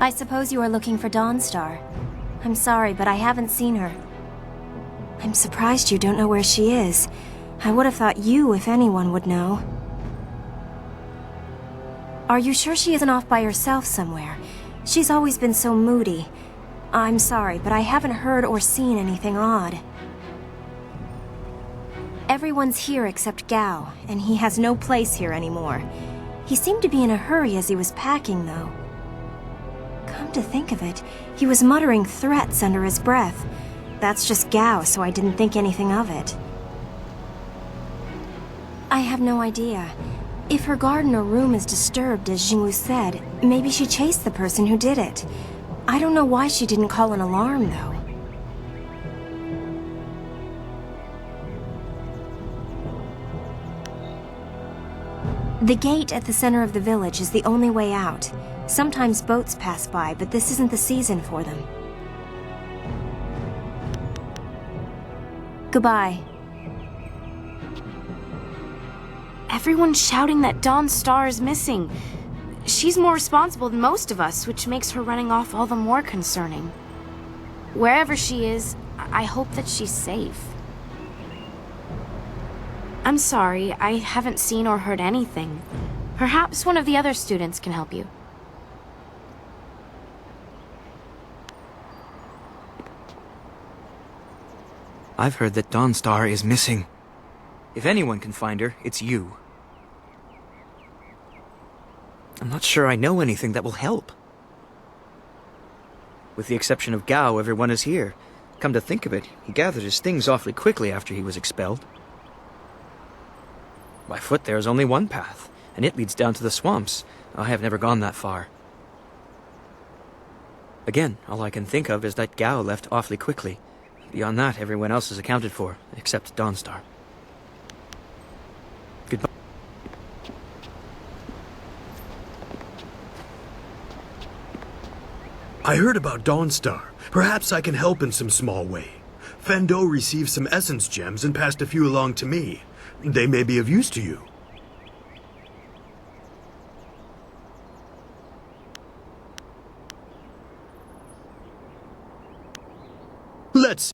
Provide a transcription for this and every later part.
I suppose you are looking for Dawnstar. I'm sorry, but I haven't seen her. I'm surprised you don't know where she is. I would have thought you, if anyone, would know. Are you sure she isn't off by herself somewhere? She's always been so moody. I'm sorry, but I haven't heard or seen anything odd. Everyone's here except Gao, and he has no place here anymore. He seemed to be in a hurry as he was packing, though. Come to think of it, he was muttering threats under his breath. That's just Gao, so I didn't think anything of it. I have no idea. If her garden or room is disturbed, as Jingwu said, maybe she chased the person who did it. I don't know why she didn't call an alarm, though. The gate at the center of the village is the only way out. Sometimes boats pass by, but this isn't the season for them. Goodbye. Everyone's shouting that Dawnstar is missing. She's more responsible than most of us, which makes her running off all the more concerning. Wherever she is, I hope that she's safe. I'm sorry, I haven't seen or heard anything. Perhaps one of the other students can help you. I've heard that Dawnstar is missing. If anyone can find her, it's you. I'm not sure I know anything that will help. With the exception of Gao, everyone is here. Come to think of it, he gathered his things awfully quickly after he was expelled. By foot there is only one path, and it leads down to the swamps. I have never gone that far. Again, all I can think of is that Gao left awfully quickly. Beyond that, everyone else is accounted for, except Dawnstar. Goodbye. I heard about Dawnstar. Perhaps I can help in some small way. Fendo received some essence gems and passed a few along to me. They may be of use to you. Let's...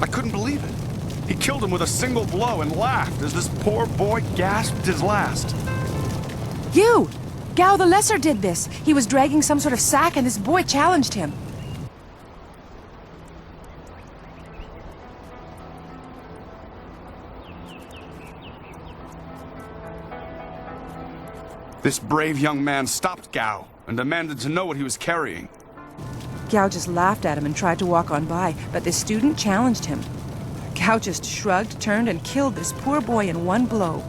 I couldn't believe it. He killed him with a single blow and laughed as this poor boy gasped his last. You! Gao the Lesser did this. He was dragging some sort of sack and this boy challenged him. This brave young man stopped Gao and demanded to know what he was carrying. Gao just laughed at him and tried to walk on by, but the student challenged him. Gao just shrugged, turned, and killed this poor boy in one blow.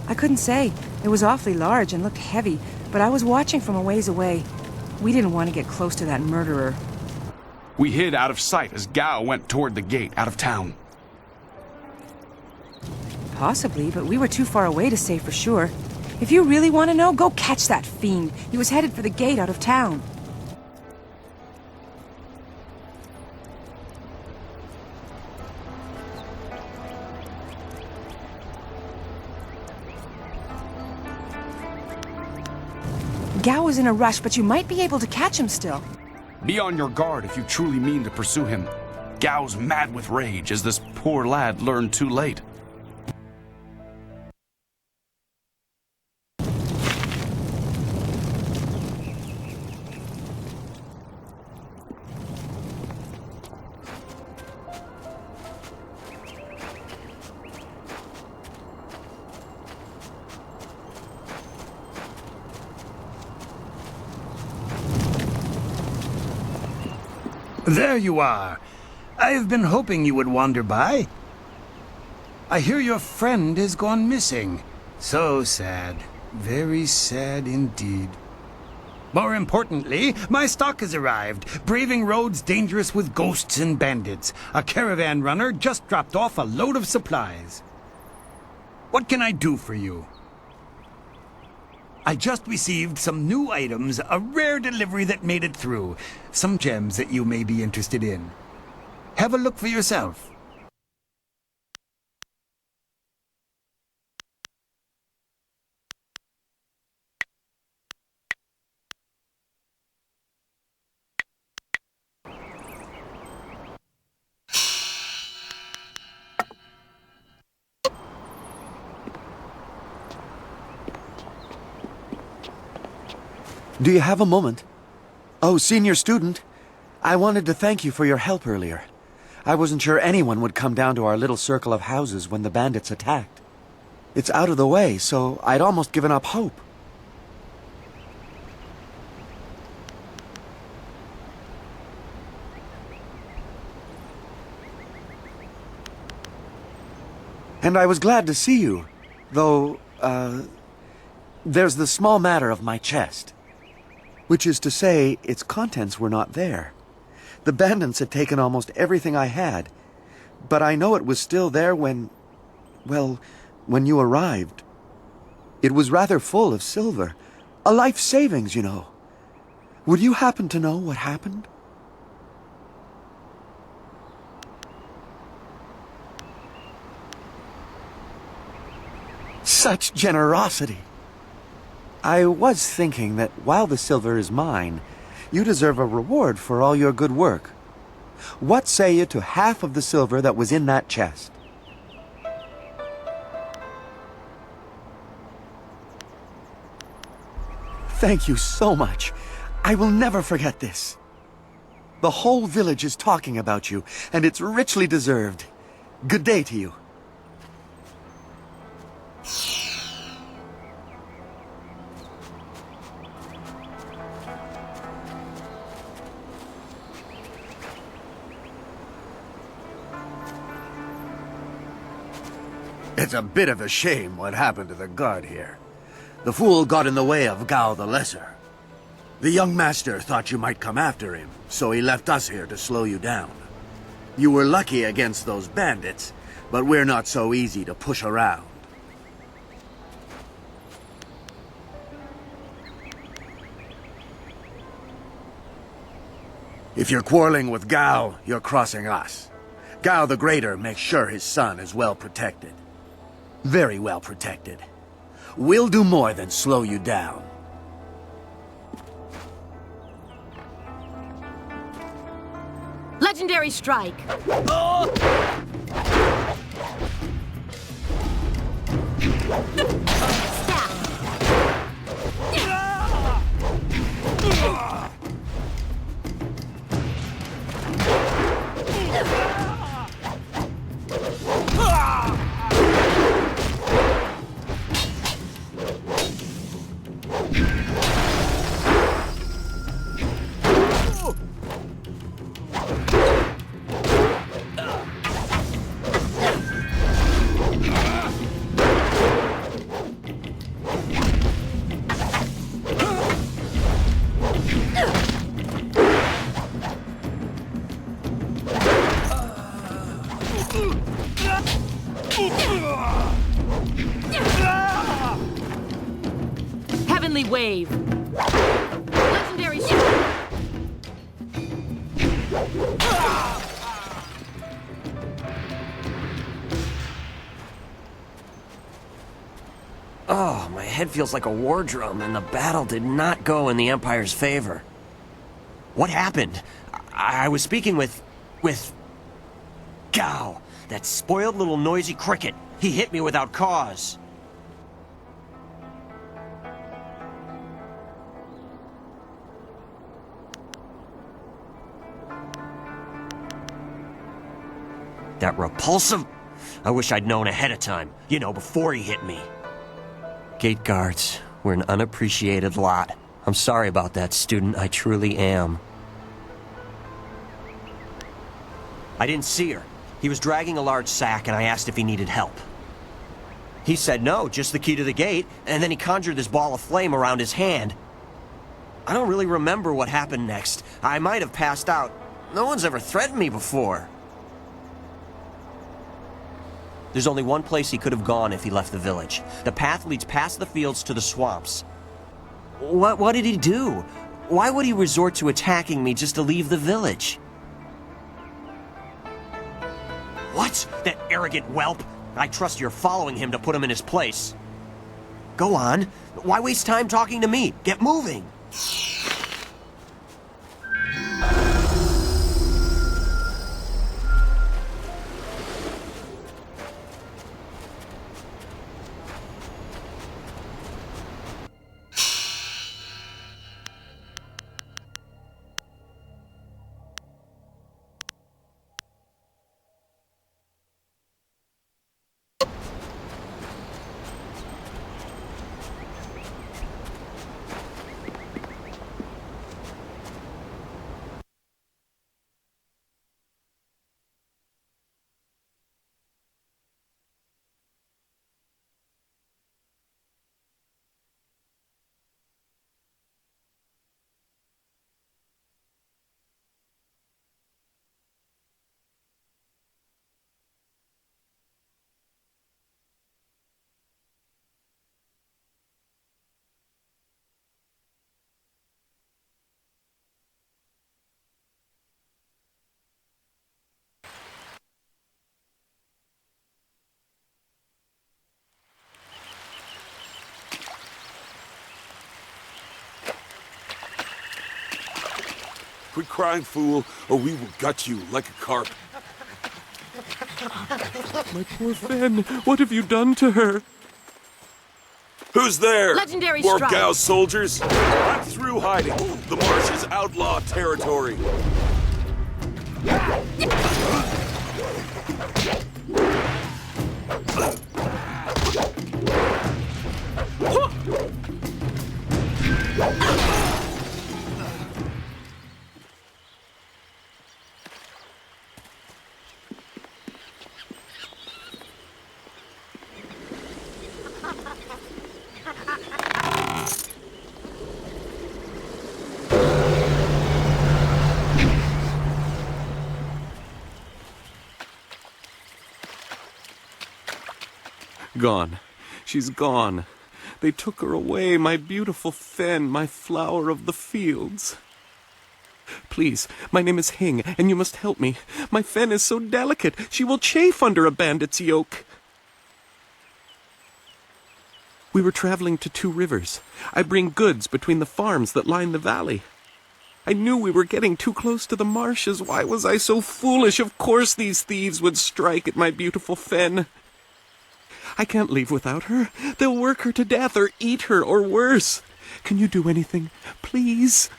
I couldn't say. It was awfully large and looked heavy, but I was watching from a ways away. We didn't want to get close to that murderer. We hid out of sight as Gao went toward the gate out of town. Possibly, but we were too far away to say for sure. If you really want to know, go catch that fiend. He was headed for the gate out of town. Gao is in a rush, but you might be able to catch him still. Be on your guard if you truly mean to pursue him. Gao's mad with rage, as this poor lad learned too late. There you are. I've been hoping you would wander by. I hear your friend has gone missing. So sad. Very sad indeed. More importantly, my stock has arrived. Braving roads dangerous with ghosts and bandits. A caravan runner just dropped off a load of supplies. What can I do for you? I just received some new items, a rare delivery that made it through. Some gems that you may be interested in. Have a look for yourself. Do you have a moment? Oh, senior student. I wanted to thank you for your help earlier. I wasn't sure anyone would come down to our little circle of houses when the bandits attacked. It's out of the way, so I'd almost given up hope. And I was glad to see you, though, there's the small matter of my chest. Which is to say, its contents were not there. The bandits had taken almost everything I had, but I know it was still there when you arrived. It was rather full of silver. A life savings, you know. Would you happen to know what happened? Such generosity! I was thinking that while the silver is mine, you deserve a reward for all your good work. What say you to half of the silver that was in that chest? Thank you so much. I will never forget this. The whole village is talking about you, and it's richly deserved. Good day to you. It's a bit of a shame what happened to the guard here. The fool got in the way of Gao the Lesser. The young master thought you might come after him, so he left us here to slow you down. You were lucky against those bandits, but we're not so easy to push around. If you're quarreling with Gao, you're crossing us. Gao the Greater makes sure his son is well protected. Very well protected. We'll do more than slow you down. Legendary strike! Heavenly wave. Legendary strike. Oh, my head feels like a war drum, and the battle did not go in the Empire's favor. What happened? I was speaking with Gao, that spoiled little noisy cricket. He hit me without cause. That repulsive... I wish I'd known ahead of time. You know, before he hit me. Gate guards, we're an unappreciated lot. I'm sorry about that, student. I truly am. I didn't see her. He was dragging a large sack, and I asked if he needed help. He said no, just the key to the gate, and then he conjured this ball of flame around his hand. I don't really remember what happened next. I might have passed out. No one's ever threatened me before. There's only one place he could have gone if he left the village. The path leads past the fields to the swamps. What did he do? Why would he resort to attacking me just to leave the village? What? That arrogant whelp? I trust you're following him to put him in his place. Go on. Why waste time talking to me? Get moving! Quit crying, fool, or we will gut you like a carp. My poor Fen, what have you done to her? Who's there? Legendary More strike. Gao soldiers? I'm through hiding. The marsh is outlaw territory. Gone. She's gone. They took her away, my beautiful Fen, my flower of the fields. Please, my name is Hing, and you must help me. My Fen is so delicate, she will chafe under a bandit's yoke. We were traveling to 2 rivers. I bring goods between the farms that line the valley. I knew we were getting too close to the marshes. Why was I so foolish? Of course these thieves would strike at my beautiful Fen. I can't leave without her. They'll work her to death or eat her or worse. Can you do anything, please?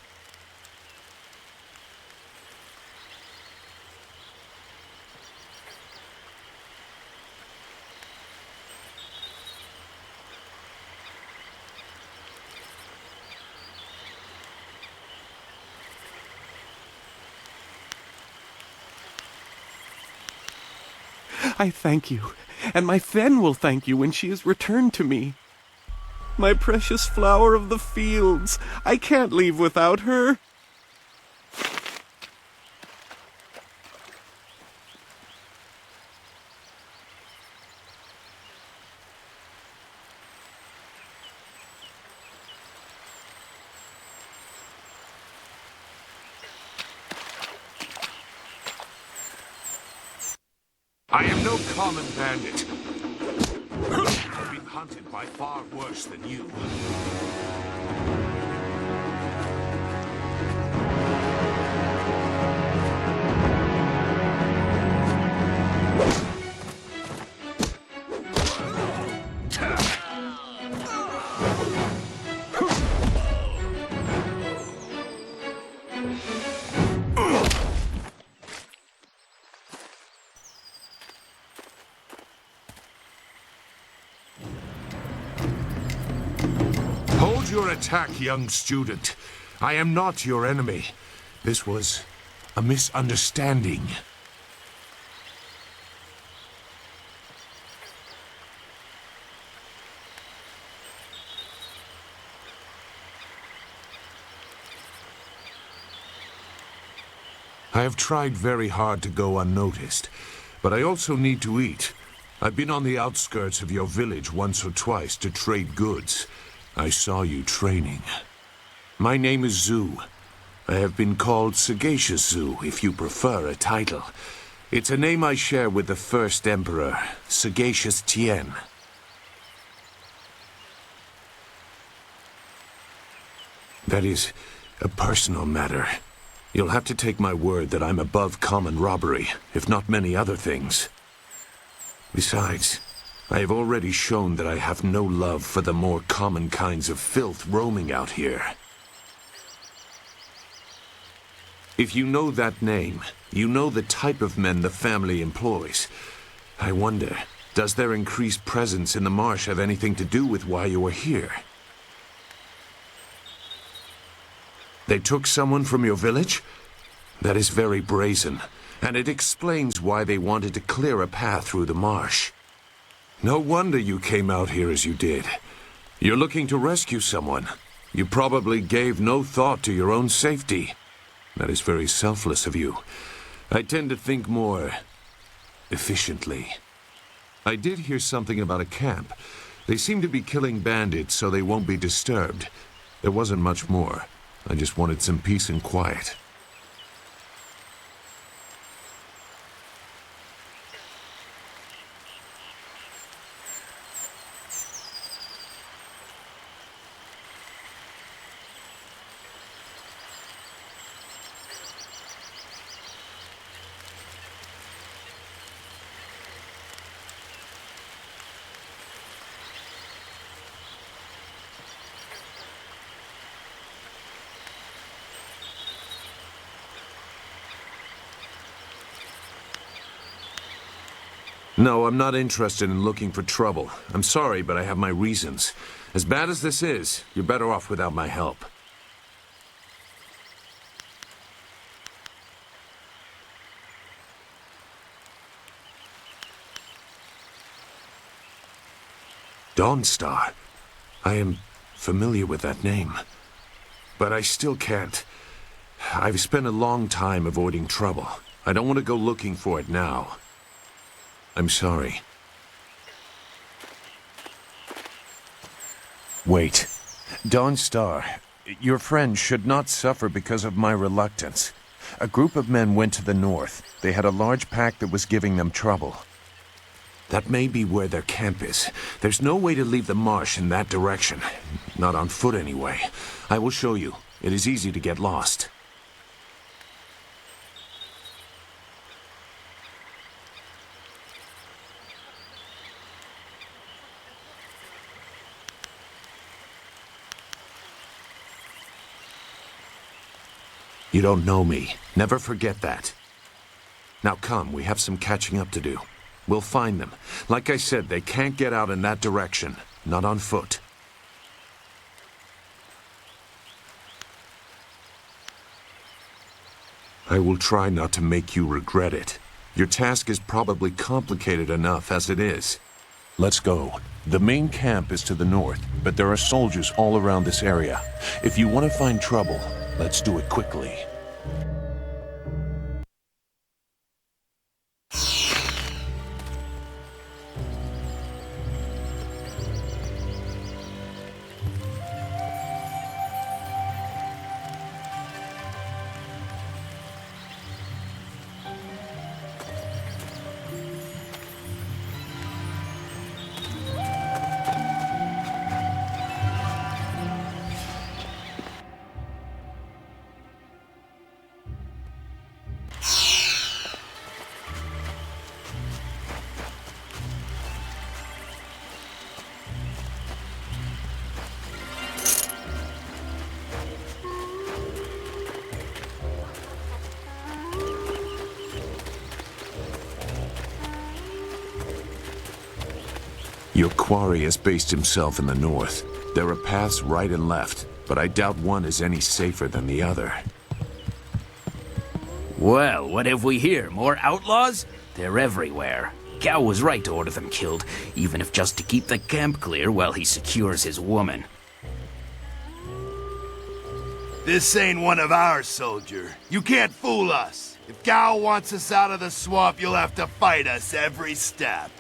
I thank you, and my Fen will thank you when she is returned to me. My precious flower of the fields, I can't leave without her. I am no common bandit. I've been hunted by far worse than you. Hold your attack, young student. I am not your enemy. This was a misunderstanding. I have tried very hard to go unnoticed, but I also need to eat. I've been on the outskirts of your village once or twice to trade goods. I saw you training. My name is Zhu. I have been called Sagacious Zhu, if you prefer a title. It's a name I share with the first emperor, Sagacious Tien. That is a personal matter. You'll have to take my word that I'm above common robbery, if not many other things. Besides, I have already shown that I have no love for the more common kinds of filth roaming out here. If you know that name, you know the type of men the family employs. I wonder, does their increased presence in the marsh have anything to do with why you are here? They took someone from your village? That is very brazen, and it explains why they wanted to clear a path through the marsh. No wonder you came out here as you did. You're looking to rescue someone. You probably gave no thought to your own safety. That is very selfless of you. I tend to think more efficiently. I did hear something about a camp. They seem to be killing bandits so they won't be disturbed. There wasn't much more. I just wanted some peace and quiet. No, I'm not interested in looking for trouble. I'm sorry, but I have my reasons. As bad as this is, you're better off without my help. Dawnstar. I am familiar with that name. But I still can't. I've spent a long time avoiding trouble. I don't want to go looking for it now. I'm sorry. Wait. Dawnstar, your friend should not suffer because of my reluctance. A group of men went to the north. They had a large pack that was giving them trouble. That may be where their camp is. There's no way to leave the marsh in that direction. Not on foot, anyway. I will show you. It is easy to get lost. You don't know me. Never forget that. Now come, we have some catching up to do. We'll find them. Like I said, they can't get out in that direction. Not on foot. I will try not to make you regret it. Your task is probably complicated enough as it is. Let's go. The main camp is to the north, but there are soldiers all around this area. If you want to find trouble, let's do it quickly. Your quarry has based himself in the north. There are paths right and left, but I doubt one is any safer than the other. Well, what have we here? More outlaws? They're everywhere. Gao was right to order them killed, even if just to keep the camp clear while he secures his woman. This ain't one of our soldier. You can't fool us. If Gao wants us out of the swamp, you'll have to fight us every step.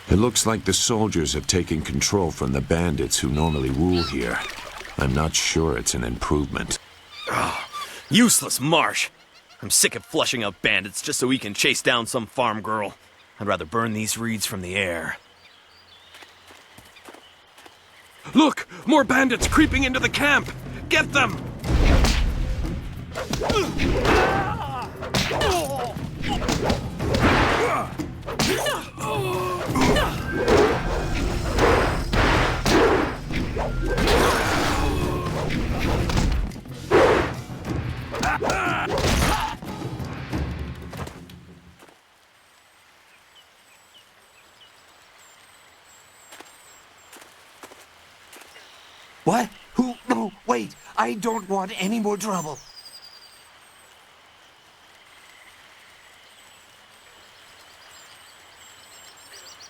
It looks like the soldiers have taken control from the bandits who normally rule here. I'm not sure it's an improvement. Ugh, useless marsh. I'm sick of flushing out bandits just so we can chase down some farm girl. I'd rather burn these reeds from the air. Look! More bandits creeping into the camp! Get them! What? Who? No, wait. I don't want any more trouble.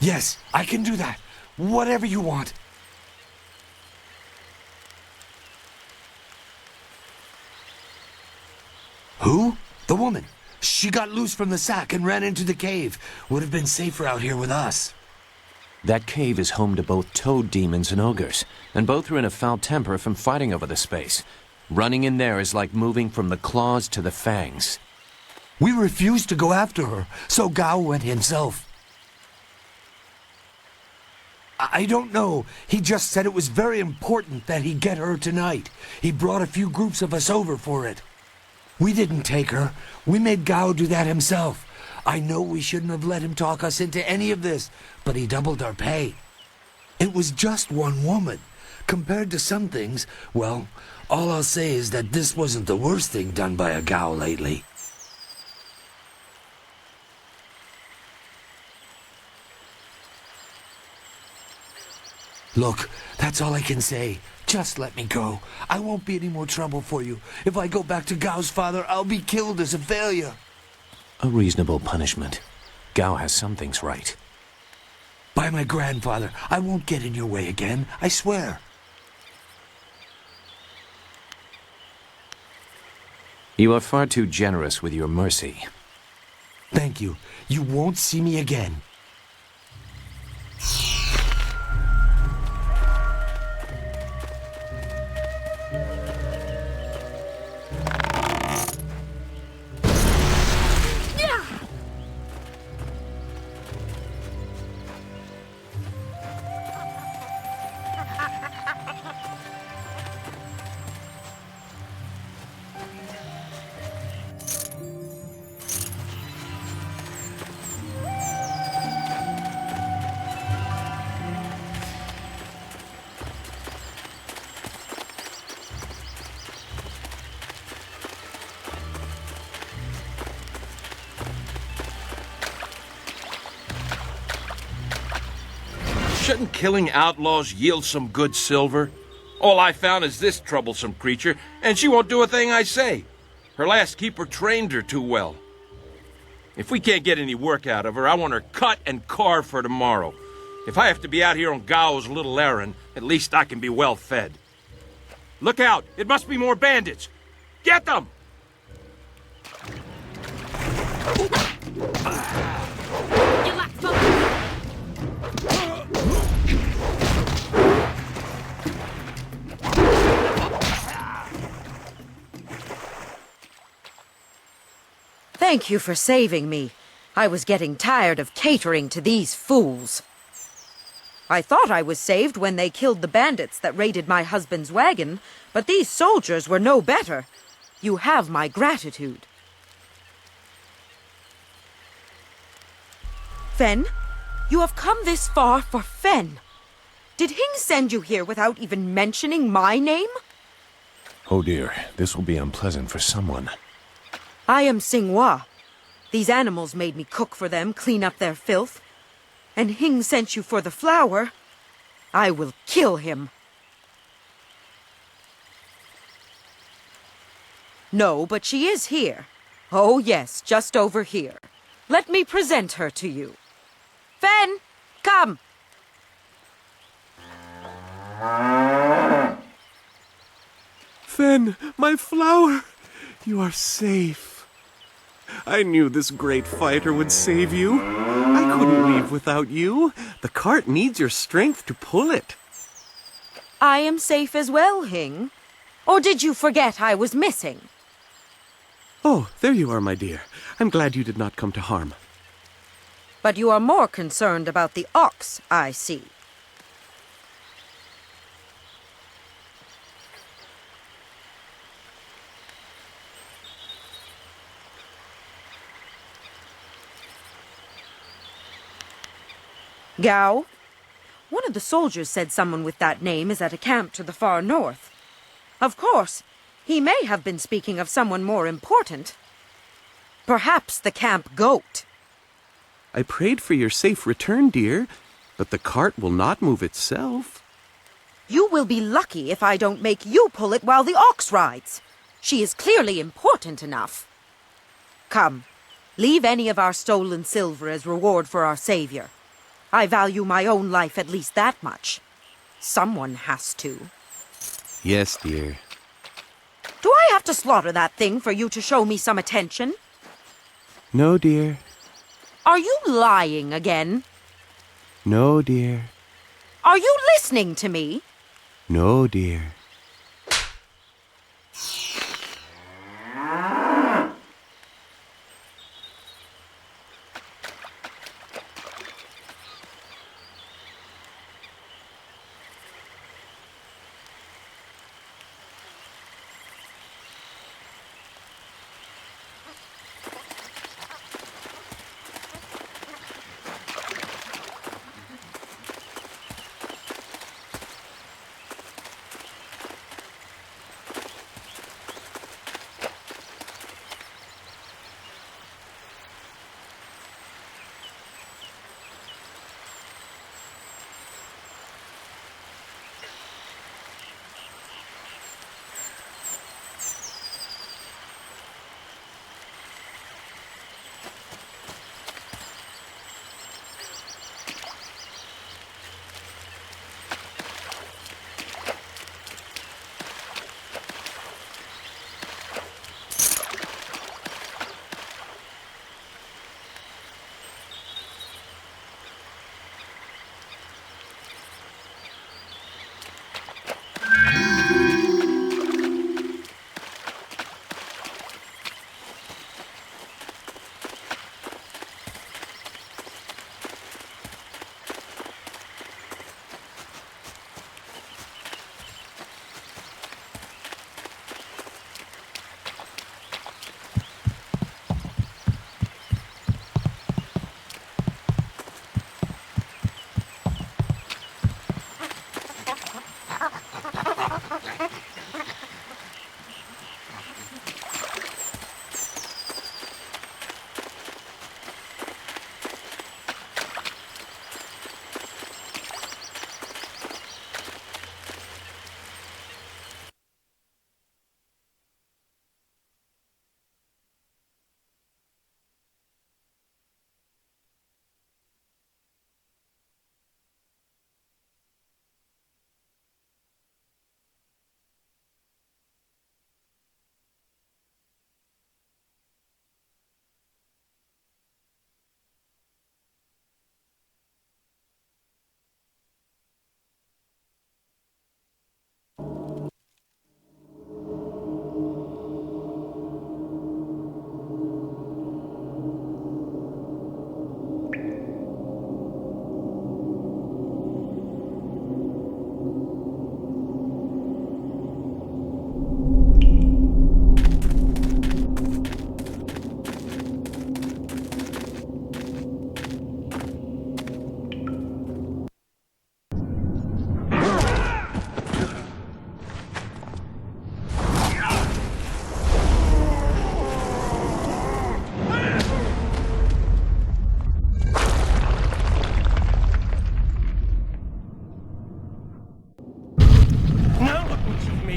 Yes, I can do that. Whatever you want. Who? The woman. She got loose from the sack and ran into the cave. Would have been safer out here with us. That cave is home to both toad demons and ogres, and both are in a foul temper from fighting over the space. Running in there is like moving from the claws to the fangs. We refused to go after her, so Gao went himself. I don't know. He just said it was very important that he get her tonight. He brought a few groups of us over for it. We didn't take her. We made Gao do that himself. I know we shouldn't have let him talk us into any of this, but he doubled our pay. It was just one woman. Compared to some things, well, all I'll say is that this wasn't the worst thing done by a Gao lately. Look, that's all I can say. Just let me go. I won't be any more trouble for you. If I go back to Gao's father, I'll be killed as a failure. A reasonable punishment. Gao has some things right. By my grandfather, I won't get in your way again, I swear. You are far too generous with your mercy. Thank you. You won't see me again. Shouldn't killing outlaws yield some good silver? All I found is this troublesome creature, and she won't do a thing I say. Her last keeper trained her too well. If we can't get any work out of her, I want her cut and carved for tomorrow. If I have to be out here on Gao's little errand, at least I can be well fed. Look out! It must be more bandits! Get them! Thank you for saving me. I was getting tired of catering to these fools. I thought I was saved when they killed the bandits that raided my husband's wagon, but these soldiers were no better. You have my gratitude. Fen, you have come this far for Fen. Did Hing send you here without even mentioning my name? Oh dear, this will be unpleasant for someone. I am Xinghua. These animals made me cook for them, clean up their filth. And Hing sent you for the flower. I will kill him. No, but she is here. Oh yes, just over here. Let me present her to you. Fen, come! Fen, my flower! You are safe. I knew this great fighter would save you. I couldn't leave without you. The cart needs your strength to pull it. I am safe as well, Hing. Or did you forget I was missing? Oh, there you are, my dear. I'm glad you did not come to harm. But you are more concerned about the ox, I see. Gao? One of the soldiers said someone with that name is at a camp to the far north. Of course, he may have been speaking of someone more important. Perhaps the camp goat. I prayed for your safe return, dear, but the cart will not move itself. You will be lucky if I don't make you pull it while the ox rides. She is clearly important enough. Come, leave any of our stolen silver as reward for our savior. I value my own life at least that much. Someone has to. Yes, dear. Do I have to slaughter that thing for you to show me some attention? No, dear. Are you lying again? No, dear. Are you listening to me? No, dear.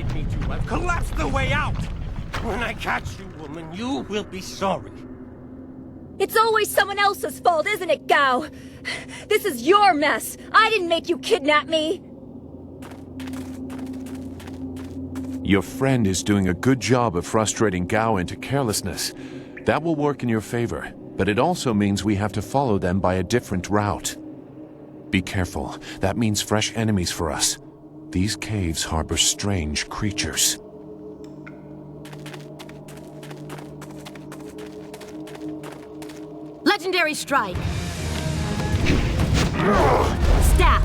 wanted me to. I've collapsed the way out. When I catch you, woman, you will be sorry. It's always someone else's fault, isn't it, Gao? This is your mess. I didn't make you kidnap me. Your friend is doing a good job of frustrating Gao into carelessness. That will work in your favor, but it also means we have to follow them by a different route. Be careful. That means fresh enemies for us. These caves harbor strange creatures. Legendary strike. Staff.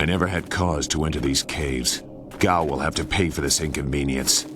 I never had cause to enter these caves. Gao will have to pay for this inconvenience.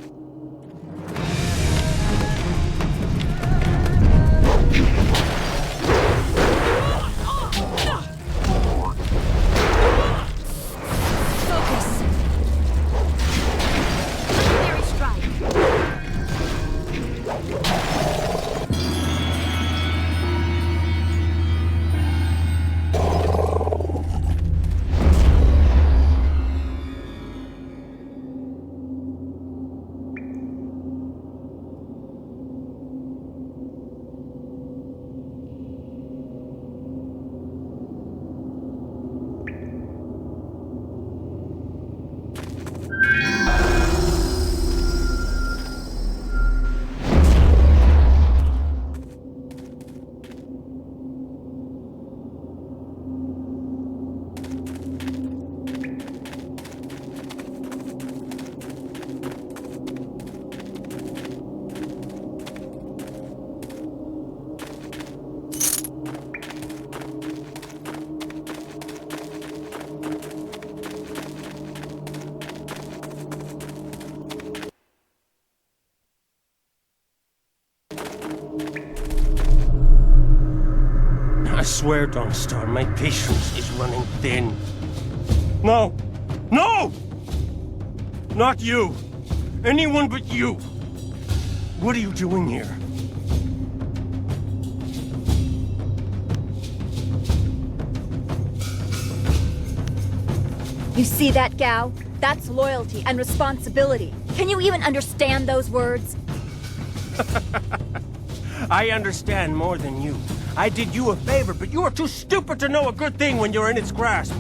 I swear, Dawnstar, my patience is running thin. No! No! Not you! Anyone but you! What are you doing here? You see that, Gao? That's loyalty and responsibility. Can you even understand those words? I understand more than you. I did you a favor, but you are too stupid to know a good thing when you're in its grasp.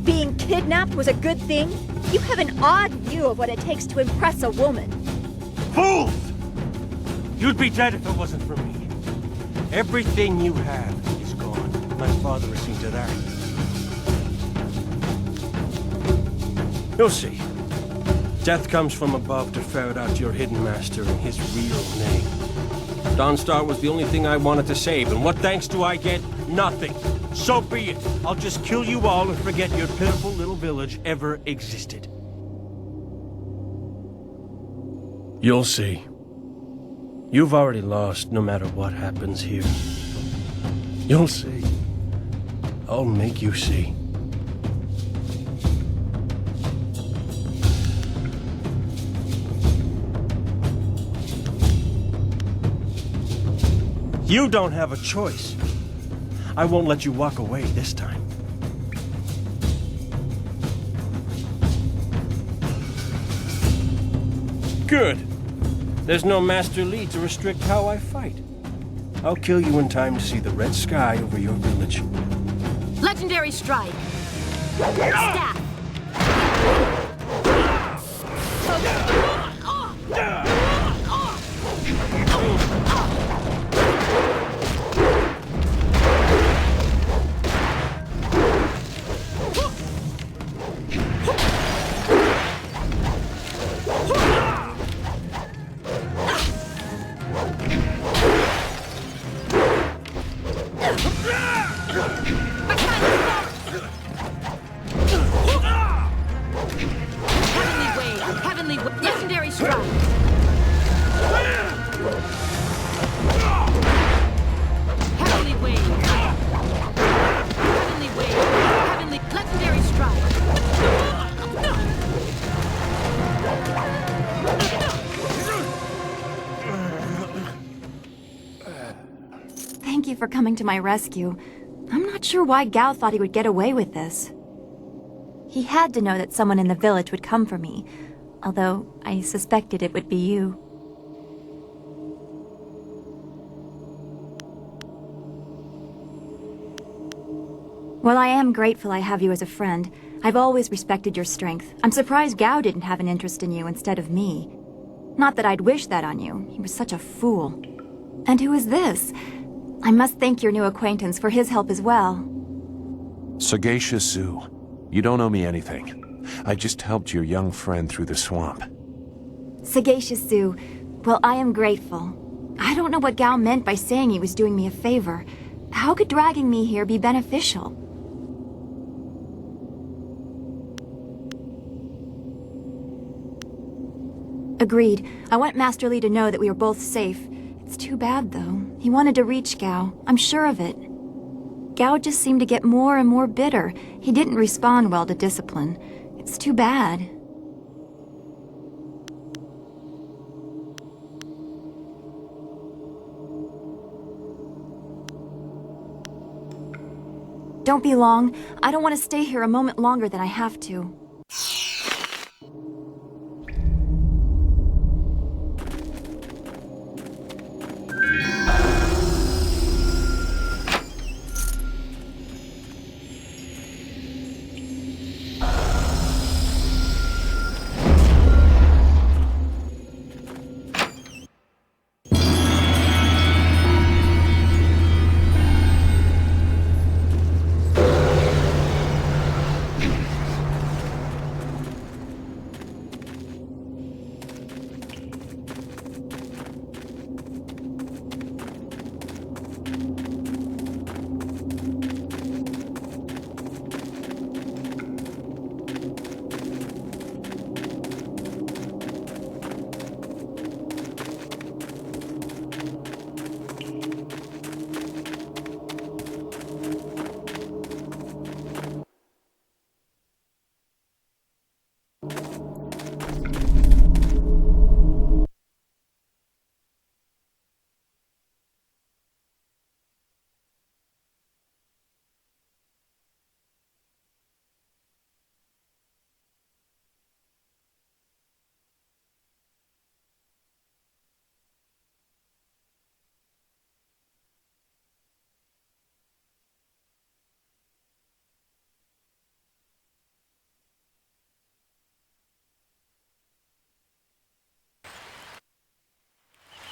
Being kidnapped was a good thing? You have an odd view of what it takes to impress a woman. Fools! You'd be dead if it wasn't for me. Everything you have is gone. My father has seen to that. You'll see. Death comes from above to ferret out your hidden master and his real name. Dawnstar was the only thing I wanted to save, and what thanks do I get? Nothing. So be it. I'll just kill you all and forget your pitiful little village ever existed. You'll see. You've already lost no matter what happens here. You'll see. I'll make you see. You don't have a choice. I won't let you walk away this time. Good. There's no Master Li to restrict how I fight. I'll kill you in time to see the red sky over your village. Legendary strike. Staff. Legendary strike. Heavenly wave. Heavenly wave. Heavenly legendary strike. Thank you for coming to my rescue. I'm not sure why Gao thought he would get away with this. He had to know that someone in the village would come for me, although I suspected it would be you. Well, I am grateful I have you as a friend. I've always respected your strength. I'm surprised Gao didn't have an interest in you instead of me. Not that I'd wish that on you. He was such a fool. And who is this? I must thank your new acquaintance for his help as well. Sagacious Zoo. You don't owe me anything. I just helped your young friend through the swamp. Sagacious Zoo. Well, I am grateful. I don't know what Gao meant by saying he was doing me a favor. How could dragging me here be beneficial? Agreed. I want Master Li to know that we are both safe. It's too bad, though. He wanted to reach Gao. I'm sure of it. Gao just seemed to get more and more bitter. He didn't respond well to discipline. It's too bad. Don't be long. I don't want to stay here a moment longer than I have to.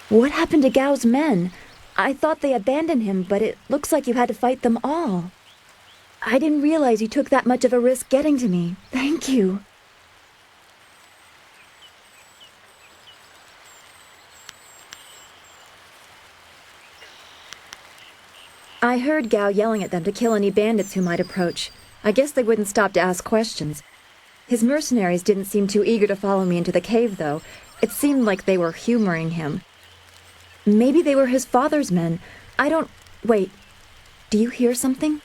What happened to Gao's men? I thought they abandoned him, but it looks like you had to fight them all. I didn't realize you took that much of a risk getting to me. Thank you. I heard Gao yelling at them to kill any bandits who might approach. I guess they wouldn't stop to ask questions. His mercenaries didn't seem too eager to follow me into the cave, though. It seemed like they were humoring him. Maybe they were his father's men. I don't... Wait. Do you hear something?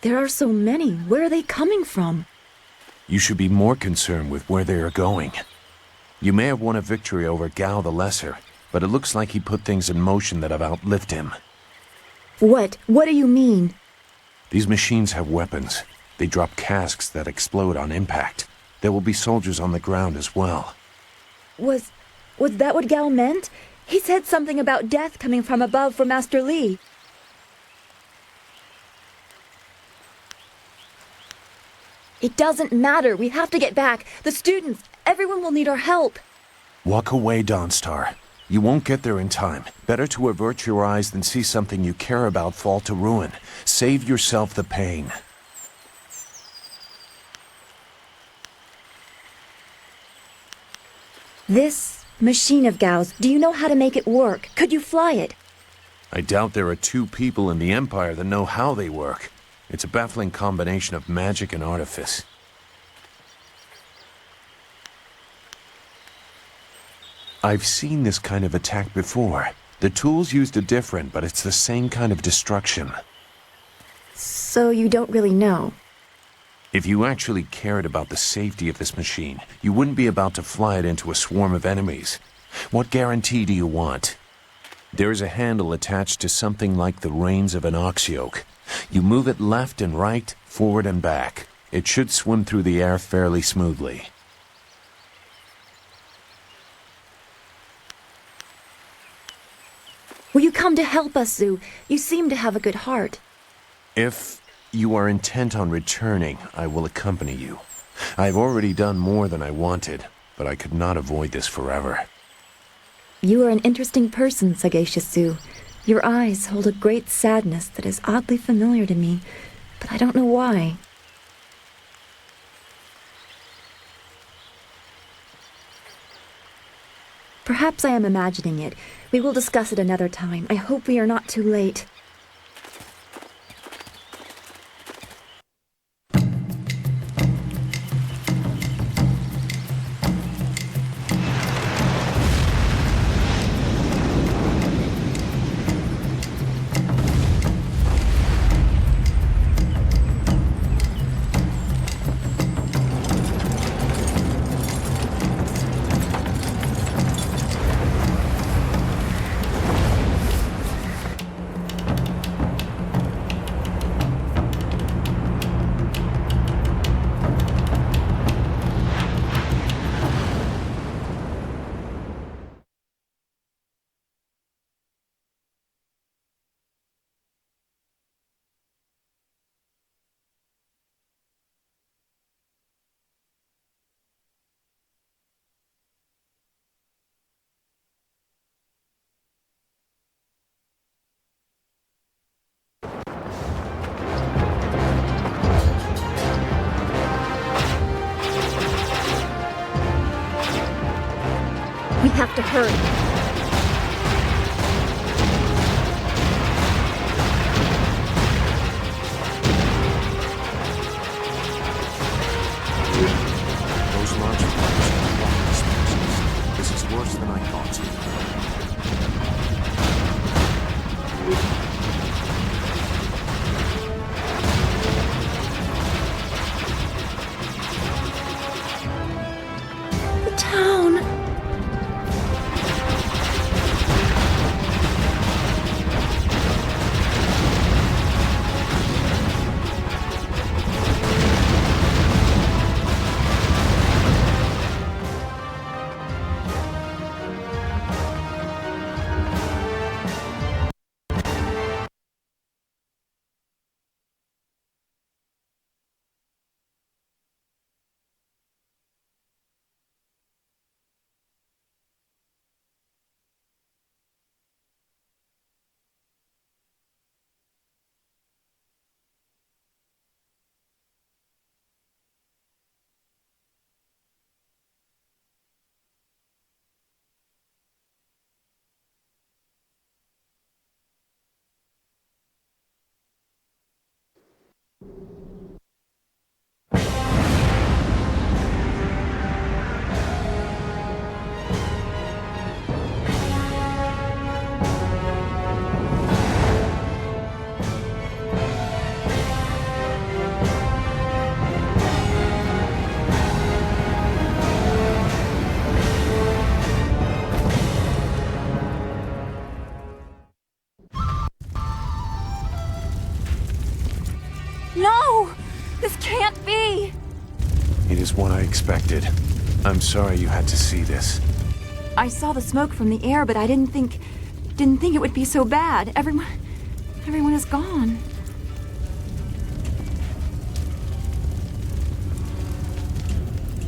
There are so many. Where are they coming from? You should be more concerned with where they are going. You may have won a victory over Gao the Lesser, but it looks like he put things in motion that have outlived him. What? What do you mean? These machines have weapons. They drop casks that explode on impact. There will be soldiers on the ground as well. Was that what Gao meant? He said something about death coming from above for Master Li. It doesn't matter. We have to get back. The students, everyone will need our help. Walk away, Dawnstar. You won't get there in time. Better to avert your eyes than see something you care about fall to ruin. Save yourself the pain. This machine of Gao's, do you know how to make it work? Could you fly it? I doubt there are two people in the Empire that know how they work. It's a baffling combination of magic and artifice. I've seen this kind of attack before. The tools used are different, but it's the same kind of destruction. So you don't really know? If you actually cared about the safety of this machine, you wouldn't be about to fly it into a swarm of enemies. What guarantee do you want? There is a handle attached to something like the reins of an ox yoke. You move it left and right, forward and back. It should swim through the air fairly smoothly. Will you come to help us, Zhu? You seem to have a good heart. If you are intent on returning, I will accompany you. I've already done more than I wanted, but I could not avoid this forever. You are an interesting person, Sagacious Zhu. Your eyes hold a great sadness that is oddly familiar to me, but I don't know why. Perhaps I am imagining it. We will discuss it another time. I hope we are not too late. We have to hurry. Those large fires are walking spaces. This is worse than I thought. The town. is what I expected. I'm sorry you had to see this. I saw the smoke from the air, but I didn't think it would be so bad. Everyone is gone.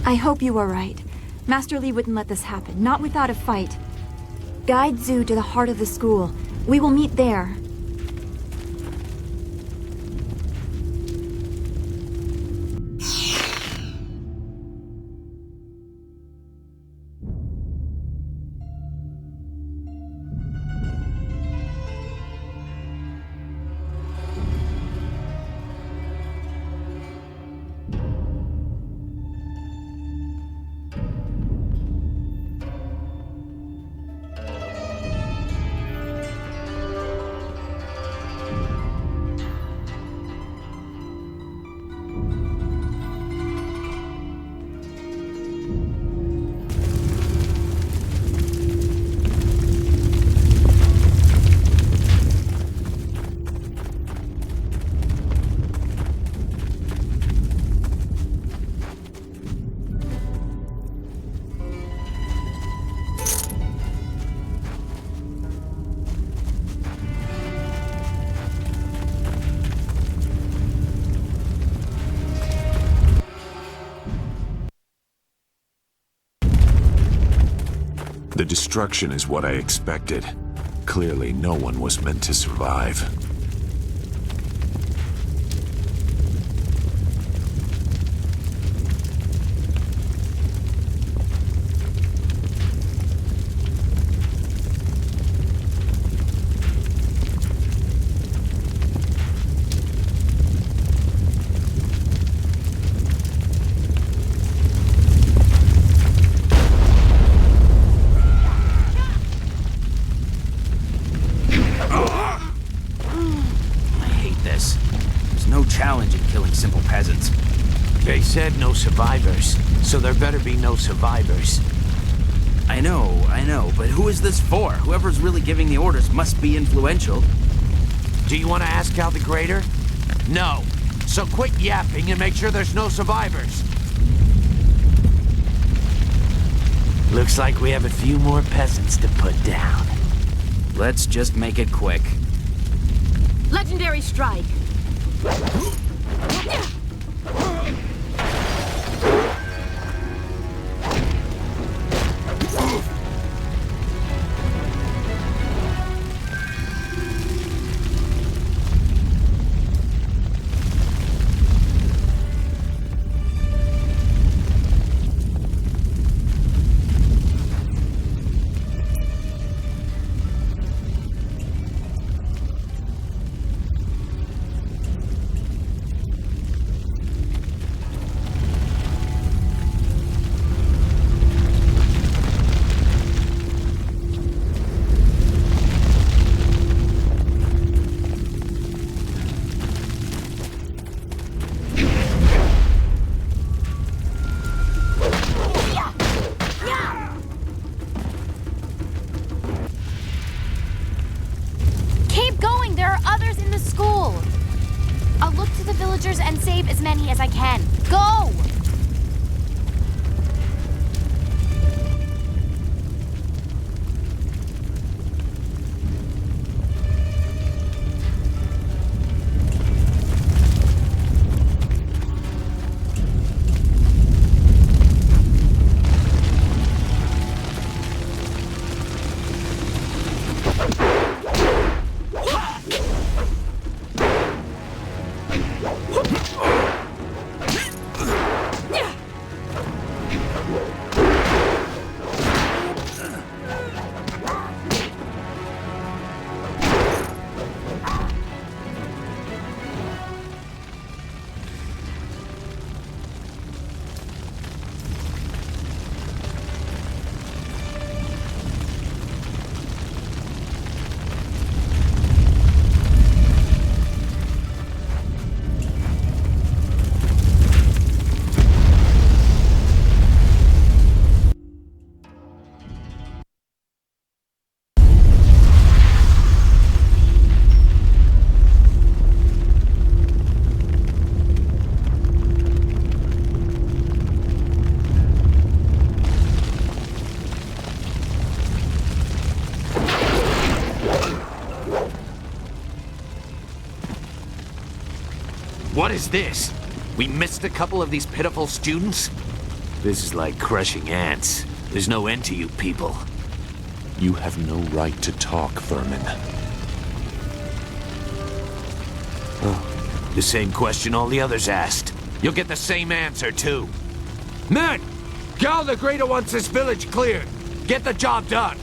I hope you are right. Master Li wouldn't let this happen, not without a fight. Guide Zhu to the heart of the school. We will meet there. The destruction is what I expected. Clearly, no one was meant to survive. Simple peasants. They said no survivors, so there better be no survivors. I know, but who is this for? Whoever's really giving the orders must be influential. Do you want to ask Cal the Greater? No. So quit yapping and make sure there's no survivors. Looks like we have a few more peasants to put down. Let's just make it quick. Legendary strike. And save as many as I can. Go! What is this? We missed a couple of these pitiful students? This is like crushing ants. There's no end to you people. You have no right to talk, vermin. The same question all the others asked. You'll get the same answer, too. Men! Gal the Greater wants this village cleared. Get the job done.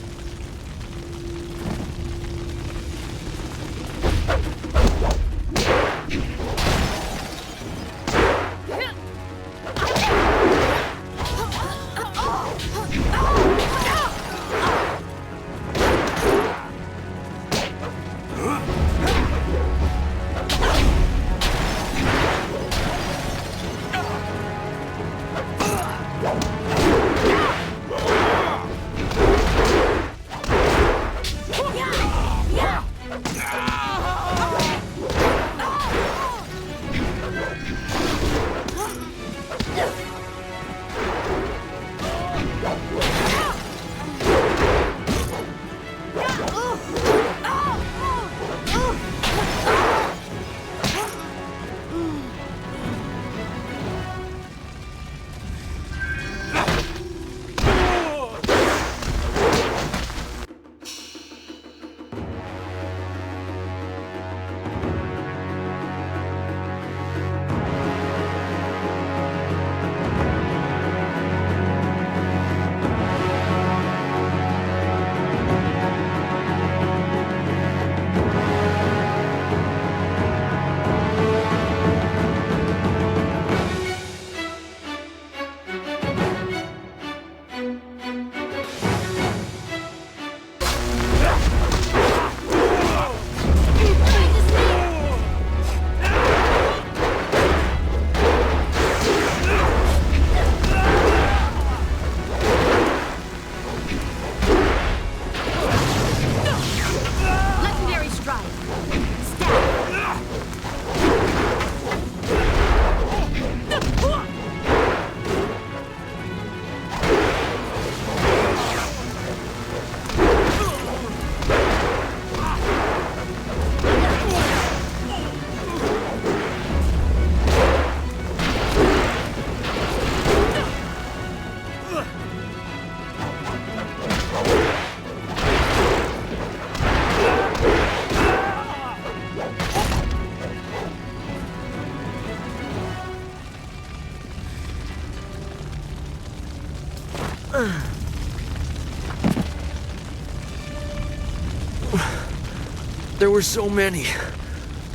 There were so many.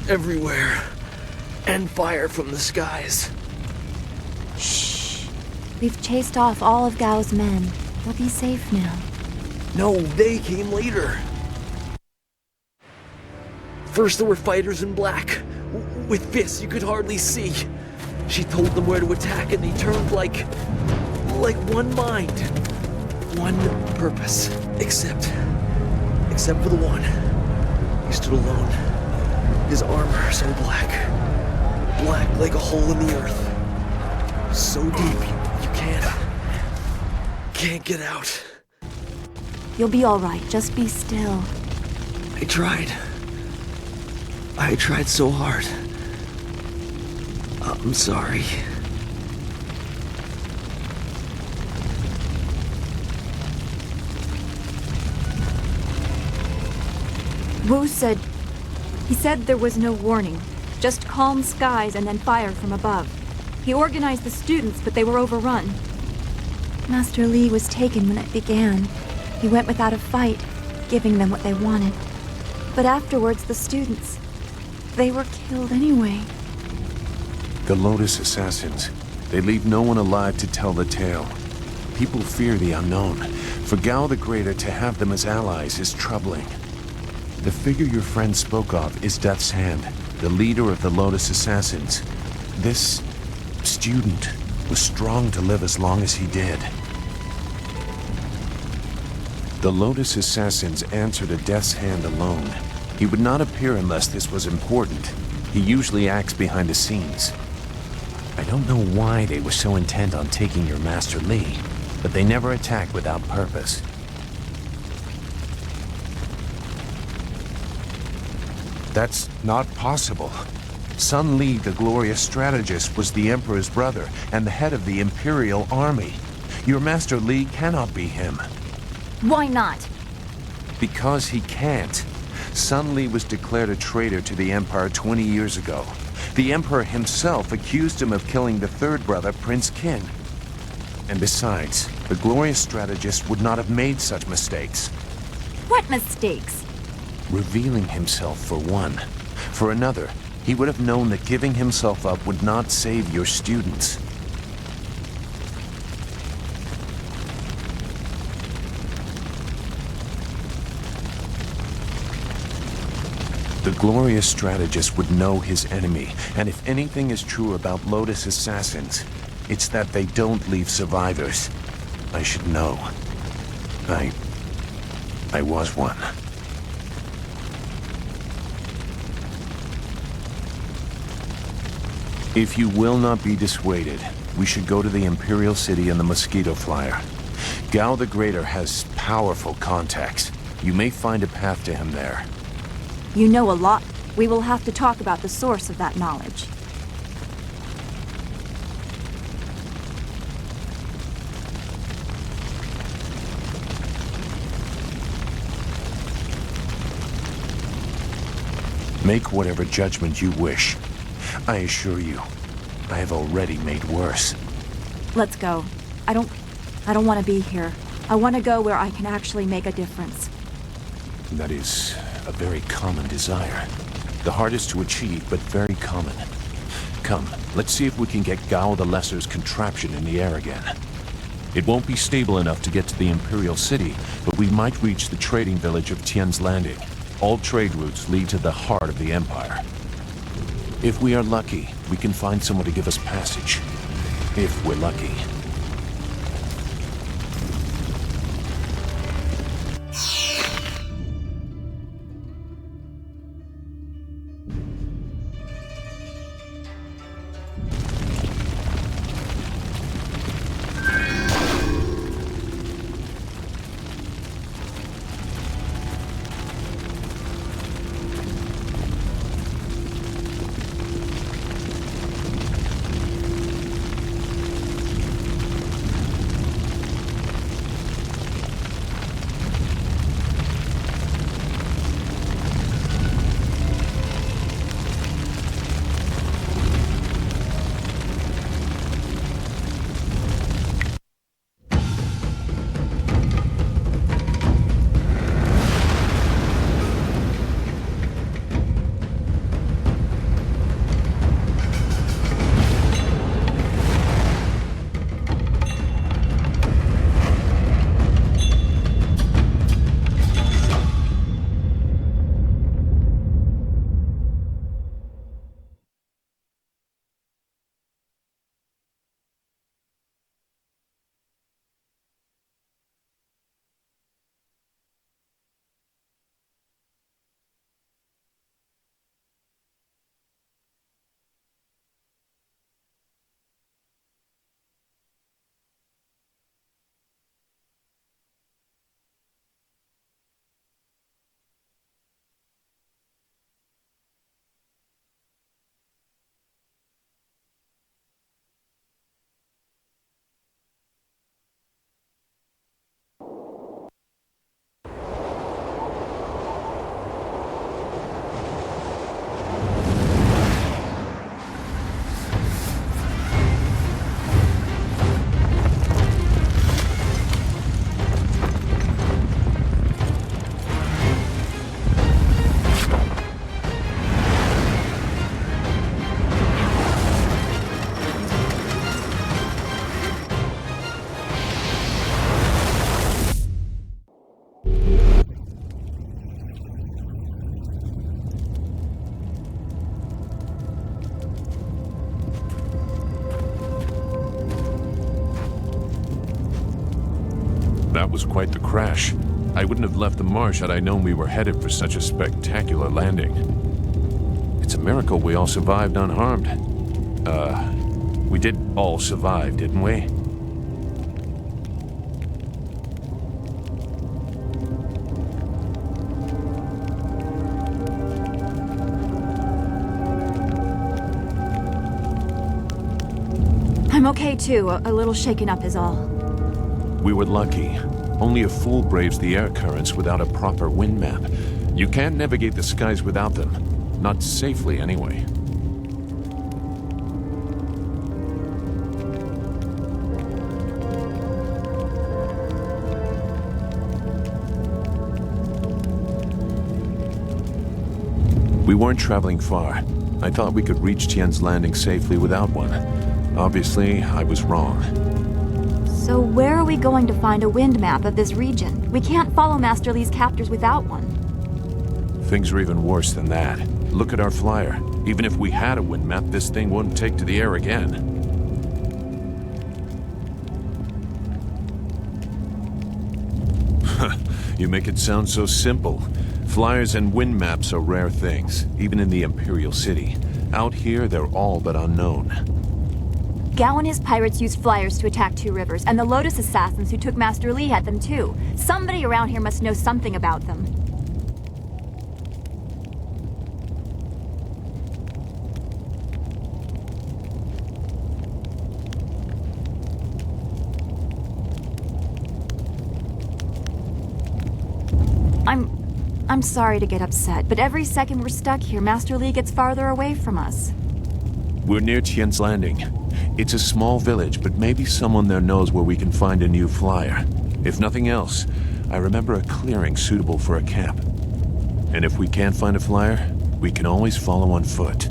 Everywhere. And fire from the skies. Shh. We've chased off all of Gao's men. They'll be safe now. No, they came later. First there were fighters in black. With fists you could hardly see. She told them where to attack and they turned like one mind. One purpose. Except for the one. He stood alone. His armor so black. Black like a hole in the earth. So deep you can't get out. You'll be all right. Just be still. I tried. I tried so hard. I'm sorry. Wu said... He said there was no warning. Just calm skies and then fire from above. He organized the students, but they were overrun. Master Li was taken when it began. He went without a fight, giving them what they wanted. But afterwards, the students... they were killed anyway. The Lotus Assassins. They leave no one alive to tell the tale. People fear the unknown. For Gao the Greater to have them as allies is troubling. The figure your friend spoke of is Death's Hand, the leader of the Lotus Assassins. This student was strong to live as long as he did. The Lotus Assassins answered to Death's Hand alone. He would not appear unless this was important. He usually acts behind the scenes. I don't know why they were so intent on taking your Master Li, but they never attack without purpose. That's not possible. Sun Li, the glorious strategist, was the Emperor's brother and the head of the Imperial Army. Your Master Li cannot be him. Why not? Because he can't. Sun Li was declared a traitor to the Empire 20 years ago. The Emperor himself accused him of killing the third brother, Prince Qin. And besides, the glorious strategist would not have made such mistakes. What mistakes? Revealing himself, for one. For another, he would have known that giving himself up would not save your students. The glorious strategist would know his enemy, and if anything is true about Lotus assassins, it's that they don't leave survivors. I should know. I was one. If you will not be dissuaded, we should go to the Imperial City in the Mosquito Flyer. Gao the Greater has powerful contacts. You may find a path to him there. You know a lot. We will have to talk about the source of that knowledge. Make whatever judgment you wish. I assure you, I have already made worse. Let's go. I don't want to be here. I want to go where I can actually make a difference. That is a very common desire. The hardest to achieve, but very common. Come, let's see if we can get Gao the Lesser's contraption in the air again. It won't be stable enough to get to the Imperial City, but we might reach the trading village of Tian's Landing. All trade routes lead to the heart of the Empire. If we are lucky, we can find someone to give us passage. If we're lucky. That was quite the crash. I wouldn't have left the marsh had I known we were headed for such a spectacular landing. It's a miracle we all survived unharmed. We did all survive, didn't we? I'm okay too. A little shaken up is all. We were lucky. Only a fool braves the air currents without a proper wind map. You can't navigate the skies without them. Not safely, anyway. We weren't traveling far. I thought we could reach Tien's Landing safely without one. Obviously, I was wrong. So where are we going to find a wind map of this region? We can't follow Master Li's captors without one. Things are even worse than that. Look at our flyer. Even if we had a wind map, this thing wouldn't take to the air again. You make it sound so simple. Flyers and wind maps are rare things, even in the Imperial City. Out here, they're all but unknown. Gao and his pirates used flyers to attack Two Rivers, and the Lotus assassins who took Master Li had them too. Somebody around here must know something about them. I'm sorry to get upset, but every second we're stuck here, Master Li gets farther away from us. We're near Tien's Landing. It's a small village, but maybe someone there knows where we can find a new flyer. If nothing else, I remember a clearing suitable for a camp. And if we can't find a flyer, we can always follow on foot.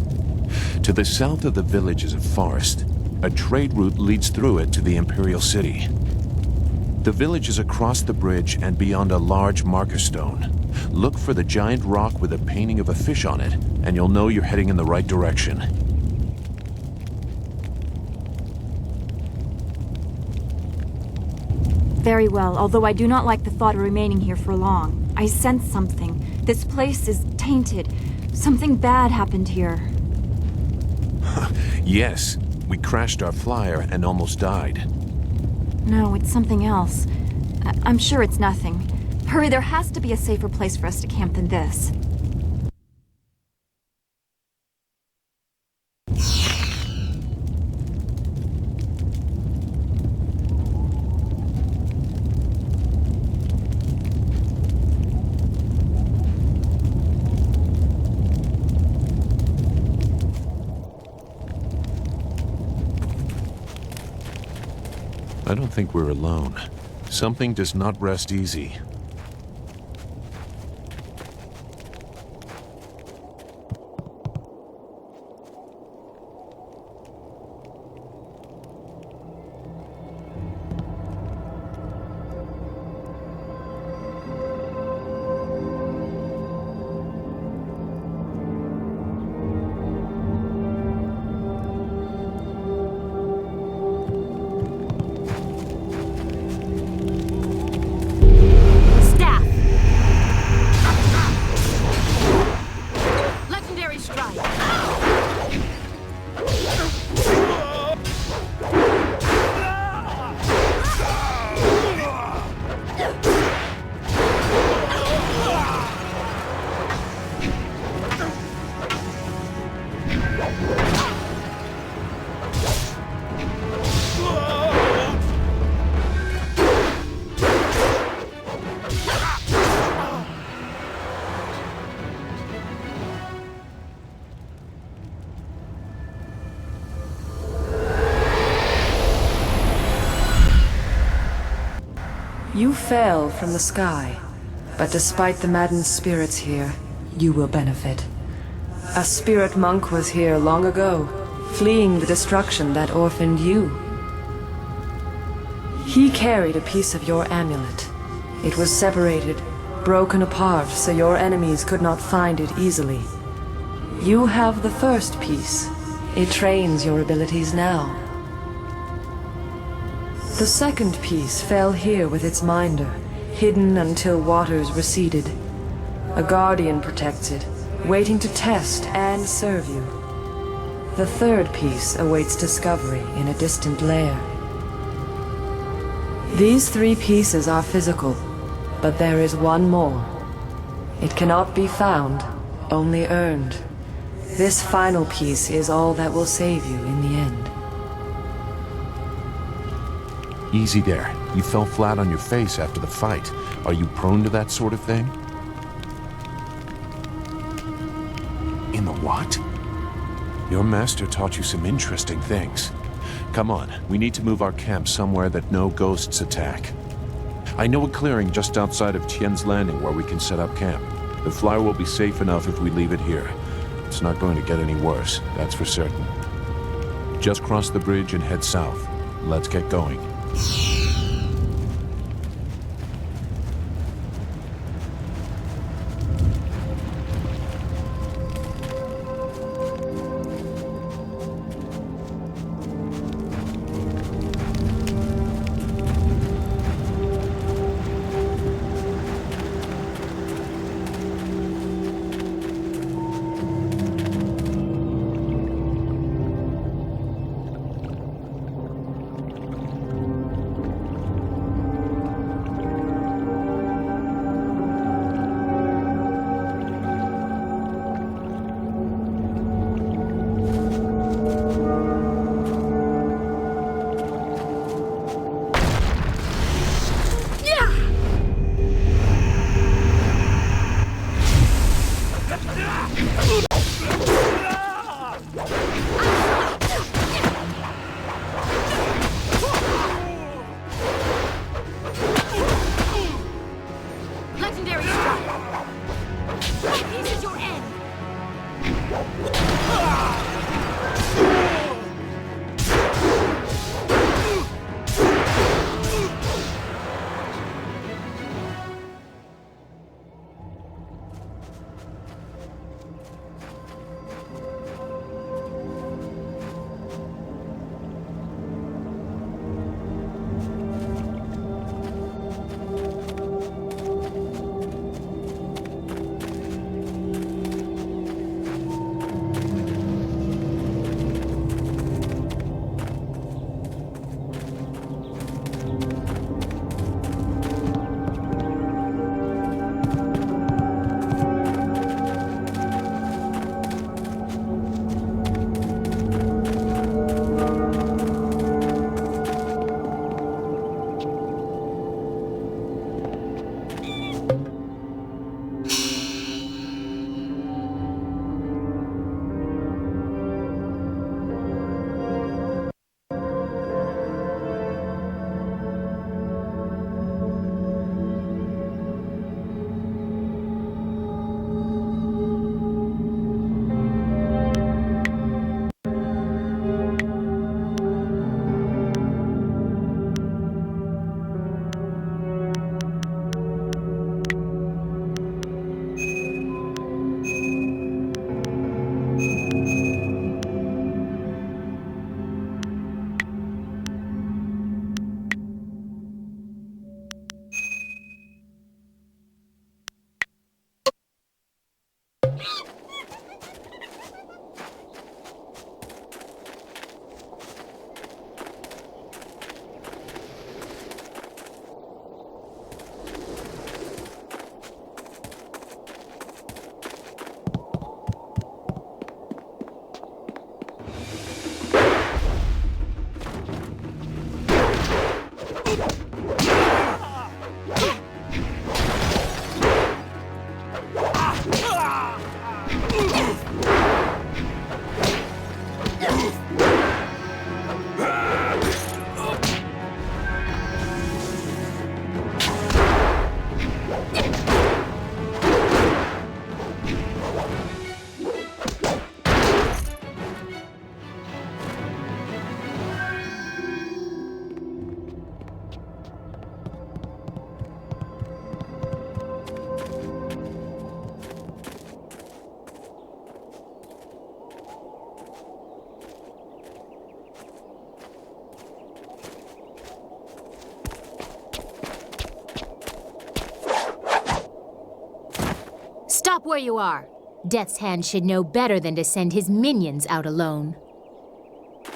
To the south of the village is a forest. A trade route leads through it to the Imperial City. The village is across the bridge and beyond a large marker stone. Look for the giant rock with a painting of a fish on it, and you'll know you're heading in the right direction. Very well, although I do not like the thought of remaining here for long. I sense something. This place is tainted. Something bad happened here. Yes, we crashed our flyer and almost died. No, it's something else. I'm sure it's nothing. Hurry, there has to be a safer place for us to camp than this. I don't think we're alone. Something does not rest easy. You fell from the sky, but despite the maddened spirits here, you will benefit. A spirit monk was here long ago, fleeing the destruction that orphaned you. He carried a piece of your amulet. It was separated, broken apart, so your enemies could not find it easily. You have the first piece. It trains your abilities now. The second piece fell here with its minder, hidden until waters receded. A guardian protects it, waiting to test and serve you. The third piece awaits discovery in a distant lair. These three pieces are physical, but there is one more. It cannot be found, only earned. This final piece is all that will save you in the end. Easy there. You fell flat on your face after the fight. Are you prone to that sort of thing? In the what? Your master taught you some interesting things. Come on, we need to move our camp somewhere that no ghosts attack. I know a clearing just outside of Tien's Landing where we can set up camp. The flyer will be safe enough if we leave it here. It's not going to get any worse, that's for certain. Just cross the bridge and head south. Let's get going. Legendary strike! This is your end! Stop where you are. Death's Hand should know better than to send his minions out alone.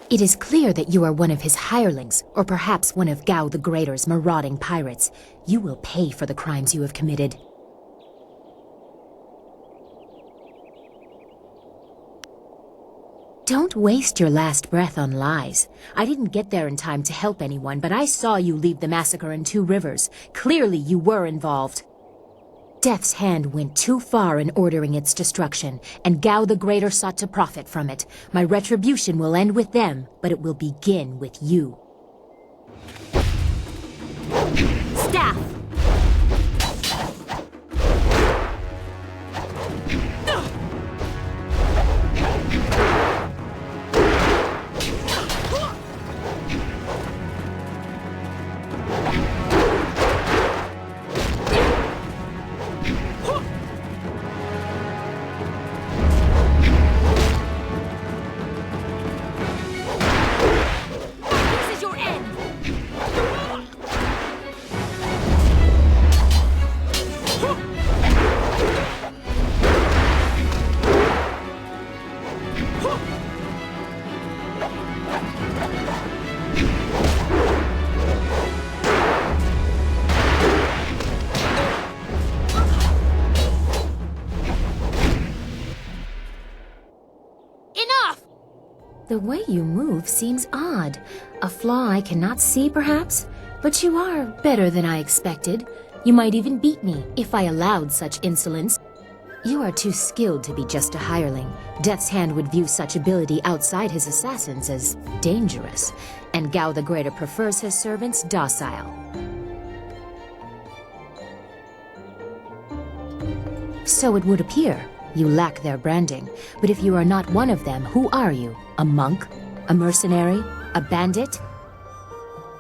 It is clear that you are one of his hirelings, or perhaps one of Gao the Greater's marauding pirates. You will pay for the crimes you have committed. Don't waste your last breath on lies. I didn't get there in time to help anyone, but I saw you leave the massacre in Two Rivers. Clearly you were involved. Death's hand went too far in ordering its destruction, and Gao the Greater sought to profit from it. My retribution will end with them, but it will begin with you. Staff! The way you move seems odd. A flaw I cannot see, perhaps? But you are better than I expected. You might even beat me, if I allowed such insolence. You are too skilled to be just a hireling. Death's Hand would view such ability outside his assassins as dangerous, and Gao the Greater prefers his servants docile. So it would appear. You lack their branding, but if you are not one of them, who are you? A monk? A mercenary? A bandit?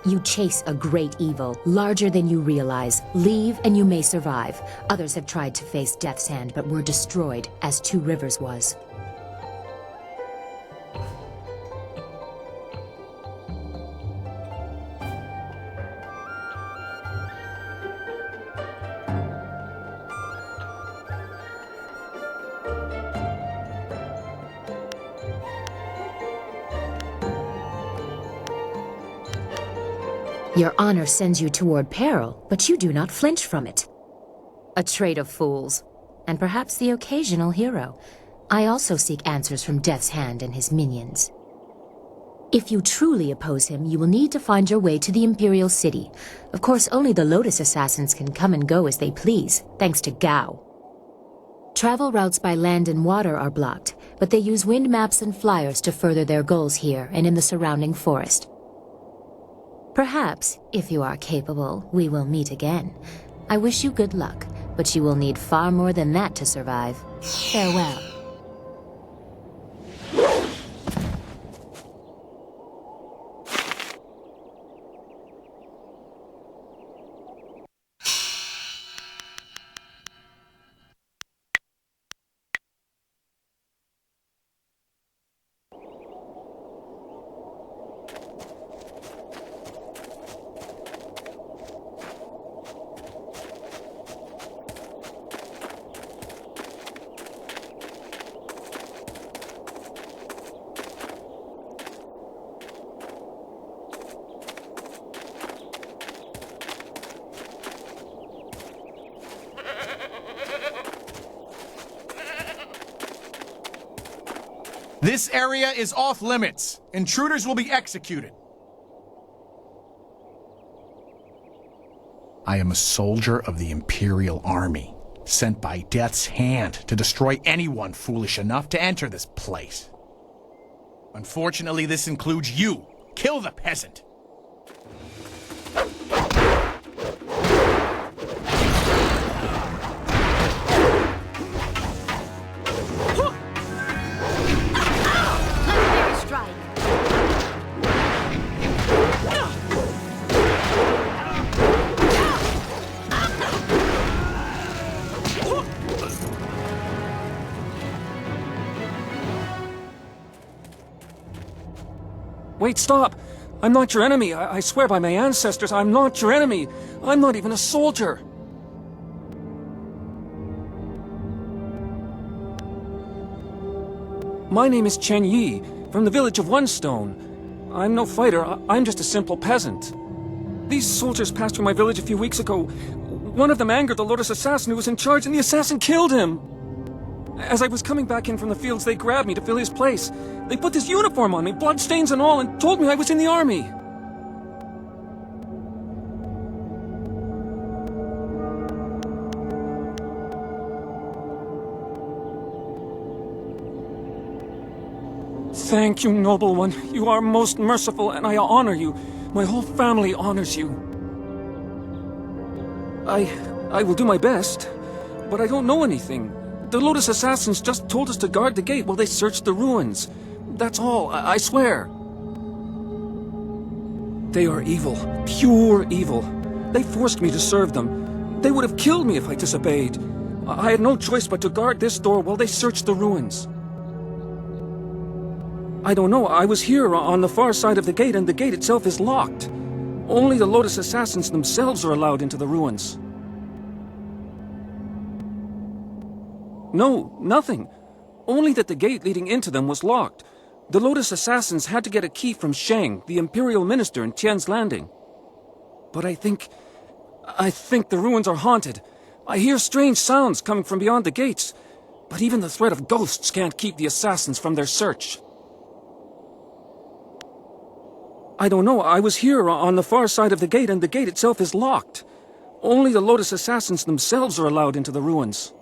You chase a great evil, larger than you realize. Leave and you may survive. Others have tried to face Death's Hand, but were destroyed, as Two Rivers was. Your honor sends you toward peril, but you do not flinch from it. A trait of fools, and perhaps the occasional hero. I also seek answers from Death's Hand and his minions. If you truly oppose him, you will need to find your way to the Imperial City. Of course, only the Lotus Assassins can come and go as they please, thanks to Gao. Travel routes by land and water are blocked, but they use wind maps and flyers to further their goals here and in the surrounding forest. Perhaps, if you are capable, we will meet again. I wish you good luck, but you will need far more than that to survive. Farewell. This area is off limits. Intruders will be executed. I am a soldier of the Imperial Army, sent by Death's Hand to destroy anyone foolish enough to enter this place. Unfortunately, this includes you. Kill the peasant. Wait, stop! I'm not your enemy. I swear by my ancestors, I'm not your enemy. I'm not even a soldier. My name is Chen Yi, from the village of One Stone. I'm no fighter. I'm just a simple peasant. These soldiers passed through my village a few weeks ago. One of them angered the Lotus assassin who was in charge, and the assassin killed him. As I was coming back in from the fields, they grabbed me to fill his place. They put this uniform on me, bloodstains and all, and told me I was in the army. Thank you, noble one. You are most merciful, and I honor you. My whole family honors you. I will do my best, but I don't know anything. The Lotus Assassins just told us to guard the gate while they searched the ruins. That's all, I swear. They are evil, pure evil. They forced me to serve them. They would have killed me if I disobeyed. I had no choice but to guard this door while they searched the ruins. I don't know, I was here on the far side of the gate, and the gate itself is locked. Only the Lotus Assassins themselves are allowed into the ruins. No, nothing. Only that the gate leading into them was locked. The Lotus Assassins had to get a key from Shang, the Imperial Minister in Tian's Landing. But I think the ruins are haunted. I hear strange sounds coming from beyond the gates. But even the threat of ghosts can't keep the assassins from their search. I don't know, I was here on the far side of the gate, and the gate itself is locked. Only the Lotus Assassins themselves are allowed into the ruins.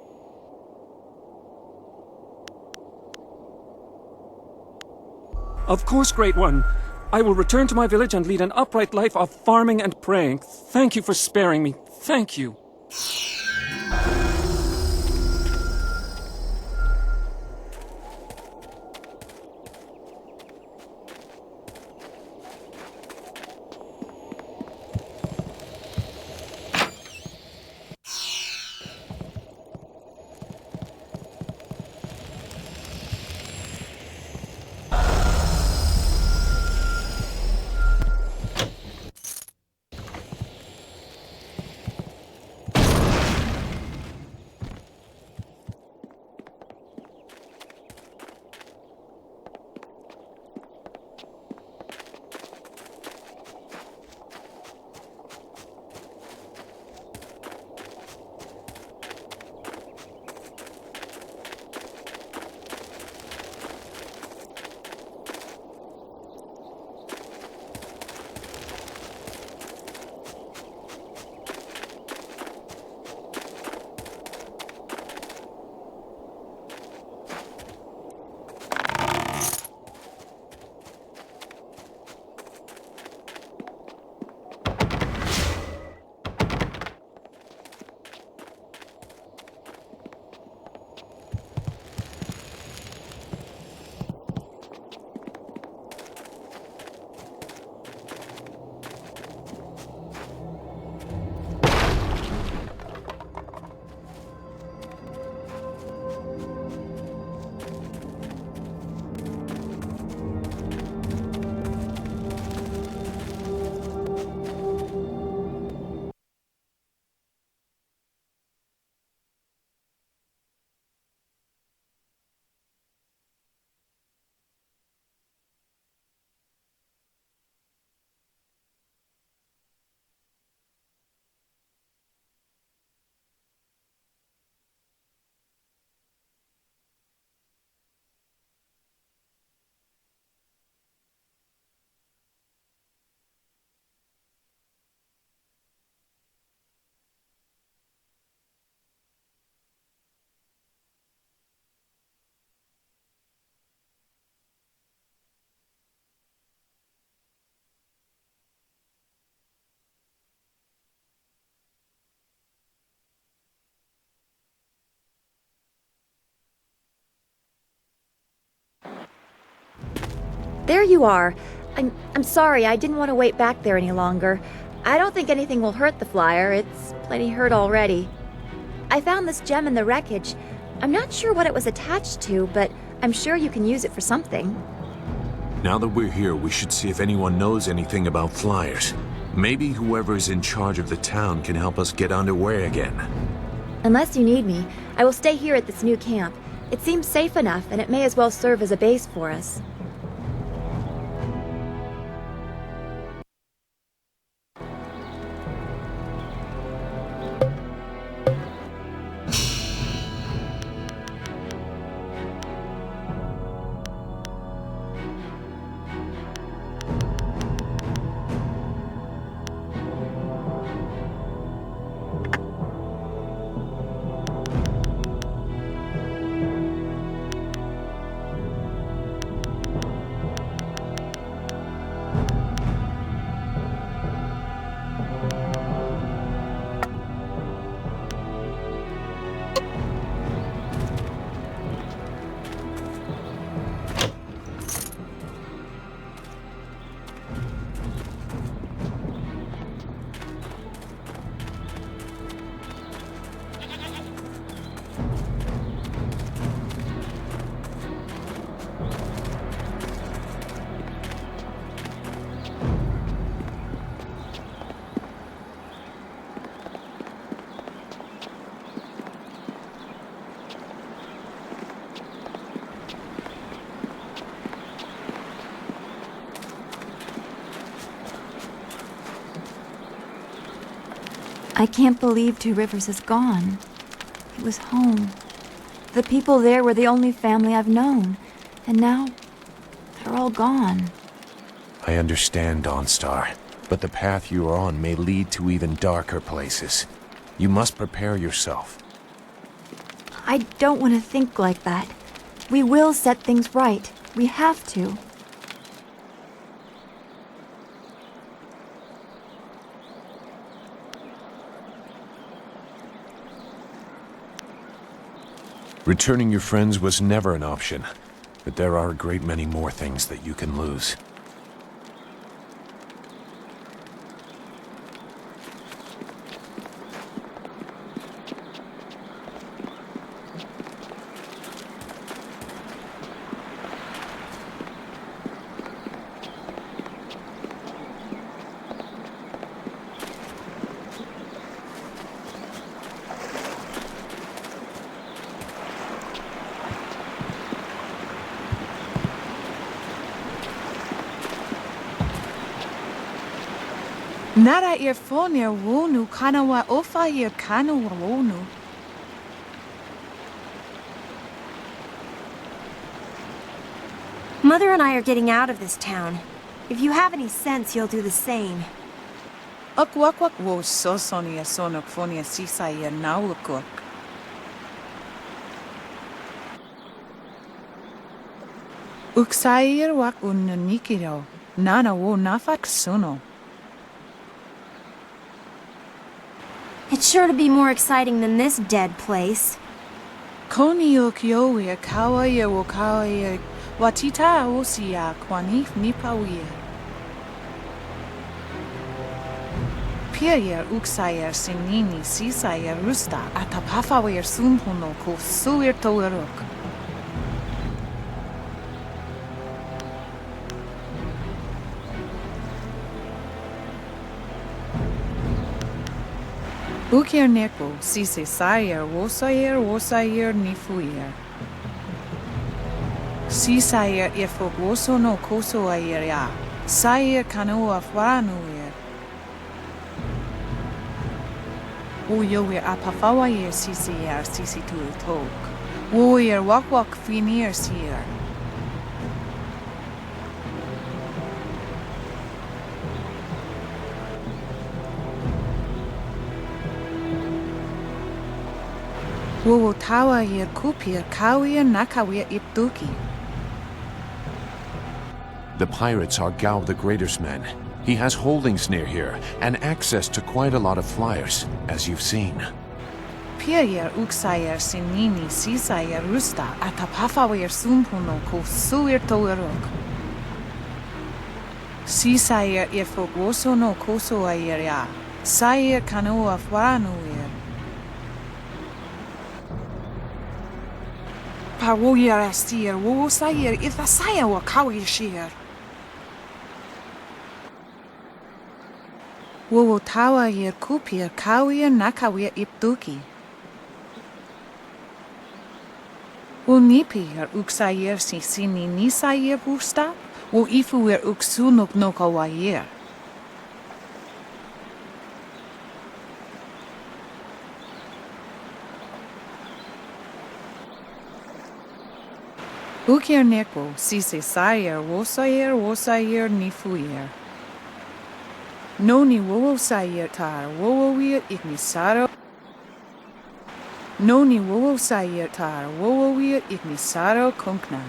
Of course, Great One. I will return to my village and lead an upright life of farming and praying. Thank you for sparing me. Thank you. There you are. I'm sorry, I didn't want to wait back there any longer. I don't think anything will hurt the flyer. It's plenty hurt already. I found this gem in the wreckage. I'm not sure what it was attached to, but I'm sure you can use it for something. Now that we're here, we should see if anyone knows anything about flyers. Maybe whoever's in charge of the town can help us get underway again. Unless you need me, I will stay here at this new camp. It seems safe enough, and it may as well serve as a base for us. I can't believe Two Rivers is gone. It was home. The people there were the only family I've known. And now, they're all gone. I understand, Dawnstar, but the path you are on may lead to even darker places. You must prepare yourself. I don't want to think like that. We will set things right. We have to. Returning your friends was never an option, but there are a great many more things that you can lose. Nara earphone wonu kanawa ofa ear kanawa wonu. Mother and I are getting out of this town. If you have any sense, you'll do the same. Ukwakwak wo sosonia sonok fonia sisa ear naukuk. Uksair wak unanikiro. Nana wo nafak suno. It's sure to be more exciting than this dead place. Koni okiowe kawaye wo kawaye watita osia kwanif nipawie. Piayer uksayer sinini sisayer rusta atapafawer sumpuno ko suir toerok. Ukier neko, sise sayer, wosayer, nifuyer. Si sayer ifok woso no koso ayer ya, sayer kanoa faranuyer. Uyower apafawayer sisiyer sisitur tok. Woyer wak finir sier. Wo tawa yer kupir kawir nakawir ipduki. The pirates are Gao the Greater's men. He has holdings near here, and access to quite a lot of flyers, as you've seen. Piayer uksayer sinini sisayer rusta atapafawer sumpuno ko suir toerok. Sisayer ifok woso no koso ayer ya, sayer kanoa faranuyer. Pawoyer astir wo sayer ifasaya wa kawishir. Wo tawa yer kupir kawir nakawir ipduki. Wo nipier uksayer sini nisayer busta, wo ifuer uksunuk nokawayer. Ukier neko, sise sayer, wosayer, nifuyer. Noni wo sayer tar, wowoir ignisaro. Noni wo sayer tar, wowoir ignisaro kunkna.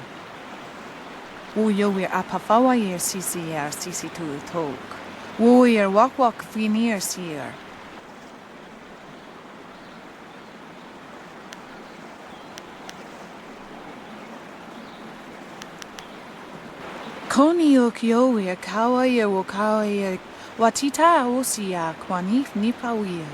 Woyoir apafawayer sisier sisitur tok. Woyer wak finir sier. Koni okiowe kawaye wo kawaye watita osia kwanif nipawie.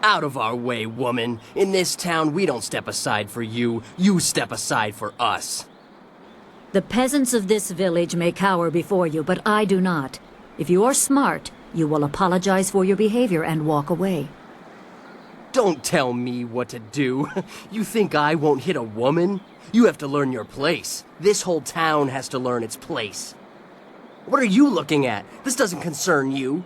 Out of our way, woman. In this town, we don't step aside for you. You step aside for us. The peasants of this village may cower before you, but I do not. If you are smart, you will apologize for your behavior and walk away. Don't tell me what to do. You think I won't hit a woman? You have to learn your place. This whole town has to learn its place. What are you looking at? This doesn't concern you.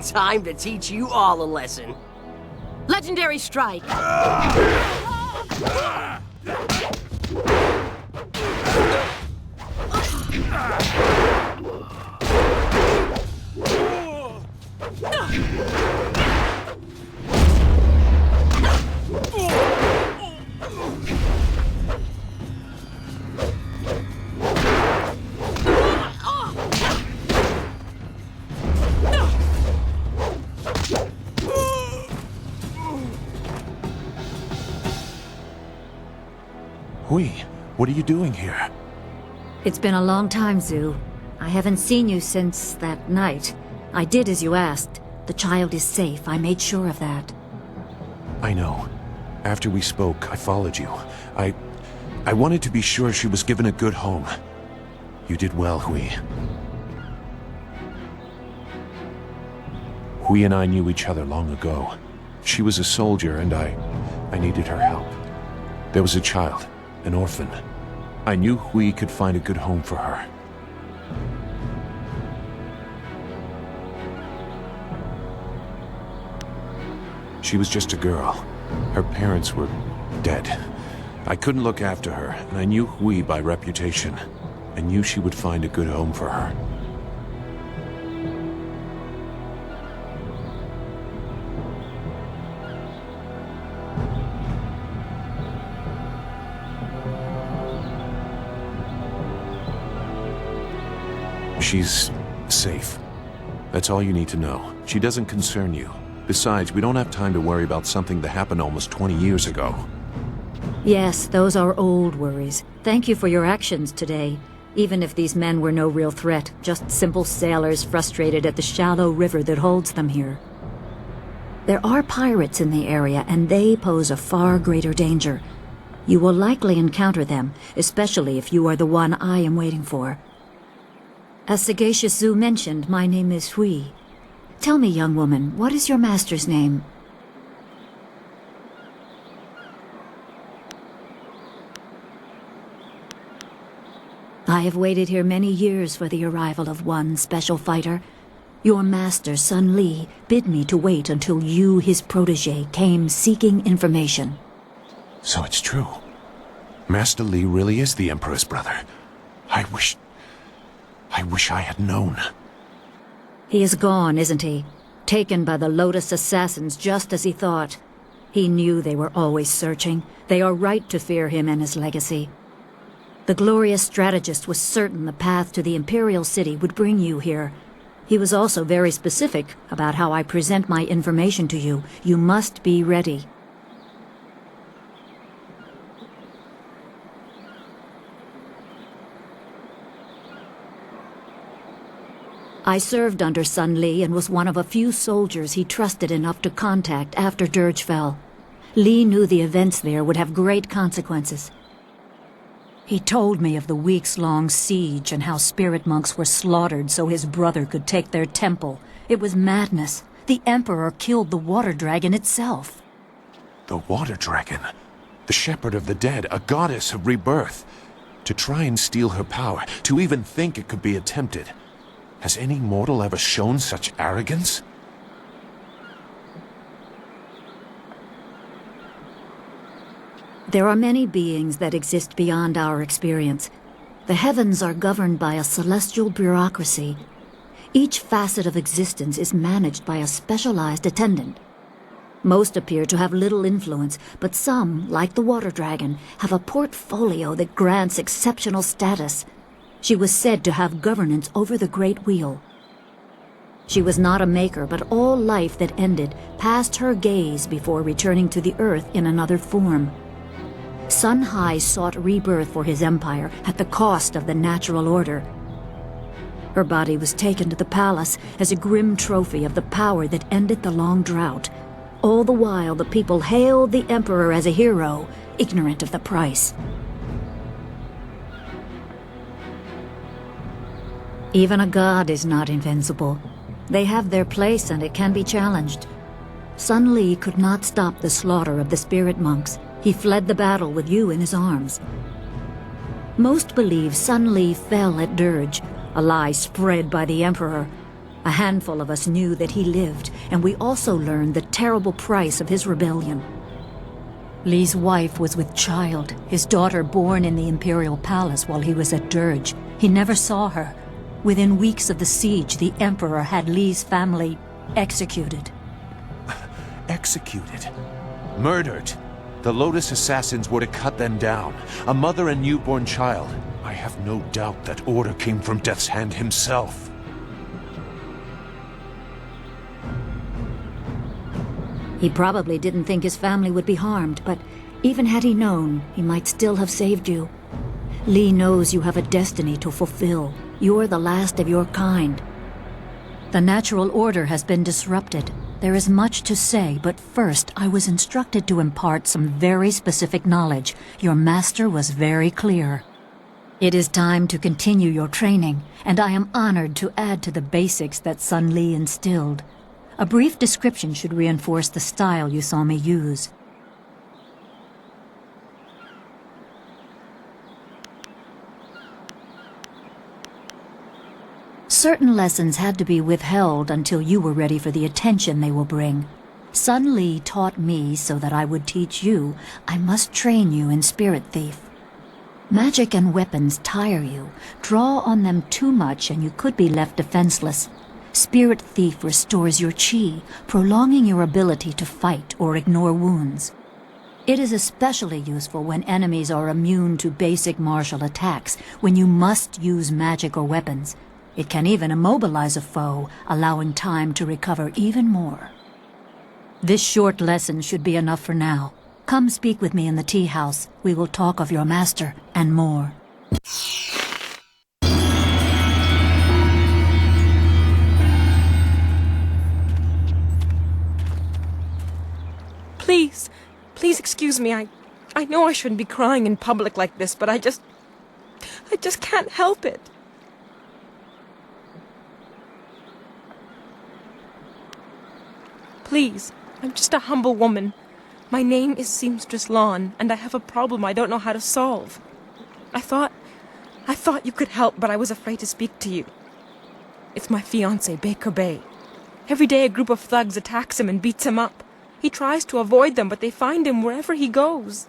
Time to teach you all a lesson. Legendary strike! Hui, what are you doing here? It's been a long time, Zhu. I haven't seen you since that night. I did as you asked. The child is safe. I made sure of that. I know. After we spoke, I followed you. I wanted to be sure she was given a good home. You did well, Hui. Hui and I knew each other long ago. She was a soldier, and I needed her help. There was a child, an orphan. I knew Hui could find a good home for her. She was just a girl. Her parents were dead. I couldn't look after her, and I knew Hui by reputation. I knew she would find a good home for her. She's safe. That's all you need to know. She doesn't concern you. Besides, we don't have time to worry about something that happened almost 20 years ago. Yes, those are old worries. Thank you for your actions today. Even if these men were no real threat, just simple sailors frustrated at the shallow river that holds them here. There are pirates in the area, and they pose a far greater danger. You will likely encounter them, especially if you are the one I am waiting for. As Sagacious Zhu mentioned, my name is Hui. Tell me, young woman, what is your master's name? I have waited here many years for the arrival of one special fighter. Your master, Sun Li, bid me to wait until you, his protege, came seeking information. So it's true. Master Li really is the Emperor's brother. I wish I had known. He is gone, isn't he? Taken by the Lotus assassins just as he thought. He knew they were always searching. They are right to fear him and his legacy. The glorious strategist was certain the path to the Imperial City would bring you here. He was also very specific about how I present my information to you. You must be ready. I served under Sun Li and was one of a few soldiers he trusted enough to contact after Dirge fell. Li knew the events there would have great consequences. He told me of the weeks-long siege and how spirit monks were slaughtered so his brother could take their temple. It was madness. The Emperor killed the water dragon itself. The water dragon? The shepherd of the dead, a goddess of rebirth. To try and steal her power, to even think it could be attempted. Has any mortal ever shown such arrogance? There are many beings that exist beyond our experience. The heavens are governed by a celestial bureaucracy. Each facet of existence is managed by a specialized attendant. Most appear to have little influence, but some, like the water dragon, have a portfolio that grants exceptional status. She was said to have governance over the Great Wheel. She was not a maker, but all life that ended passed her gaze before returning to the earth in another form. Sun Hai sought rebirth for his empire at the cost of the natural order. Her body was taken to the palace as a grim trophy of the power that ended the long drought. All the while, the people hailed the Emperor as a hero, ignorant of the price. Even a god is not invincible. They have their place and it can be challenged. Sun Li could not stop the slaughter of the spirit monks. He fled the battle with you in his arms. Most believe Sun Li fell at Dirge, a lie spread by the Emperor. A handful of us knew that he lived, and we also learned the terrible price of his rebellion. Li's wife was with child, his daughter born in the Imperial Palace while he was at Dirge. He never saw her. Within weeks of the siege, the Emperor had Li's family executed. Executed? Murdered? The Lotus assassins were to cut them down. A mother and newborn child. I have no doubt that order came from Death's Hand himself. He probably didn't think his family would be harmed, but even had he known, he might still have saved you. Li knows you have a destiny to fulfill. You're the last of your kind. The natural order has been disrupted. There is much to say, but first I was instructed to impart some very specific knowledge. Your master was very clear. It is time to continue your training, and I am honored to add to the basics that Sun Li instilled. A brief description should reinforce the style you saw me use. Certain lessons had to be withheld until you were ready for the attention they will bring. Sun Li taught me so that I would teach you. I must train you in Spirit Thief. Magic and weapons tire you. Draw on them too much and you could be left defenseless. Spirit Thief restores your chi, prolonging your ability to fight or ignore wounds. It is especially useful when enemies are immune to basic martial attacks, when you must use magic or weapons. It can even immobilize a foe, allowing time to recover even more. This short lesson should be enough for now. Come speak with me in the tea house. We will talk of your master and more. Please, please excuse me. I know I shouldn't be crying in public like this, but I just can't help it. Please, I'm just a humble woman. My name is Seamstress Lawn, and I have a problem I don't know how to solve. I thought you could help, but I was afraid to speak to you. It's my fiancé, Baker Bay. Every day a group of thugs attacks him and beats him up. He tries to avoid them, but they find him wherever he goes.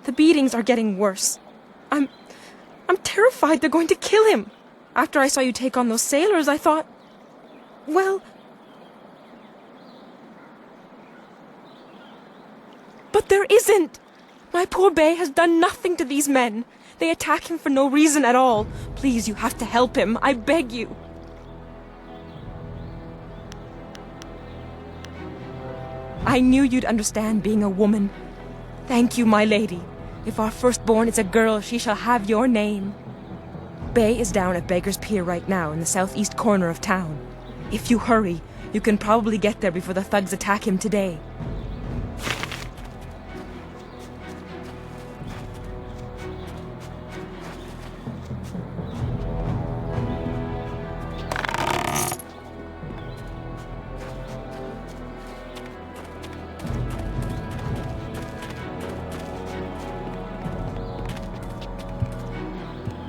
The beatings are getting worse. I'm terrified they're going to kill him. After I saw you take on those sailors, I thought, well... But there isn't! My poor Bay has done nothing to these men. They attack him for no reason at all. Please, you have to help him. I beg you. I knew you'd understand being a woman. Thank you, my lady. If our firstborn is a girl, she shall have your name. Bay is down at Beggar's Pier right now in the southeast corner of town. If you hurry, you can probably get there before the thugs attack him today.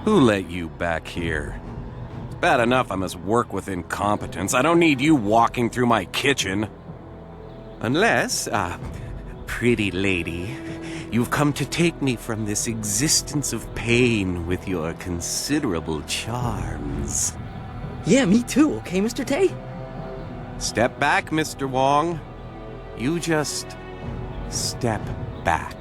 Who let you back here? It's bad enough I must work with incompetence. I don't need you walking through my kitchen. Unless, pretty lady, you've come to take me from this existence of pain with your considerable charms. Yeah, me too, okay, Mr. Tay? Step back, Mr. Wong. You just step back.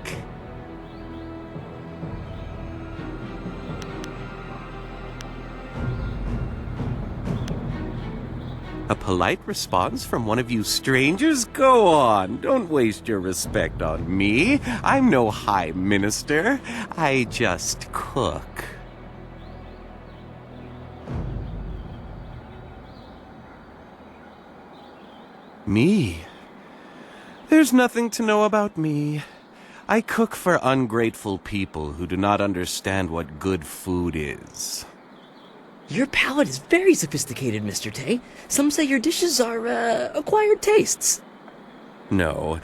A polite response from one of you strangers? Go on, don't waste your respect on me. I'm no high minister. I just cook. Me? There's nothing to know about me. I cook for ungrateful people who do not understand what good food is. Your palate is very sophisticated, Mr. Tay. Some say your dishes are, acquired tastes. No,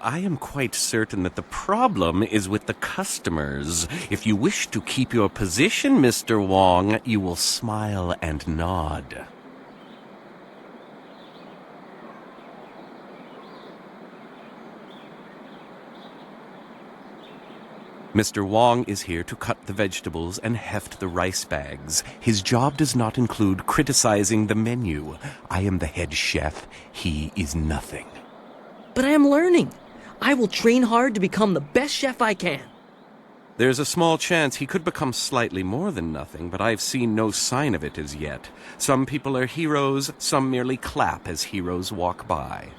I am quite certain that the problem is with the customers. If you wish to keep your position, Mr. Wong, you will smile and nod. Mr. Wong is here to cut the vegetables and heft the rice bags. His job does not include criticizing the menu. I am the head chef. He is nothing. But I am learning. I will train hard to become the best chef I can. There's a small chance he could become slightly more than nothing, but I've seen no sign of it as yet. Some people are heroes, some merely clap as heroes walk by.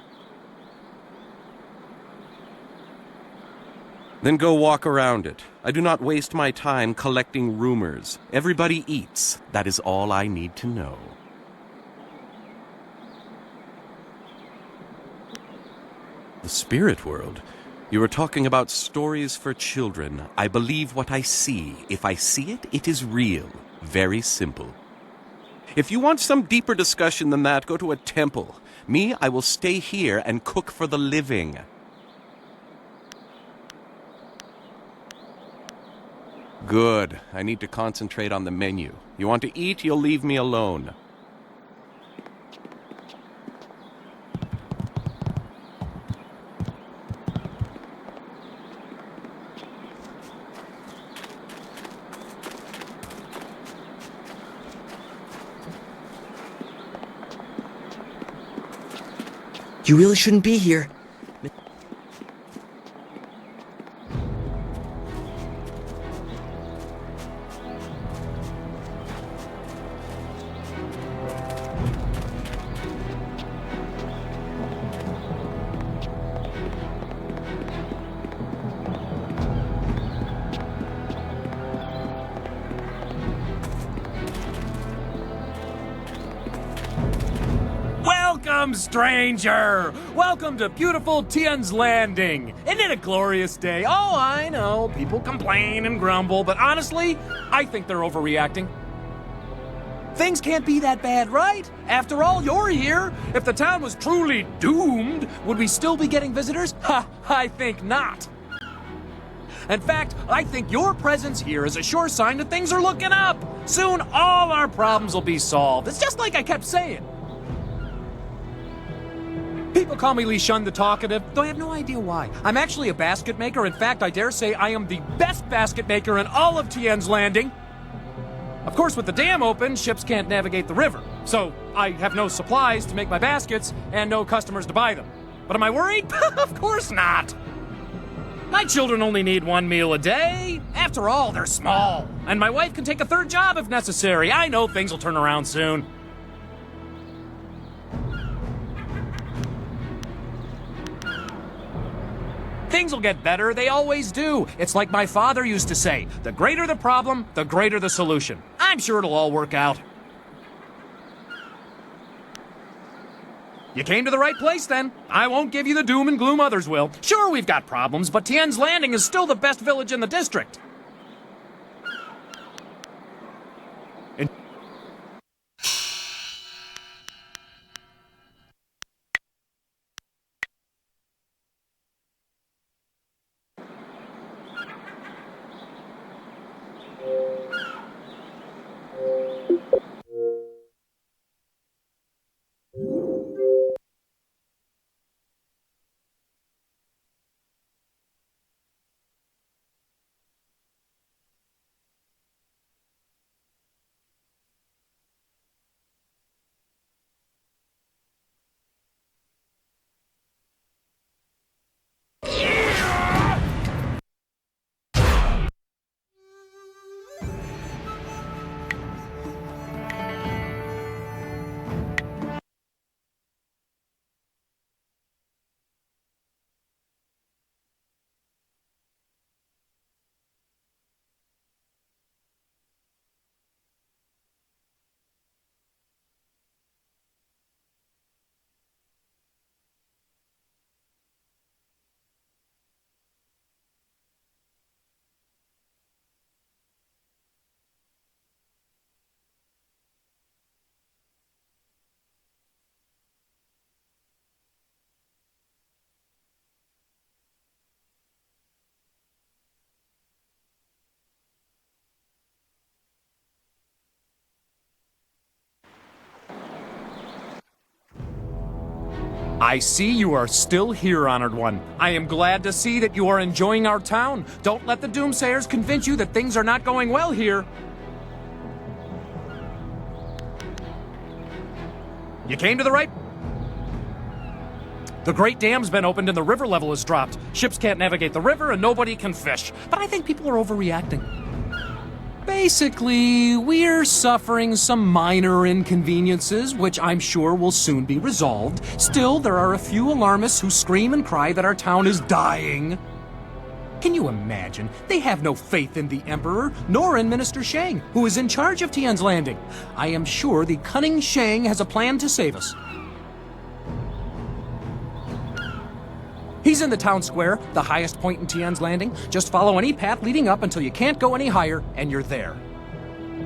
Then go walk around it. I do not waste my time collecting rumors. Everybody eats. That is all I need to know. The spirit world? You are talking about stories for children. I believe what I see. If I see it, it is real. Very simple. If you want some deeper discussion than that, go to a temple. Me, I will stay here and cook for the living. Good. I need to concentrate on the menu. You want to eat, you'll leave me alone. You really shouldn't be here. Welcome, stranger! Welcome to beautiful Tian's Landing! Isn't it a glorious day? Oh, I know, people complain and grumble, but honestly, I think they're overreacting. Things can't be that bad, right? After all, you're here. If the town was truly doomed, would we still be getting visitors? Ha, I think not. In fact, I think your presence here is a sure sign that things are looking up. Soon, all our problems will be solved. It's just like I kept saying. People call me Li Shun the Talkative, though I have no idea why. I'm actually a basket maker. In fact, I dare say I am the best basket maker in all of Tian's Landing. Of course, with the dam open, ships can't navigate the river. So, I have no supplies to make my baskets and no customers to buy them. But am I worried? Of course not. My children only need one meal a day. After all, they're small. And my wife can take a third job if necessary. I know things will turn around soon. Things will get better, they always do. It's like my father used to say, the greater the problem, the greater the solution. I'm sure it'll all work out. You came to the right place then. I won't give you the doom and gloom others will. Sure, we've got problems, but Tian's Landing is still the best village in the district. I see you are still here, Honored One. I am glad to see that you are enjoying our town. Don't let the Doomsayers convince you that things are not going well here. You came to the right... The Great Dam's been opened and the river level has dropped. Ships can't navigate the river and nobody can fish. But I think people are overreacting. Basically, we're suffering some minor inconveniences, which I'm sure will soon be resolved. Still, there are a few alarmists who scream and cry that our town is dying. Can you imagine? They have no faith in the Emperor, nor in Minister Shang, who is in charge of Tian's Landing. I am sure the cunning Shang has a plan to save us. He's in the town square, the highest point in Tian's Landing. Just follow any path leading up until you can't go any higher, and you're there.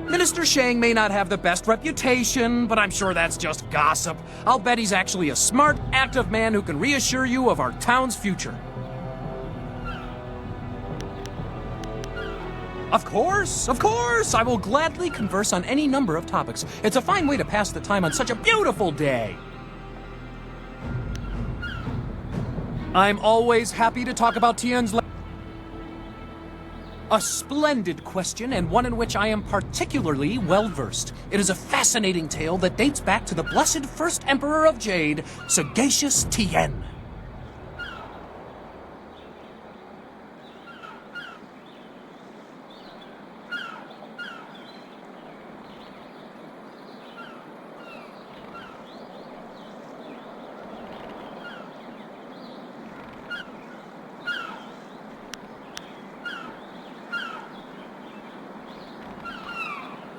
Minister Shang may not have the best reputation, but I'm sure that's just gossip. I'll bet he's actually a smart, active man who can reassure you of our town's future. Of course! I will gladly converse on any number of topics. It's a fine way to pass the time on such a beautiful day. I'm always happy to talk about Tian's Landing. A splendid question, and one in which I am particularly well-versed. It is a fascinating tale that dates back to the blessed first Emperor of Jade, Sagacious Tien.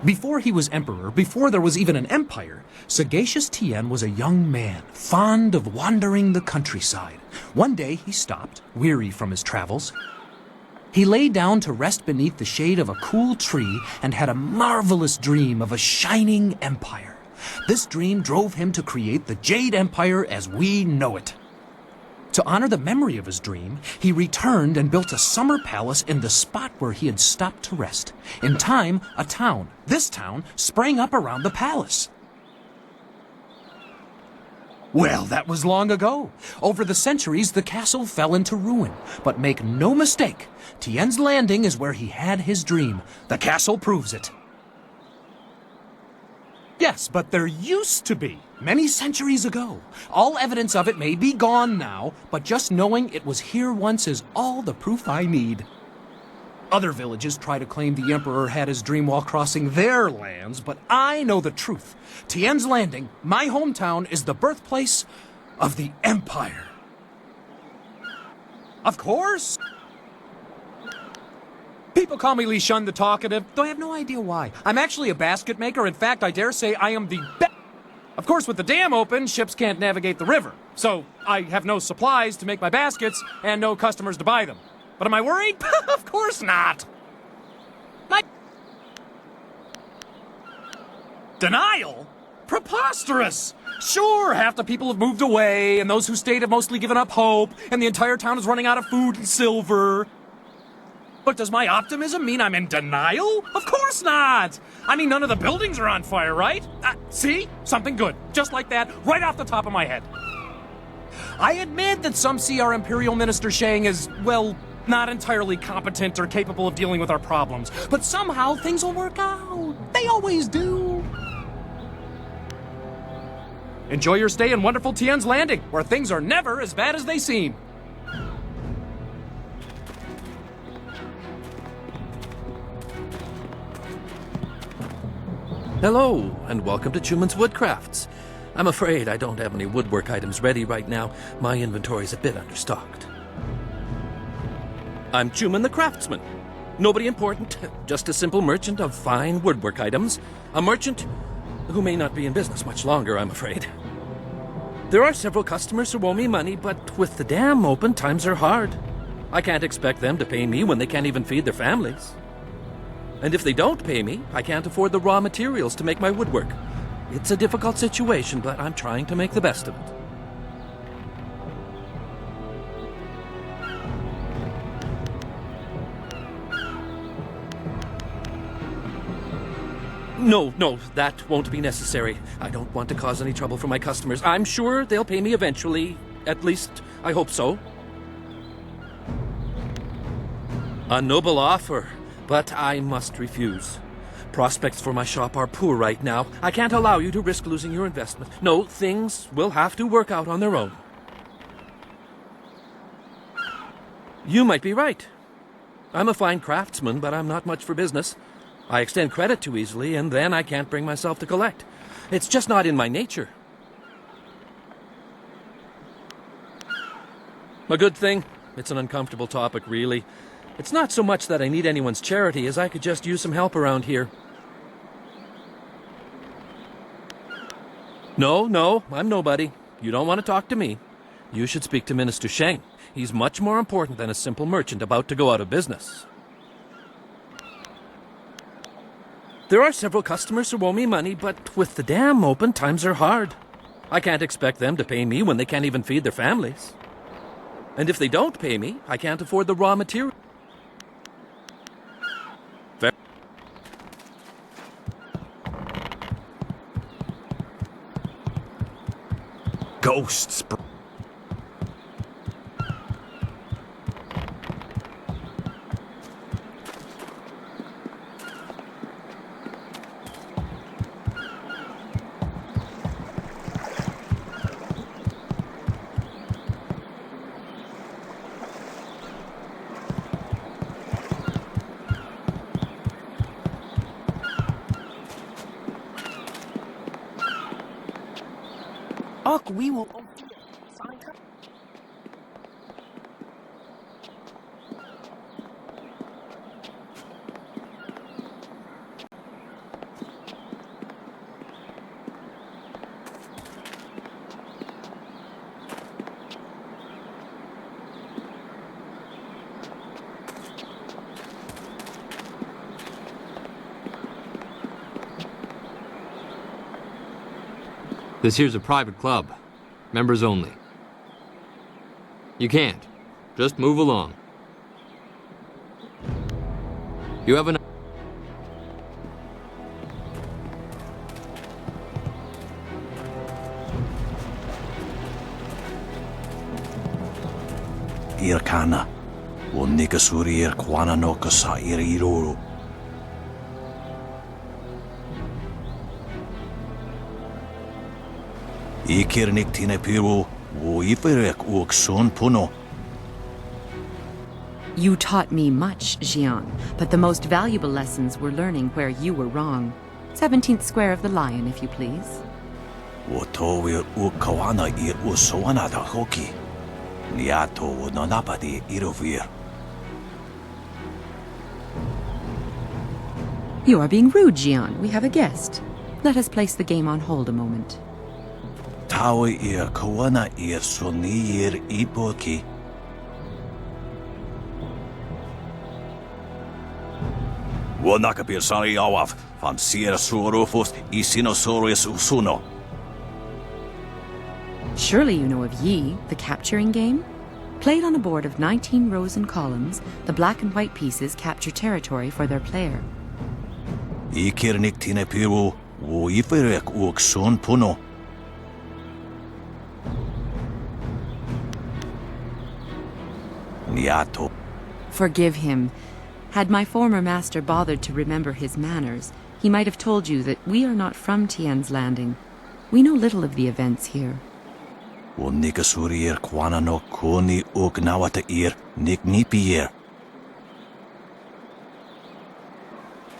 Before he was emperor, before there was even an empire, Sagacious Tien was a young man, fond of wandering the countryside. One day he stopped, weary from his travels. He lay down to rest beneath the shade of a cool tree and had a marvelous dream of a shining empire. This dream drove him to create the Jade Empire as we know it. To honor the memory of his dream, he returned and built a summer palace in the spot where he had stopped to rest. In time, a town, this town, sprang up around the palace. Well, that was long ago. Over the centuries, the castle fell into ruin. But make no mistake, Tian's Landing is where he had his dream. The castle proves it. Yes, but there used to be, many centuries ago. All evidence of it may be gone now, but just knowing it was here once is all the proof I need. Other villages try to claim the Emperor had his dream while crossing their lands, but I know the truth. Tian's Landing, my hometown, is the birthplace of the Empire. Of course! People call me Li Shun the Talkative, though I have no idea why. I'm actually a basket maker. In fact, I dare say I am the best. Of course, with the dam open, ships can't navigate the river. So I have no supplies to make my baskets and no customers to buy them. But am I worried? Of course not. Denial? Preposterous! Sure, half the people have moved away, and those who stayed have mostly given up hope, and the entire town is running out of food and silver. But does my optimism mean I'm in denial? Of course not! I mean, none of the buildings are on fire, right? See? Something good. Just like that, right off the top of my head. I admit that some see our Imperial Minister Shang as, well, not entirely competent or capable of dealing with our problems. But somehow things will work out. They always do. Enjoy your stay in wonderful Tian's Landing, where things are never as bad as they seem. Hello, and welcome to Chuman's Woodcrafts. I'm afraid I don't have any woodwork items ready right now. My inventory's a bit understocked. I'm Chuman the Craftsman. Nobody important, just a simple merchant of fine woodwork items. A merchant who may not be in business much longer, I'm afraid. There are several customers who owe me money, but with the dam open, times are hard. I can't expect them to pay me when they can't even feed their families. And if they don't pay me, I can't afford the raw materials to make my woodwork. It's a difficult situation, but I'm trying to make the best of it. No, that won't be necessary. I don't want to cause any trouble for my customers. I'm sure they'll pay me eventually. At least, I hope so. A noble offer, but I must refuse. Prospects for my shop are poor right now. I can't allow you to risk losing your investment. No, things will have to work out on their own. You might be right. I'm a fine craftsman, but I'm not much for business. I extend credit too easily, and then I can't bring myself to collect. It's just not in my nature. A good thing. It's an uncomfortable topic, really. It's not so much that I need anyone's charity as I could just use some help around here. No, I'm nobody. You don't want to talk to me. You should speak to Minister Sheng. He's much more important than a simple merchant about to go out of business. There are several customers who owe me money, but with the dam open, times are hard. I can't expect them to pay me when they can't even feed their families. And if they don't pay me, I can't afford the raw material. Ghosts. We will... This here's a private club. Members only. You can't. Just move along. You have an... Irkana, o Nikasuri Irkwana no Kasa Iriruru. Ikirnik Tinepiru, o Iperek Uksun Puno. You taught me much, Jian, but the most valuable lessons were learning where you were wrong. 17th square of the Lion, if you please. O Towir Ukawana Ir Usoana da Hoki. Niato Nonapadi Irovir. You are being rude, Jian. We have a guest. Let us place the game on hold a moment. Tawi Ir Kawana Ir Sonir Ipoki. Wanakapir Sari Awaf, Van Sierra Surufus, Isinosaurus Usuno. Surely you know of Yi, the capturing game? Played on a board of 19 rows and columns, the black and white pieces capture territory for their player. Ikirnik Tinepiru, wo Iperek Uksun Puno. Niato. Forgive him. Had my former master bothered to remember his manners, he might have told you that we are not from Tien's Landing. We know little of the events here. O Nikasurir Kwana no Kuni Ugnawata Ir Niknipier.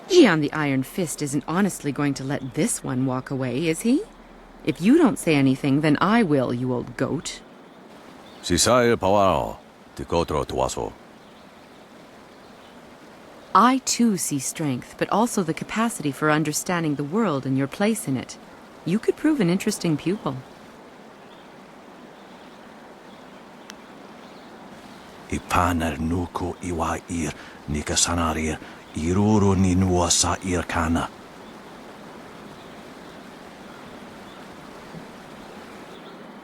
Jian the Iron Fist isn't honestly going to let this one walk away, is he? If you don't say anything, then I will, you old goat. Sisair Pawaro, Tikotro Tuaso. I too see strength, but also the capacity for understanding the world and your place in it. You could prove an interesting pupil. Ipanar nuko iwa ir nikasanarir iruru ninua sa irkana.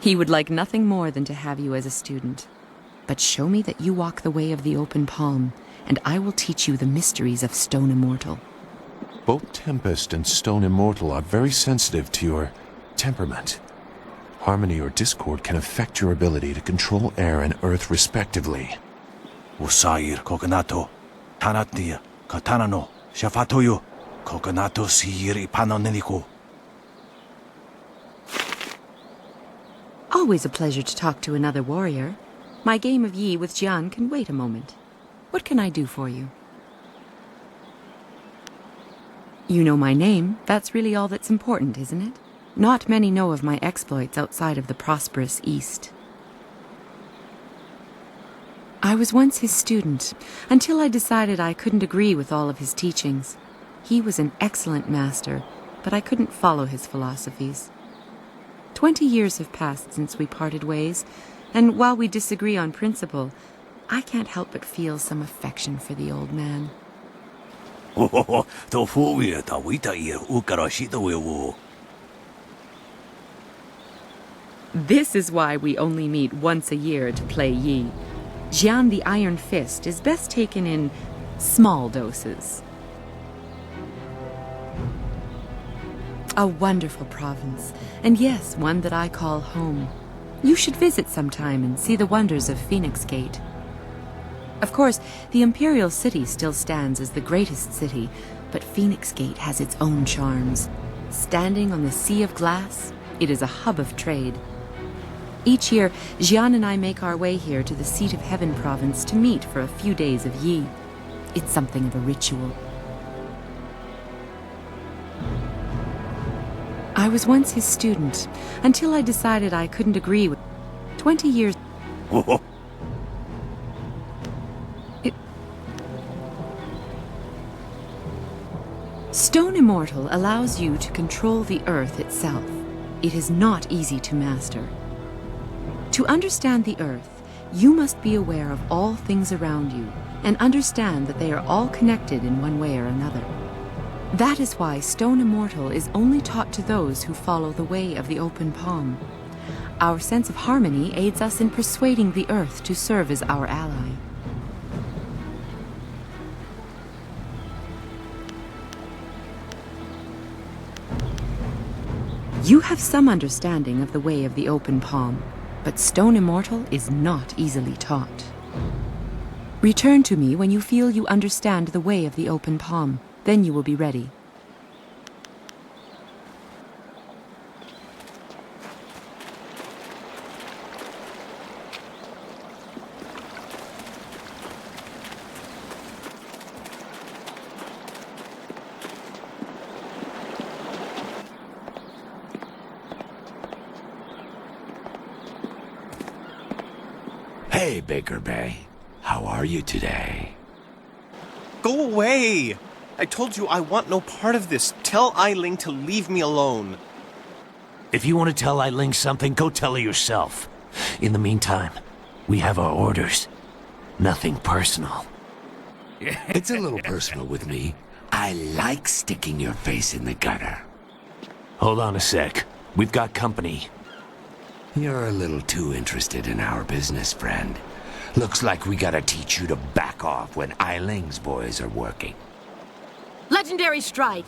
He would like nothing more than to have you as a student. But show me that you walk the way of the open palm, and I will teach you the mysteries of Stone Immortal. Both Tempest and Stone Immortal are very sensitive to your temperament. Harmony or discord can affect your ability to control air and earth respectively. Usair kokonato, tanatia, katanano, shafatoyo, kokonato siri panoneniko. Always a pleasure to talk to another warrior. My game of Yi with Jian can wait a moment. What can I do for you? You know my name. That's really all that's important, isn't it? Not many know of my exploits outside of the prosperous East. I was once his student, until I decided I couldn't agree with all of his teachings. He was an excellent master, but I couldn't follow his philosophies. 20 years have passed since we parted ways, and while we disagree on principle, I can't help but feel some affection for the old man. This is why we only meet once a year to play Yi. Jian the Iron Fist is best taken in small doses. A wonderful province, and yes, one that I call home. You should visit sometime and see the wonders of Phoenix Gate. Of course, the Imperial City still stands as the greatest city, but Phoenix Gate has its own charms. Standing on the Sea of Glass, it is a hub of trade. Each year, Jian and I make our way here to the Seat of Heaven province to meet for a few days of Yi. It's something of a ritual. I was once his student, until I decided I couldn't agree with 20 years... Stone Immortal allows you to control the earth itself. It is not easy to master. To understand the earth, you must be aware of all things around you, and understand that they are all connected in one way or another. That is why Stone Immortal is only taught to those who follow the way of the open palm. Our sense of harmony aids us in persuading the earth to serve as our ally. You have some understanding of the way of the open palm, but Stone Immortal is not easily taught. Return to me when you feel you understand the way of the open palm. Then you will be ready. Hey, Baker Bay. How are you today? Go away! I told you I want no part of this. Tell Eiling to leave me alone. If you want to tell Eiling something, go tell her yourself. In the meantime, we have our orders. Nothing personal. It's a little personal with me. I like sticking your face in the gutter. Hold on a sec. We've got company. You're a little too interested in our business, friend. Looks like we gotta teach you to back off when Eiling's boys are working. Legendary strike!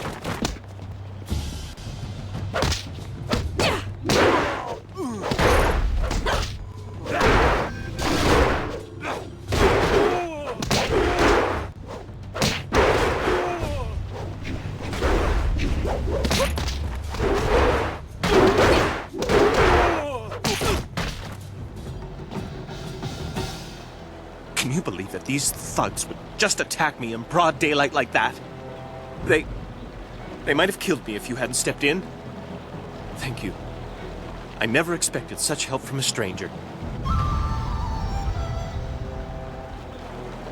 Can you believe that these thugs would just attack me in broad daylight like that? They might have killed me if you hadn't stepped in. Thank you. I never expected such help from a stranger.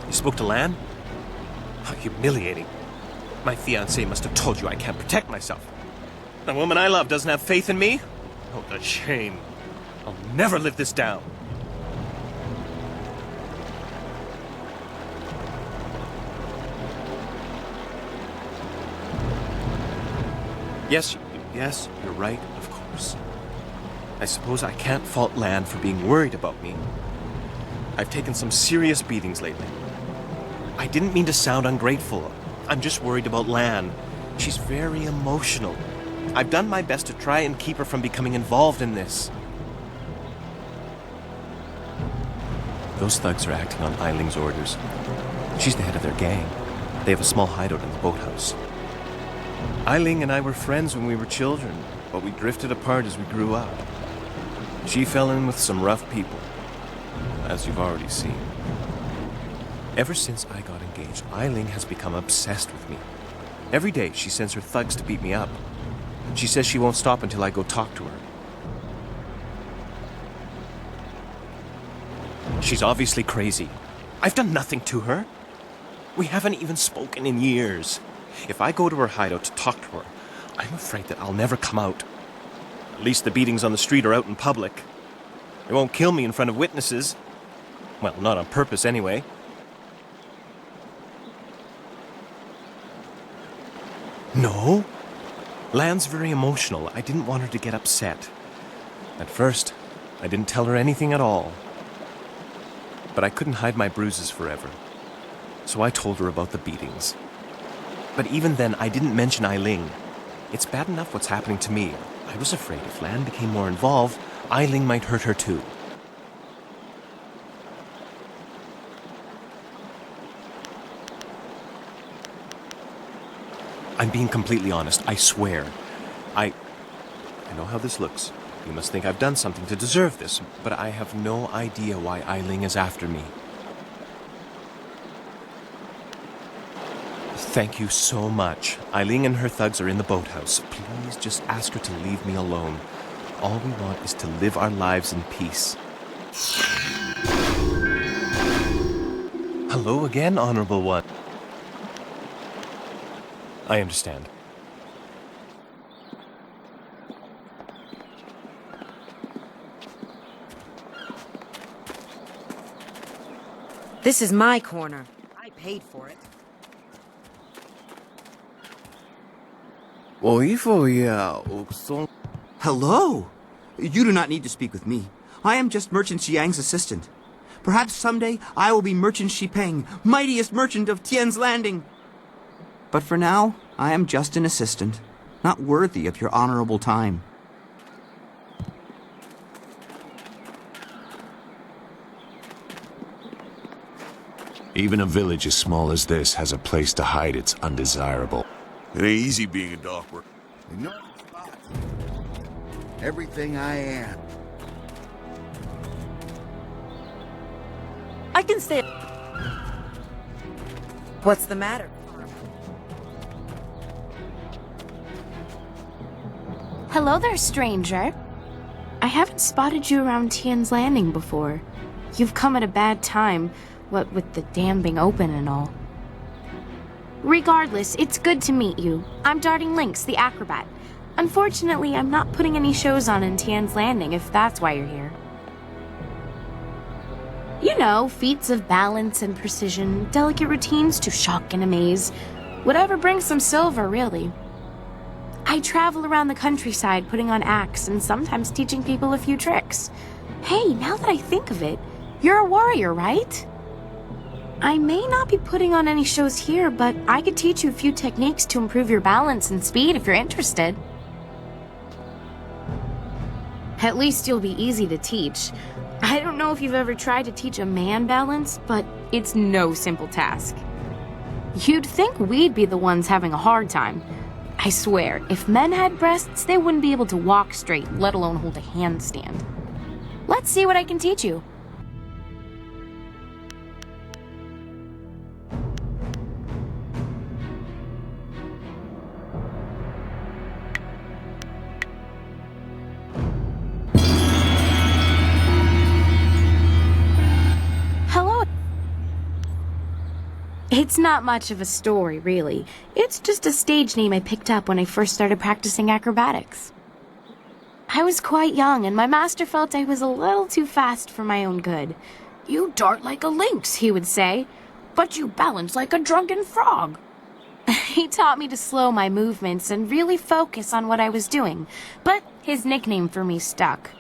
You spoke to Lan? How humiliating. My fiancé must have told you I can't protect myself. The woman I love doesn't have faith in me? Oh, the shame. I'll never live this down. Yes, you're right, of course. I suppose I can't fault Lan for being worried about me. I've taken some serious beatings lately. I didn't mean to sound ungrateful. I'm just worried about Lan. She's very emotional. I've done my best to try and keep her from becoming involved in this. Those thugs are acting on Eiling's orders. She's the head of their gang. They have a small hideout in the boathouse. Eiling and I were friends when we were children, but we drifted apart as we grew up. She fell in with some rough people, as you've already seen. Ever since I got engaged, Eiling has become obsessed with me. Every day she sends her thugs to beat me up. She says she won't stop until I go talk to her. She's obviously crazy. I've done nothing to her. We haven't even spoken in years. If I go to her hideout to talk to her, I'm afraid that I'll never come out. At least the beatings on the street are out in public. They won't kill me in front of witnesses. Well, not on purpose anyway. No. Lan's very emotional. I didn't want her to get upset. At first, I didn't tell her anything at all. But I couldn't hide my bruises forever. So I told her about the beatings. But even then, I didn't mention Eiling. It's bad enough what's happening to me. I was afraid if Lan became more involved, Eiling might hurt her too. I'm being completely honest, I swear. I know how this looks. You must think I've done something to deserve this, but I have no idea why Eiling is after me. Thank you so much. Eiling and her thugs are in the boathouse. Please just ask her to leave me alone. All we want is to live our lives in peace. Hello again, Honorable One. I understand. This is my corner. I paid for it. Hello! You do not need to speak with me. I am just Merchant Xiang's assistant. Perhaps someday I will be Merchant Xipeng, mightiest merchant of Tian's Landing. But for now, I am just an assistant, not worthy of your honorable time. Even a village as small as this has a place to hide its undesirable. It ain't easy being a dock worker. You know, everything I am. I can say. What's the matter? Hello there, stranger. I haven't spotted you around Tian's Landing before. You've come at a bad time, what with the dam being open and all. Regardless, it's good to meet you. I'm Darting Lynx, the acrobat. Unfortunately, I'm not putting any shows on in Tian's Landing, if that's why you're here. You know, feats of balance and precision, delicate routines to shock and amaze. Whatever brings some silver, really. I travel around the countryside putting on acts and sometimes teaching people a few tricks. Hey, now that I think of it, you're a warrior, right? I may not be putting on any shows here, but I could teach you a few techniques to improve your balance and speed if you're interested. At least you'll be easy to teach. I don't know if you've ever tried to teach a man balance, but it's no simple task. You'd think we'd be the ones having a hard time. I swear, if men had breasts, they wouldn't be able to walk straight, let alone hold a handstand. Let's see what I can teach you. It's not much of a story, really. It's just a stage name I picked up when I first started practicing acrobatics. I was quite young, and my master felt I was a little too fast for my own good. "You dart like a lynx," he would say, "but you balance like a drunken frog." He taught me to slow my movements and really focus on what I was doing, but his nickname for me stuck.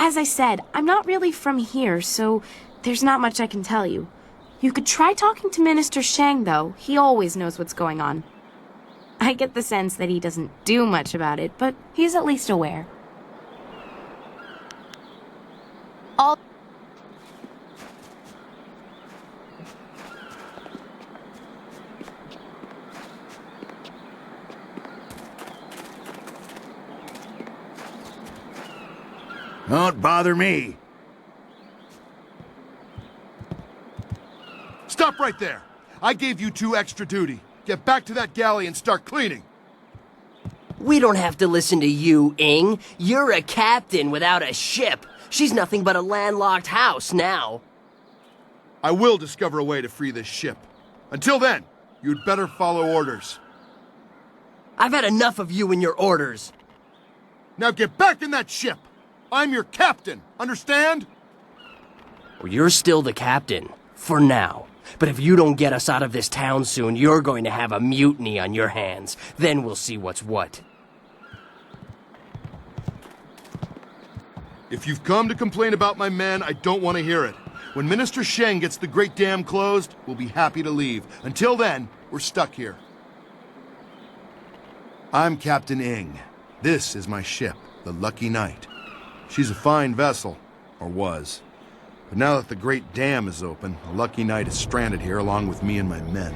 As I said, I'm not really from here, so there's not much I can tell you. You could try talking to Minister Shang, though. He always knows what's going on. I get the sense that he doesn't do much about it, but he's at least aware. All Don't bother me. Stop right there! I gave you 2 extra duty. Get back to that galley and start cleaning. We don't have to listen to you, Ing. You're a captain without a ship. She's nothing but a landlocked house now. I will discover a way to free this ship. Until then, you'd better follow orders. I've had enough of you and your orders. Now get back in that ship! I'm your captain, understand? Well, you're still the captain, for now. But if you don't get us out of this town soon, you're going to have a mutiny on your hands. Then we'll see what's what. If you've come to complain about my men, I don't want to hear it. When Minister Sheng gets the Great Dam closed, we'll be happy to leave. Until then, we're stuck here. I'm Captain Ing. This is my ship, the Lucky Knight. She's a fine vessel, or was. But now that the Great Dam is open, the Lucky Knight is stranded here along with me and my men.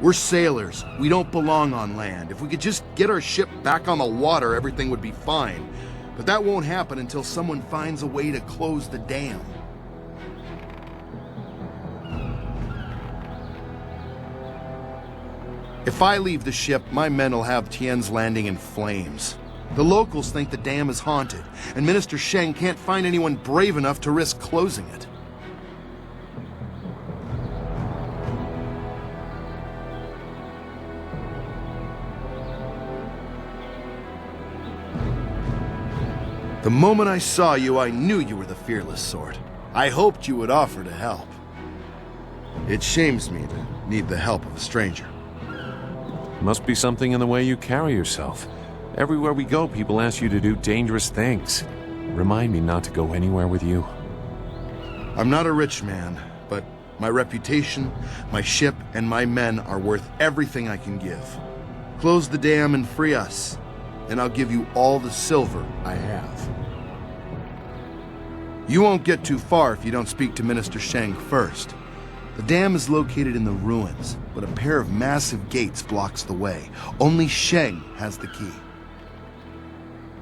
We're sailors. We don't belong on land. If we could just get our ship back on the water, everything would be fine. But that won't happen until someone finds a way to close the dam. If I leave the ship, my men will have Tien's Landing in flames. The locals think the dam is haunted, and Minister Sheng can't find anyone brave enough to risk closing it. The moment I saw you, I knew you were the fearless sort. I hoped you would offer to help. It shames me to need the help of a stranger. Must be something in the way you carry yourself. Everywhere we go, people ask you to do dangerous things. Remind me not to go anywhere with you. I'm not a rich man, but my reputation, my ship, and my men are worth everything I can give. Close the dam and free us, and I'll give you all the silver I have. You won't get too far if you don't speak to Minister Sheng first. The dam is located in the ruins, but a pair of massive gates blocks the way. Only Sheng has the key.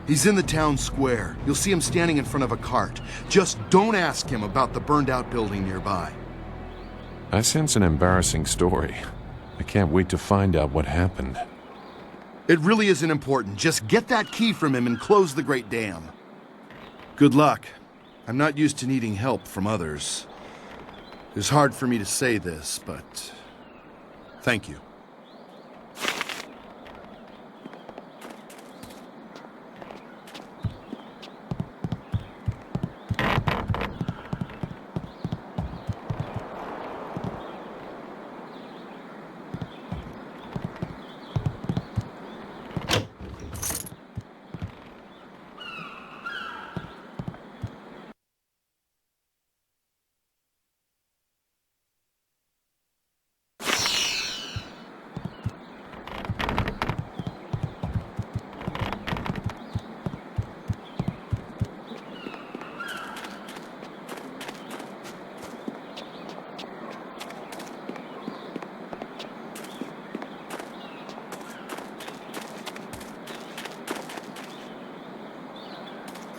He's in the town square. You'll see him standing in front of a cart. Just don't ask him about the burned-out building nearby. I sense an embarrassing story. I can't wait to find out what happened. It really isn't important. Just get that key from him and close the Great Dam. Good luck. I'm not used to needing help from others. It's hard for me to say this, but thank you.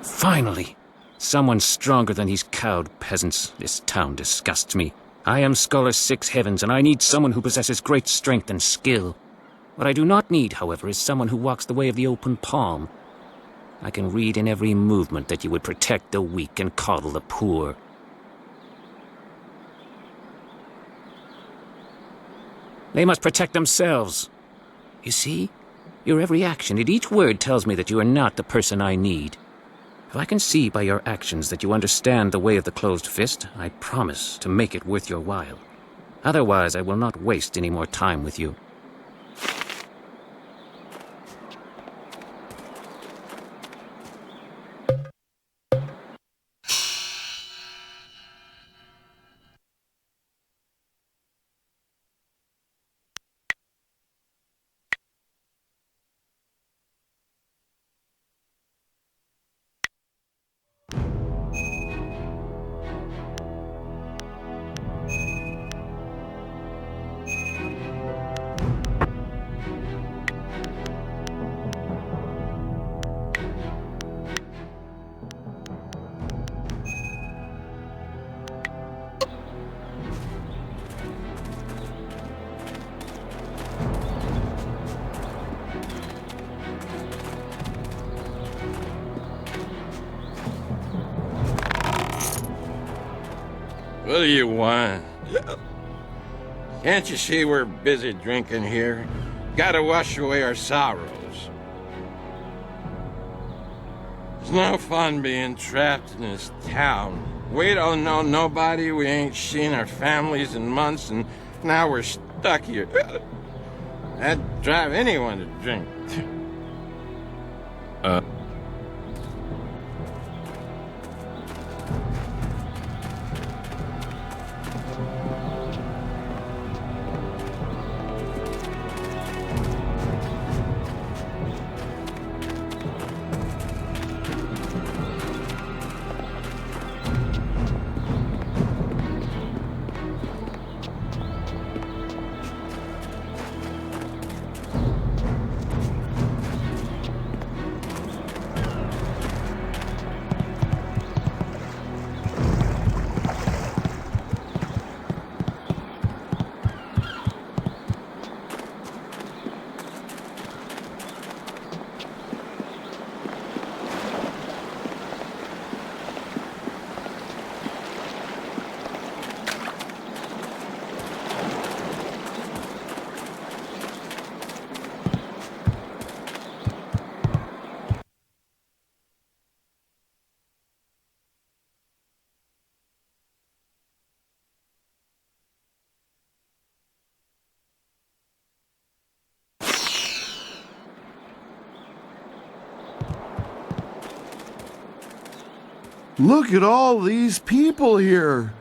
Finally! Someone stronger than these cowed peasants. This town disgusts me. I am Scholar Six Heavens, and I need someone who possesses great strength and skill. What I do not need, however, is someone who walks the way of the open palm. I can read in every movement that you would protect the weak and coddle the poor. They must protect themselves. You see? Your every action and each word tells me that you are not the person I need. If I can see by your actions that you understand the way of the closed fist, I promise to make it worth your while. Otherwise, I will not waste any more time with you. What do you want? Can't you see we're busy drinking here? Gotta wash away our sorrows. It's no fun being trapped in this town. We don't know nobody, we ain't seen our families in months, and now we're stuck here. That'd drive anyone to drink. Look at all these people here.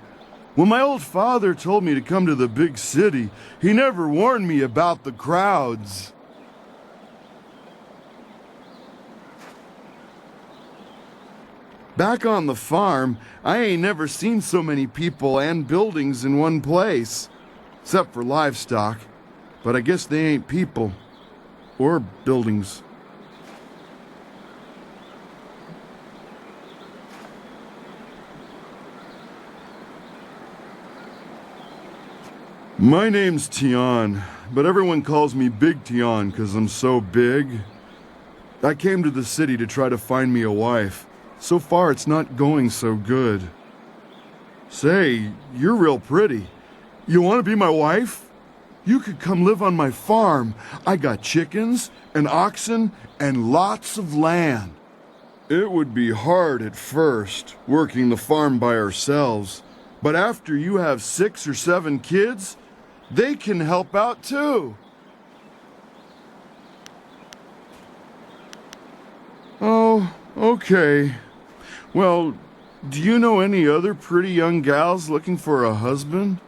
When my old father told me to come to the big city, he never warned me about the crowds. Back on the farm, I ain't never seen so many people and buildings in one place. Except for livestock. But I guess they ain't people. Or buildings. My name's Tian, but everyone calls me Big Tian because I'm so big. I came to the city to try to find me a wife. So far, it's not going so good. Say, you're real pretty. You want to be my wife? You could come live on my farm. I got chickens and oxen and lots of land. It would be hard at first, working the farm by ourselves. But after you have 6 or 7 kids, they can help out too. Oh, okay. Well, do you know any other pretty young gals looking for a husband?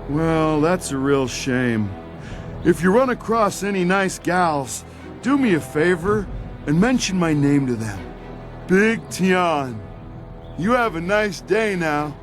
Well, that's a real shame. If you run across any nice gals, do me a favor and mention my name to them. Big Tian. You have a nice day now.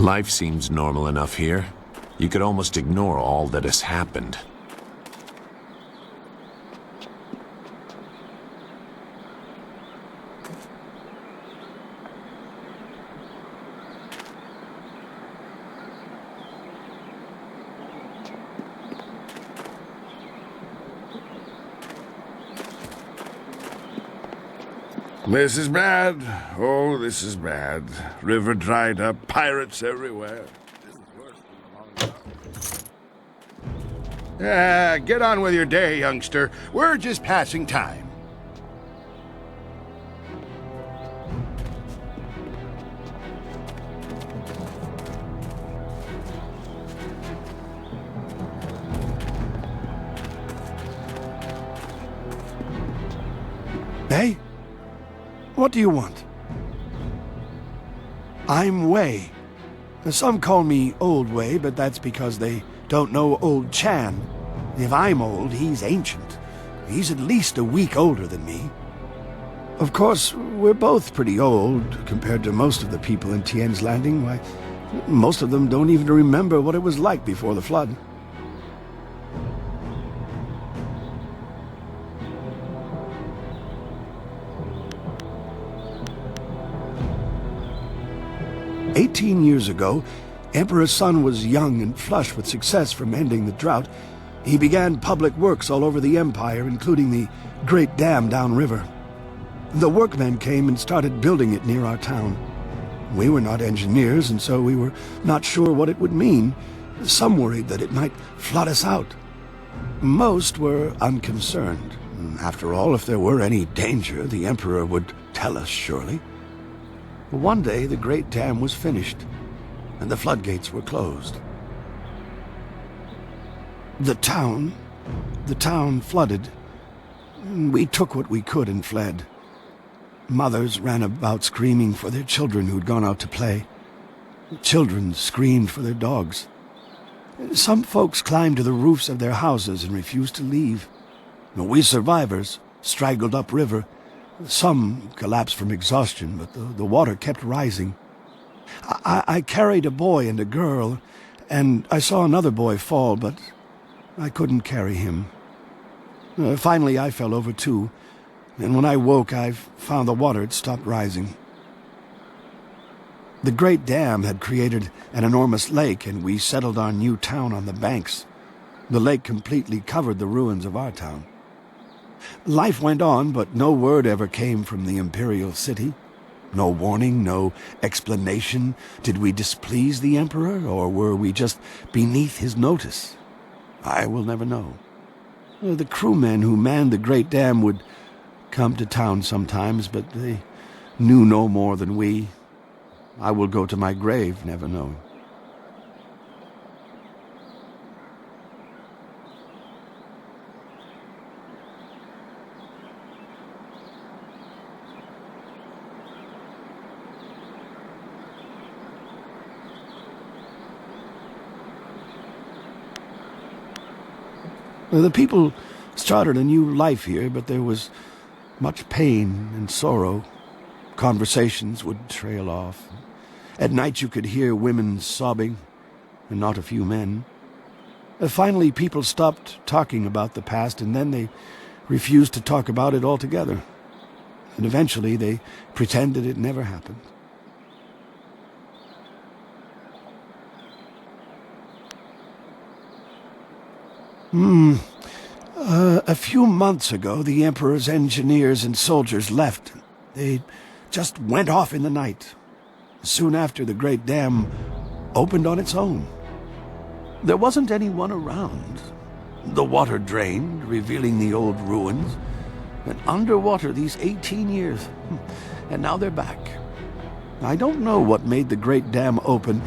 Life seems normal enough here. You could almost ignore all that has happened. This is bad. Oh, this is bad. River dried up, pirates everywhere. This is worse than the long get on with your day, youngster. We're just passing time. Hey? What do you want? I'm Wei. Some call me Old Wei, but that's because they don't know Old Chan. If I'm old, he's ancient. He's at least a week older than me. Of course, we're both pretty old compared to most of the people in Tien's Landing. Why, most of them don't even remember what it was like before the flood. "18 years ago, Emperor Sun was young and flush with success from ending the drought. He began public works all over the Empire, including the Great Dam downriver. The workmen came and started building it near our town. We were not engineers, and so we were not sure what it would mean. Some worried that it might flood us out. Most were unconcerned. After all, if there were any danger, the Emperor would tell us, surely. One day, the Great Dam was finished, and the floodgates were closed. The town flooded. We took what we could and fled. Mothers ran about screaming for their children who'd gone out to play. Children screamed for their dogs. Some folks climbed to the roofs of their houses and refused to leave. We survivors straggled upriver. Some collapsed from exhaustion, but the water kept rising. I carried a boy and a girl, and I saw another boy fall, but I couldn't carry him. Finally, I fell over too, and when I woke, I found the water had stopped rising. The Great Dam had created an enormous lake, and we settled our new town on the banks. The lake completely covered the ruins of our town. Life went on, but no word ever came from the imperial city. No warning, no explanation. Did we displease the Emperor, or were we just beneath his notice? I will never know. The crewmen who manned the Great Dam would come to town sometimes, but they knew no more than we. I will go to my grave never knowing. The people started a new life here, but there was much pain and sorrow. Conversations would trail off. At night you could hear women sobbing, and not a few men. Finally, people stopped talking about the past, and then they refused to talk about it altogether. And eventually they pretended it never happened. A few months ago, the Emperor's engineers and soldiers left. They just went off in the night. Soon after, the Great Dam opened on its own. There wasn't anyone around. The water drained, revealing the old ruins. And underwater these 18 years. And now they're back. I don't know what made the Great Dam open.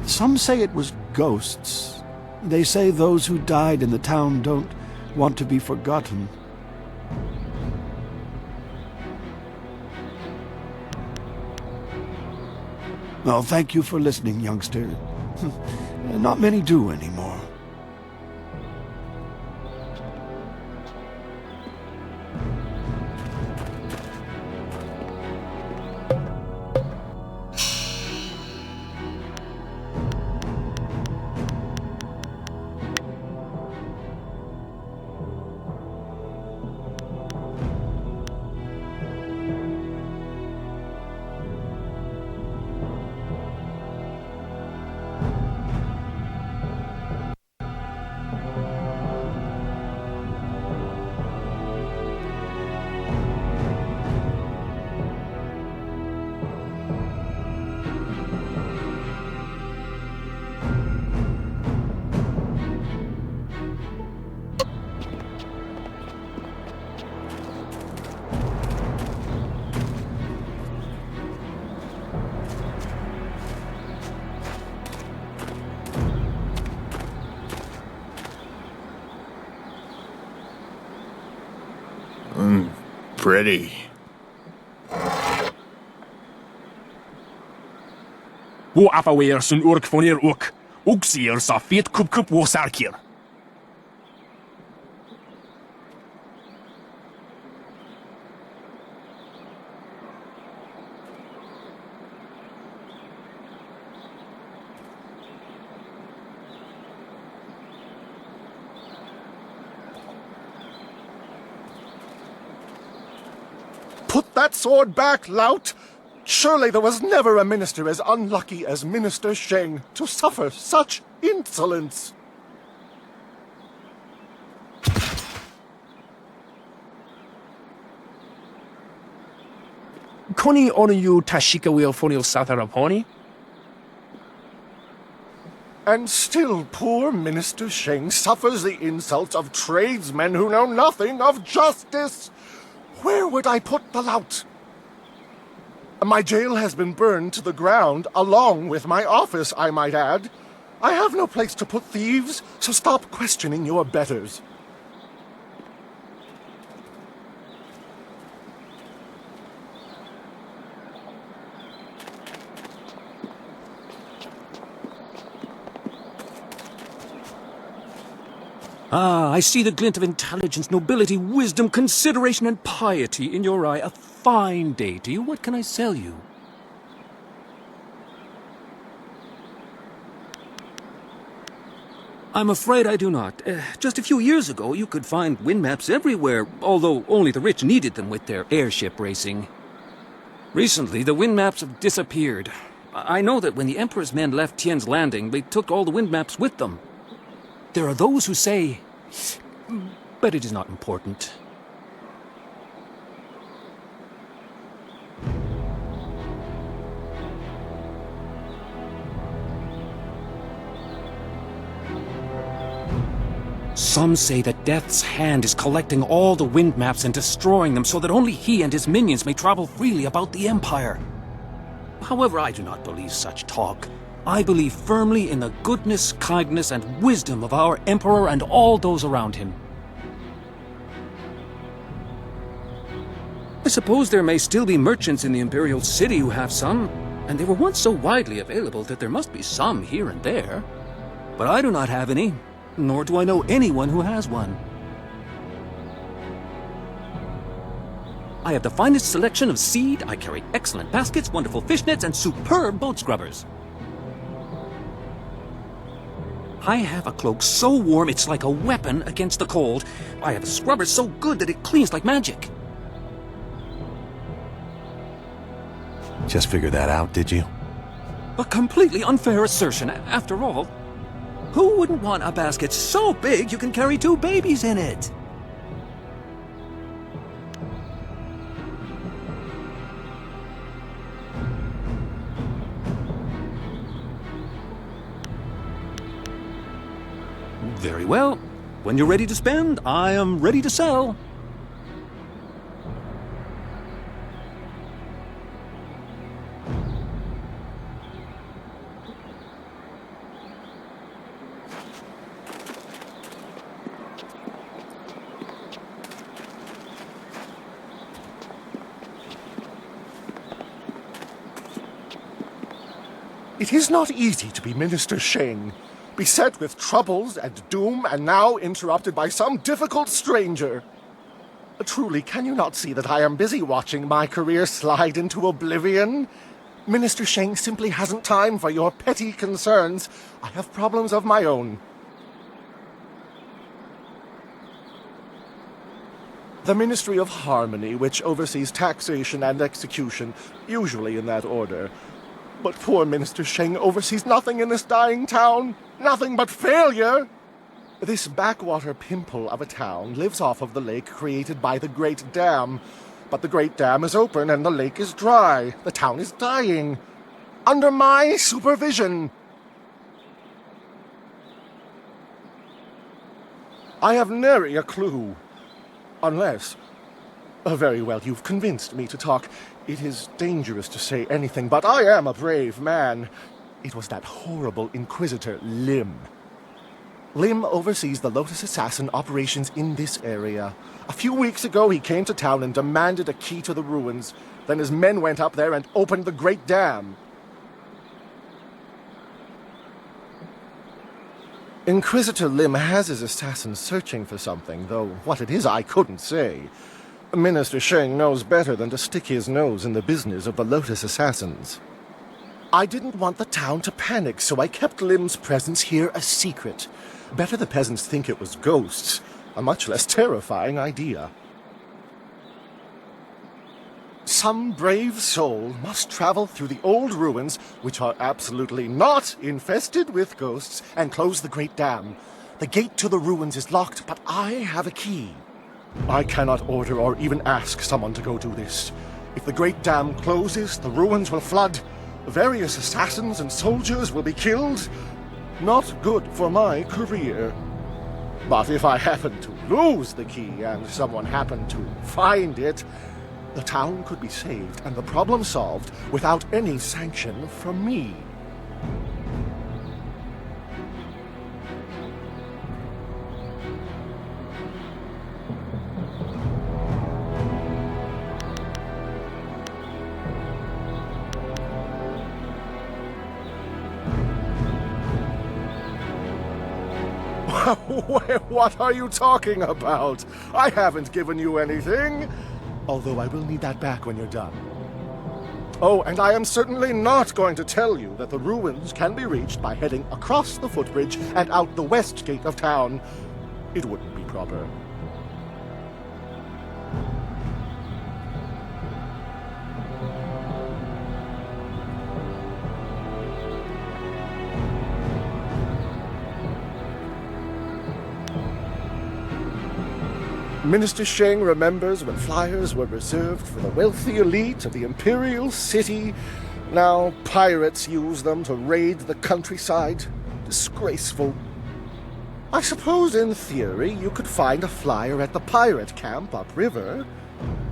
Some say it was ghosts. They say those who died in the town don't want to be forgotten. Well, thank you for listening, youngster. Not many do anymore. pretty. Wo afaweer sun urk vonir ook. Oeksier sa fiet kup wo sarkir. Put that sword back, lout! Surely there was never a minister as unlucky as Minister Sheng to suffer such insolence. Koni onuyu tashika wheel fonil sataraponi? And still poor Minister Sheng suffers the insults of tradesmen who know nothing of justice. Where would I put the lout? My jail has been burned to the ground, along with my office, I might add. I have no place to put thieves, so stop questioning your betters. Ah, I see the glint of intelligence, nobility, wisdom, consideration, and piety in your eye. A fine day to you. What can I sell you? I'm afraid I do not. Just a few years ago, you could find wind maps everywhere, although only the rich needed them with their airship racing. Recently, the wind maps have disappeared. I know that when the Emperor's men left Tien's Landing, they took all the wind maps with them. There are those who say, but it is not important. Some say that Death's Hand is collecting all the wind maps and destroying them so that only he and his minions may travel freely about the Empire. However, I do not believe such talk. I believe firmly in the goodness, kindness, and wisdom of our Emperor and all those around him. I suppose there may still be merchants in the Imperial City who have some, and they were once so widely available that there must be some here and there. But I do not have any, nor do I know anyone who has one. I have the finest selection of seed, I carry excellent baskets, wonderful fishnets, and superb boat scrubbers. I have a cloak so warm it's like a weapon against the cold. I have a scrubber so good that it cleans like magic. Just figured that out, did you? A completely unfair assertion. After all, who wouldn't want a basket so big you can carry 2 babies in it? Very well. When you're ready to spend, I am ready to sell. It is not easy to be Minister Sheng, beset with troubles and doom, and now interrupted by some difficult stranger. Truly, can you not see that I am busy watching my career slide into oblivion? Minister Sheng simply hasn't time for your petty concerns. I have problems of my own. The Ministry of Harmony, which oversees taxation and execution, usually in that order. But poor Minister Sheng oversees nothing in this dying town. Nothing but failure. This backwater pimple of a town lives off of the lake created by the Great Dam. But the Great Dam is open and the lake is dry. The town is dying. Under my supervision. I have nary a clue. Unless... very well, you've convinced me to talk. It is dangerous to say anything, but I am a brave man. It was that horrible Inquisitor, Lim. Lim oversees the Lotus Assassin operations in this area. A few weeks ago, he came to town and demanded a key to the ruins. Then his men went up there and opened the Great Dam. Inquisitor Lim has his assassins searching for something, though what it is I couldn't say. Minister Sheng knows better than to stick his nose in the business of the Lotus Assassins. I didn't want the town to panic, so I kept Lim's presence here a secret. Better the peasants think it was ghosts. A much less terrifying idea. Some brave soul must travel through the old ruins, which are absolutely not infested with ghosts, and close the Great Dam. The gate to the ruins is locked, but I have a key. I cannot order or even ask someone to go do this. If the Great Dam closes, the ruins will flood. Various assassins and soldiers will be killed. Not good for my career. But if I happen to lose the key and someone happened to find it, the town could be saved and the problem solved without any sanction from me. What are you talking about? I haven't given you anything. Although I will need that back when you're done. Oh, and I am certainly not going to tell you that the ruins can be reached by heading across the footbridge and out the west gate of town. It wouldn't be proper. Minister Sheng remembers when flyers were reserved for the wealthy elite of the Imperial City. Now pirates use them to raid the countryside. Disgraceful. I suppose in theory you could find a flyer at the pirate camp upriver.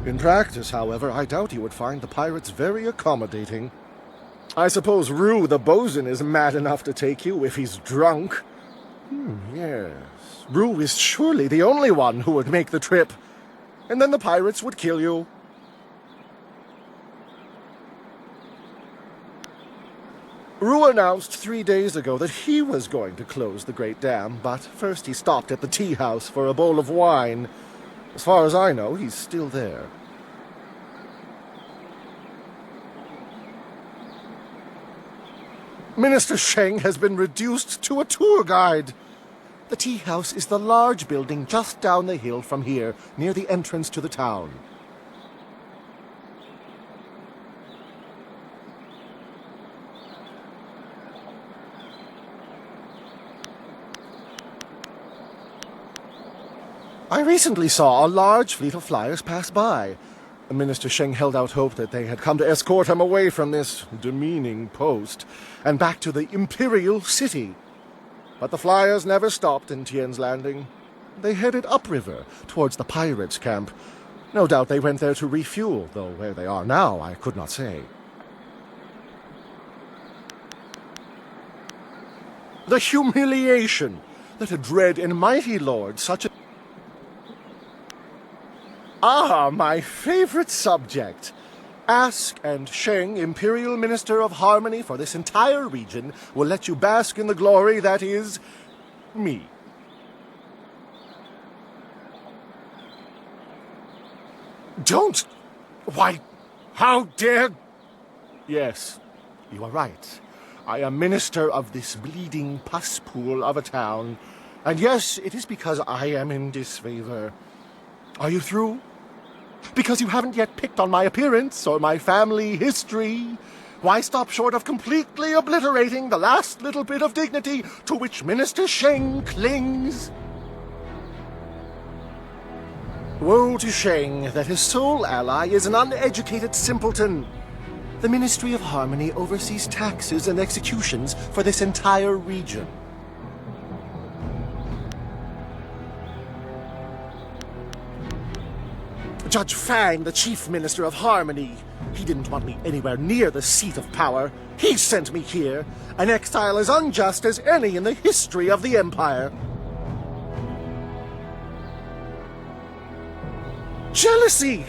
In practice, however, I doubt you would find the pirates very accommodating. I suppose Rue the bosun is mad enough to take you if he's drunk. Yes. Rue is surely the only one who would make the trip. And then the pirates would kill you. Rue announced 3 days ago that he was going to close the Great Dam, but first he stopped at the tea house for a bowl of wine. As far as I know, he's still there. Minister Sheng has been reduced to a tour guide. The tea house is the large building just down the hill from here, near the entrance to the town. I recently saw a large fleet of flyers pass by. Minister Sheng held out hope that they had come to escort him away from this demeaning post and back to the Imperial City. But the flyers never stopped in Tien's Landing. They headed upriver, towards the pirates' camp. No doubt they went there to refuel, though where they are now I could not say. The humiliation that a dread and mighty lord such a... Ah, my favorite subject. Ask, and Sheng, Imperial Minister of Harmony for this entire region, will let you bask in the glory that is... me. Don't! Why, how dare... Yes, you are right. I am minister of this bleeding pus pool of a town. And yes, it is because I am in disfavor. Are you through? Because you haven't yet picked on my appearance or my family history. Why stop short of completely obliterating the last little bit of dignity to which Minister Sheng clings? Woe to Sheng that his sole ally is an uneducated simpleton. The Ministry of Harmony oversees taxes and executions for this entire region. Judge Fang, the Chief Minister of Harmony. He didn't want me anywhere near the seat of power. He sent me here, an exile as unjust as any in the history of the Empire. Jealousy!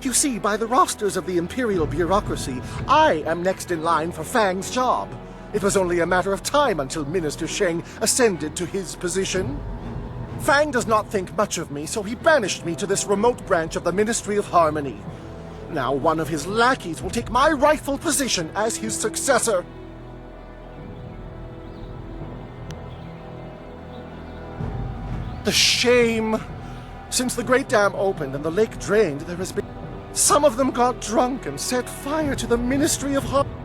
You see, by the rosters of the Imperial bureaucracy, I am next in line for Fang's job. It was only a matter of time until Minister Sheng ascended to his position. Fang does not think much of me, so he banished me to this remote branch of the Ministry of Harmony. Now one of his lackeys will take my rightful position as his successor. The shame! Since the Great Dam opened and the lake drained, there has been... Some of them got drunk and set fire to the Ministry of Harmony.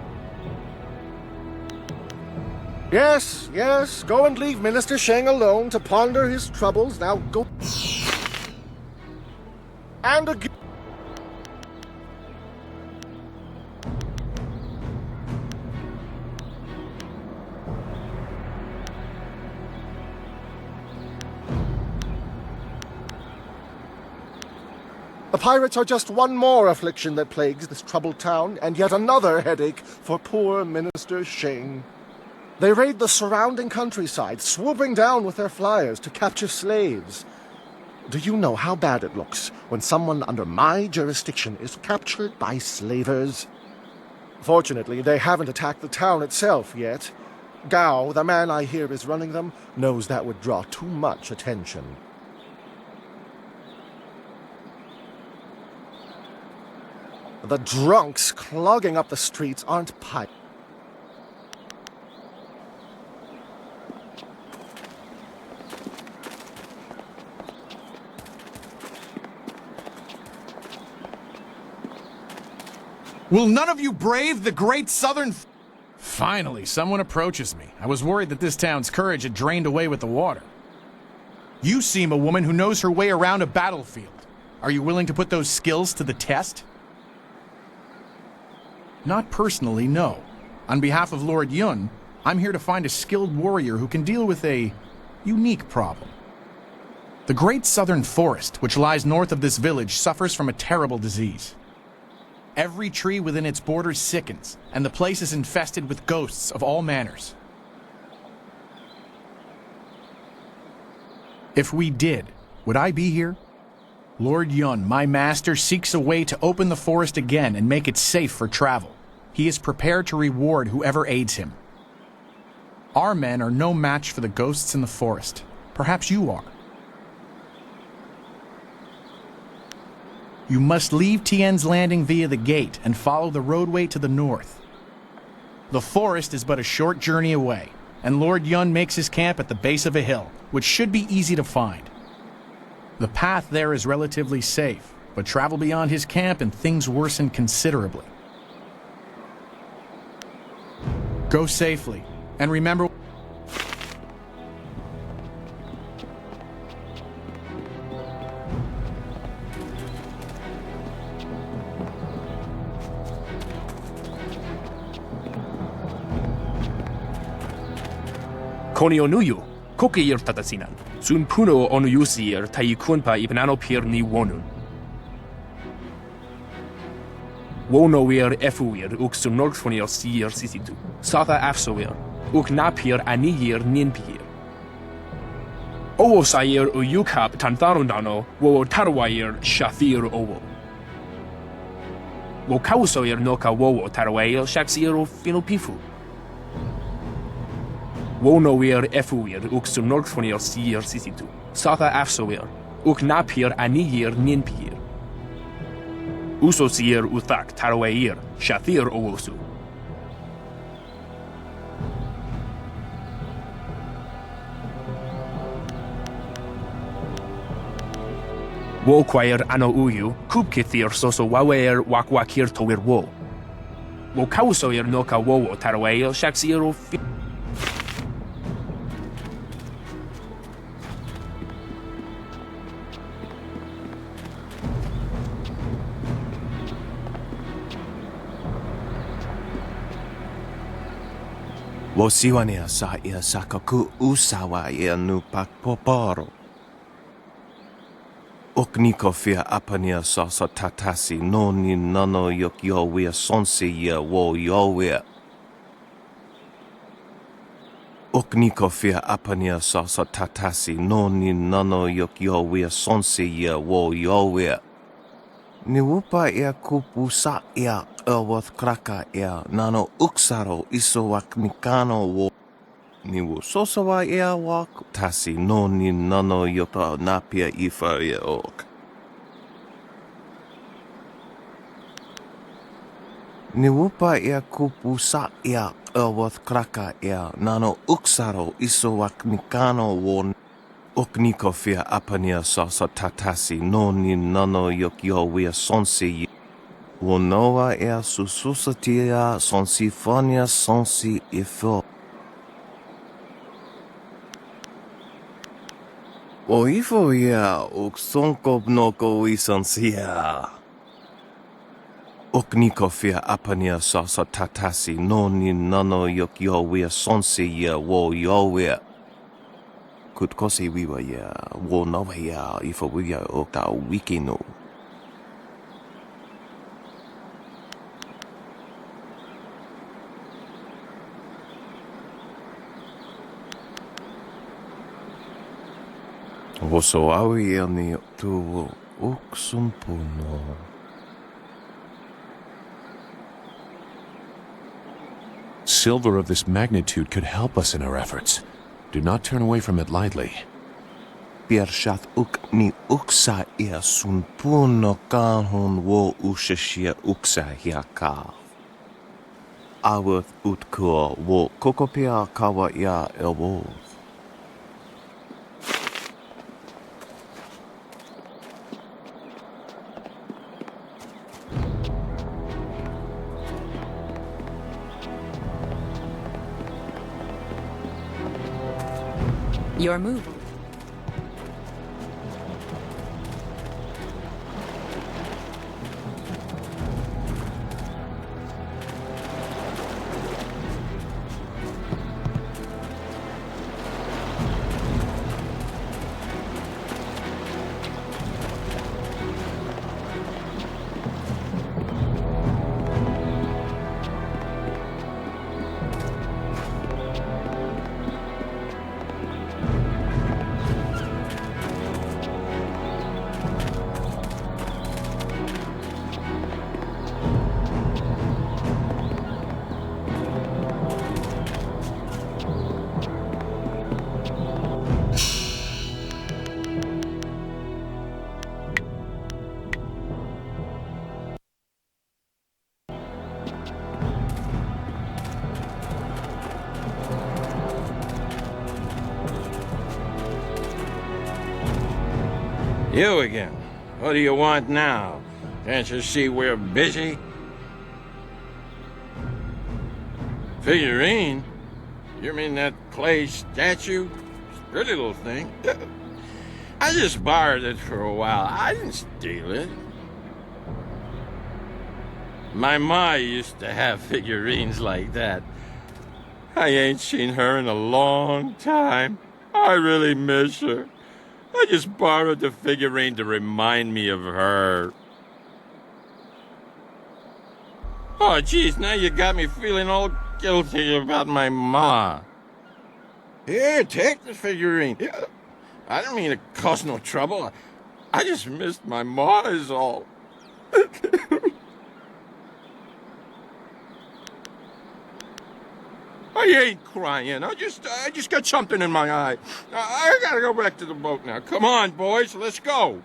Yes, yes, go and leave Minister Sheng alone to ponder his troubles. Now go... And again... The pirates are just one more affliction that plagues this troubled town, and yet another headache for poor Minister Sheng. They raid the surrounding countryside, swooping down with their flyers to capture slaves. Do you know how bad it looks when someone under my jurisdiction is captured by slavers? Fortunately, they haven't attacked the town itself yet. Gao, the man I hear is running them, knows that would draw too much attention. The drunks clogging up the streets aren't pirates. Will none of you brave the great southern... Finally, someone approaches me. I was worried that this town's courage had drained away with the water. You seem a woman who knows her way around a battlefield. Are you willing to put those skills to the test? Not personally, no. On behalf of Lord Yun, I'm here to find a skilled warrior who can deal with a unique problem. The great southern forest, which lies north of this village, suffers from a terrible disease. Every tree within its borders sickens, and the place is infested with ghosts of all manners. If we did, would I be here? Lord Yun, my master, seeks a way to open the forest again and make it safe for travel. He is prepared to reward whoever aids him. Our men are no match for the ghosts in the forest. Perhaps you are. You must leave Tien's Landing via the gate and follow the roadway to the north. The forest is but a short journey away, and Lord Yun makes his camp at the base of a hill, which should be easy to find. The path there is relatively safe, but travel beyond his camp and things worsen considerably. Go safely, and remember... Konio nuyu, kokeir tatasinan. Sun puno onuyusir taikunpa ibnano pir ni wonun. Wonoir efuir uk sun norgfonir sir sisitu. Sata afsoir, uk napir anigir ninpir. Owo sair uyukap tantharundano, wo tarwair shathir owo. Wo kausoir noka wowo tarwair shaksir finopifu. Wonoir efuir uk sun norgfonir sir sisitu. Sata afsoir, uk napir anigir ninpir. Usosir uthak tarwair shathir owosu. Wo quair ano uyu, kubkithir soso wawer wakwakir tower wo. Wo kausoir noka wowo tarwair shaksir fi. Wosiwania sa ia sakaku usawa ia nu pakpoporo. Okniko fia apania sasa tatasi noni nano yok yowia sonsi ia wo yowia. Okniko fia apania sasa tatasi noni nano yok yowia sonsi ia wo yowia. Niwupa ia kupu sa ia elwath kraka ia nano uksaro isowak mikano wo. Niwu sosawa ia wak tasi no ni nano yota napia ifa ia ok. Niwupa ia kupu sa ia elwath kraka ia nano uksaro isowak mikano wo. Okniko fia apania sasa tatasi no ni nano yokio wia sonsi. Wonoa ea sususatia sonsifonia sonsi ifo. O ifo ia uksonko noko isansia. Okniko fia apania sasa tatasi no ni nano yokio wia sonsi ia wo yo Kutkosi wiwa ya wo nova ya ifo wia okta wiki no. Woso awi ani tu uksumpuno. Silver of this magnitude could help us in our efforts. Do not turn away from it lightly. Piershat uk ni uksa ia sun puno kanhun wo ushashia uksa hiaka. Awath utko wo kokopia kawa ia elwo. Your move. You again. What do you want now? Can't you see we're busy? Figurine? You mean that clay statue? Pretty little thing. I just borrowed it for a while. I didn't steal it. My ma used to have figurines like that. I ain't seen her in a long time. I really miss her. I just borrowed the figurine to remind me of her. Oh, geez, now you got me feeling all guilty about my ma. Here, take the figurine. Yeah. I didn't mean to cause no trouble. I just missed my ma is all. I ain't crying. I just got something in my eye. I gotta go back to the boat now. Come on, boys, let's go.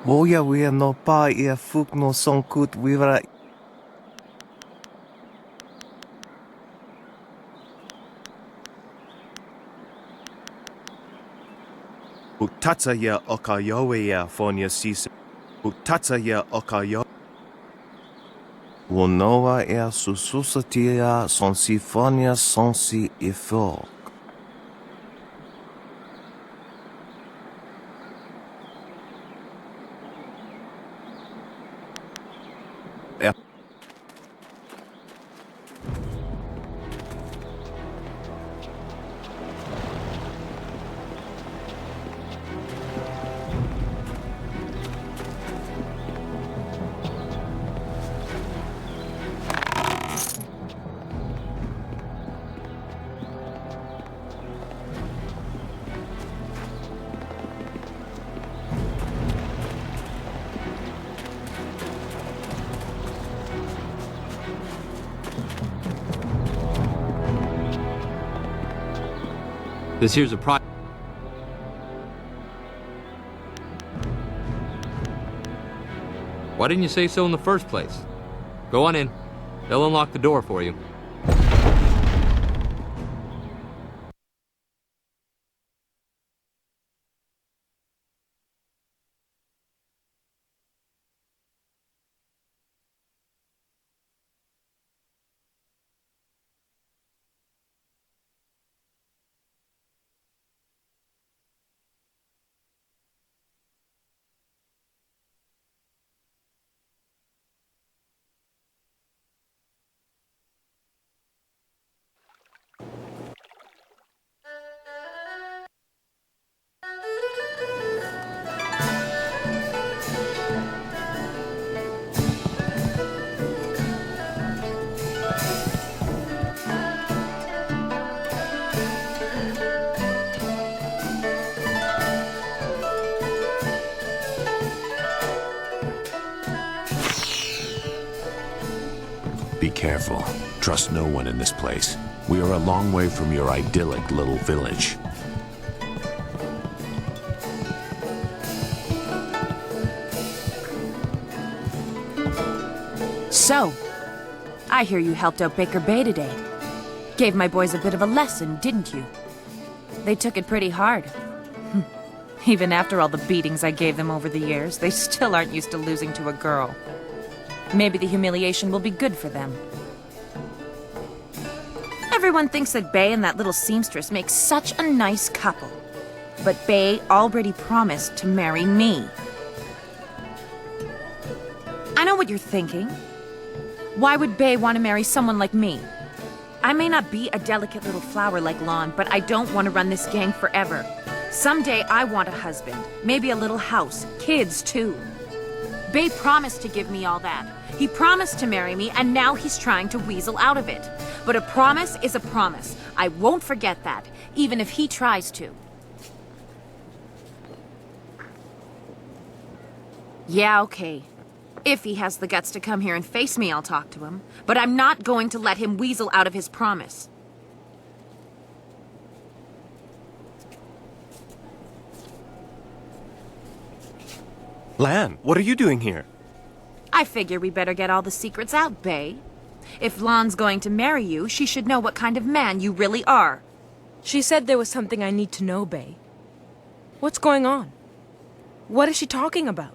Woya wea no pa ia fuk no sonkut wira. Utatsaya okayoya fonya sis. Utatsaya okayo. Wonoa ea sususatia sonsifonia sonsi ifok. This here's a Why didn't you say so in the first place? Go on in. They'll unlock the door for you. Be careful. Trust no one in this place. We are a long way from your idyllic little village. So, I hear you helped out Baker Bay today. Gave my boys a bit of a lesson, didn't you? They took it pretty hard. Even after all the beatings I gave them over the years, they still aren't used to losing to a girl. Maybe the humiliation will be good for them. Everyone thinks that Bay and that little seamstress make such a nice couple. But Bay already promised to marry me. I know what you're thinking. Why would Bay want to marry someone like me? I may not be a delicate little flower like Lon, but I don't want to run this gang forever. Someday I want a husband, maybe a little house, kids too. Bay promised to give me all that. He promised to marry me, and now he's trying to weasel out of it. But a promise is a promise. I won't forget that, even if he tries to. Yeah, okay. If he has the guts to come here and face me, I'll talk to him. But I'm not going to let him weasel out of his promise. Lan, what are you doing here? I figure we better get all the secrets out, Bay. If Lan's going to marry you, she should know what kind of man you really are. She said there was something I need to know, Bay. What's going on? What is she talking about?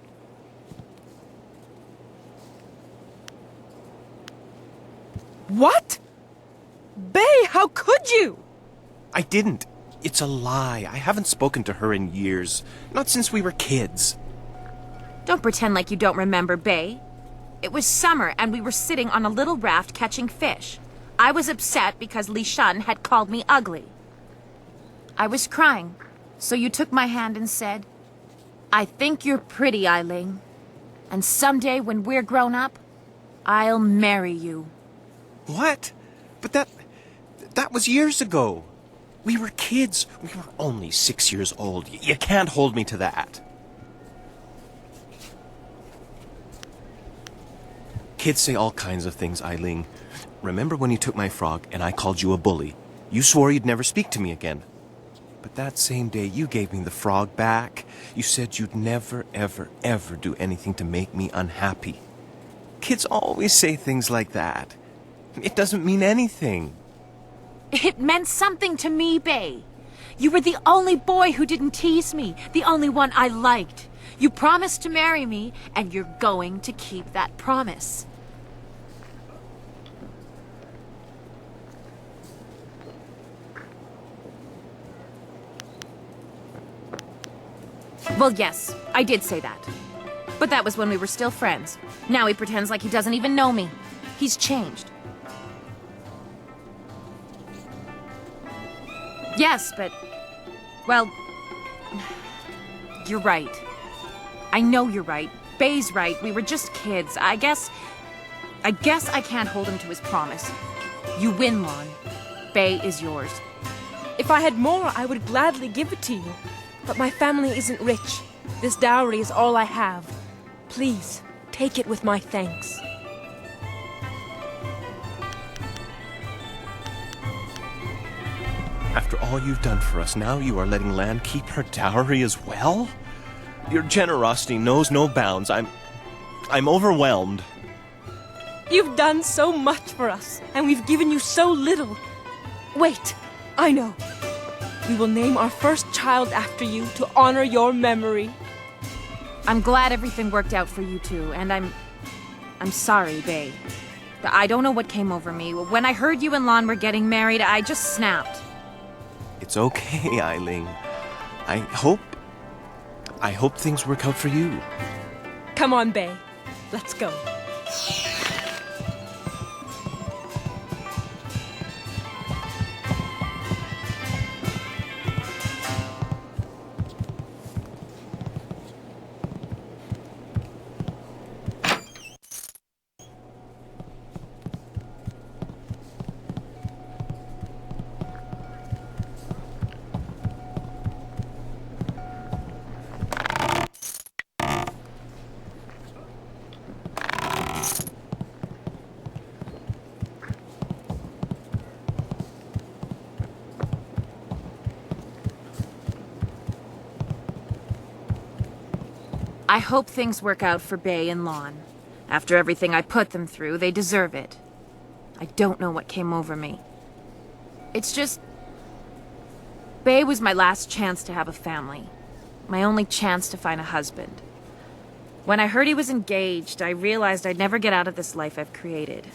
What? Bay, how could you? I didn't. It's a lie. I haven't spoken to her in years. Not since we were kids. Don't pretend like you don't remember, Bay. It was summer and we were sitting on a little raft catching fish. I was upset because Li Shan had called me ugly. I was crying, so you took my hand and said, "I think you're pretty, Eiling. And someday when we're grown up, I'll marry you." What? But that was years ago. We were kids. We were only 6 years old. You can't hold me to that. Kids say all kinds of things, Eiling. Remember when you took my frog and I called you a bully? You swore you'd never speak to me again. But that same day you gave me the frog back. You said you'd never, ever, ever do anything to make me unhappy. Kids always say things like that. It doesn't mean anything. It meant something to me, Bay. You were the only boy who didn't tease me, the only one I liked. You promised to marry me, and you're going to keep that promise. Well, yes, I did say that. But that was when we were still friends. Now he pretends like he doesn't even know me. He's changed. Yes, but... well... you're right. I know you're right. Bay's right. We were just kids. I guess I can't hold him to his promise. You win, Lon. Bay is yours. If I had more, I would gladly give it to you. But my family isn't rich. This dowry is all I have. Please, take it with my thanks. After all you've done for us, now you are letting Lan keep her dowry as well? Your generosity knows no bounds. I'm overwhelmed. You've done so much for us, and we've given you so little. Wait, I know. We will name our first child after you to honor your memory. I'm glad everything worked out for you two, and I'm sorry, Bay. I don't know what came over me. When I heard you and Lon were getting married, I just snapped. It's okay, Eileen. I hope things work out for you. Come on, Bay. Let's go. I hope things work out for Bay and Lon. After everything I put them through, they deserve it. I don't know what came over me. It's just... Bay was my last chance to have a family. My only chance to find a husband. When I heard he was engaged, I realized I'd never get out of this life I've created.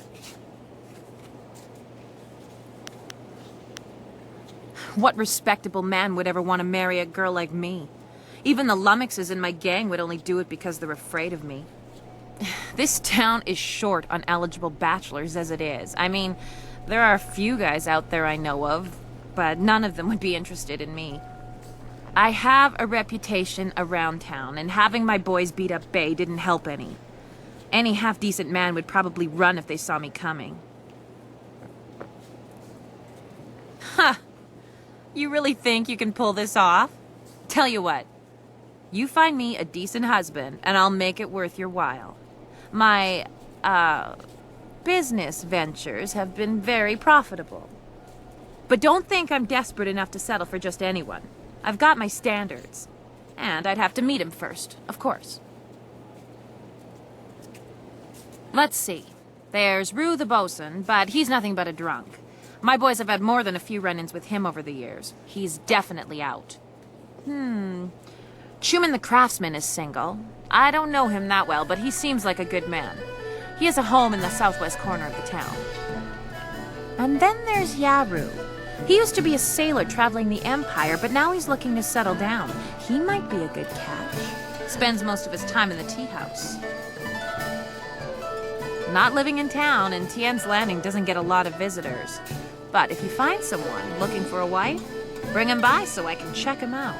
What respectable man would ever want to marry a girl like me? Even the lummoxes in my gang would only do it because they're afraid of me. This town is short on eligible bachelors as it is. I mean, there are a few guys out there I know of, but none of them would be interested in me. I have a reputation around town, and having my boys beat up Bay didn't help any. Any half-decent man would probably run if they saw me coming. Huh. You really think you can pull this off? Tell you what. You find me a decent husband, and I'll make it worth your while. My, business ventures have been very profitable. But don't think I'm desperate enough to settle for just anyone. I've got my standards. And I'd have to meet him first, of course. Let's see. There's Rue the bosun, but he's nothing but a drunk. My boys have had more than a few run-ins with him over the years. He's definitely out. Schumann the craftsman is single. I don't know him that well, but he seems like a good man. He has a home in the southwest corner of the town. And then there's Yaru. He used to be a sailor traveling the Empire, but now he's looking to settle down. He might be a good catch. Spends most of his time in the tea house. Not living in town, and Tien's Landing doesn't get a lot of visitors. But if you find someone looking for a wife, bring him by so I can check him out.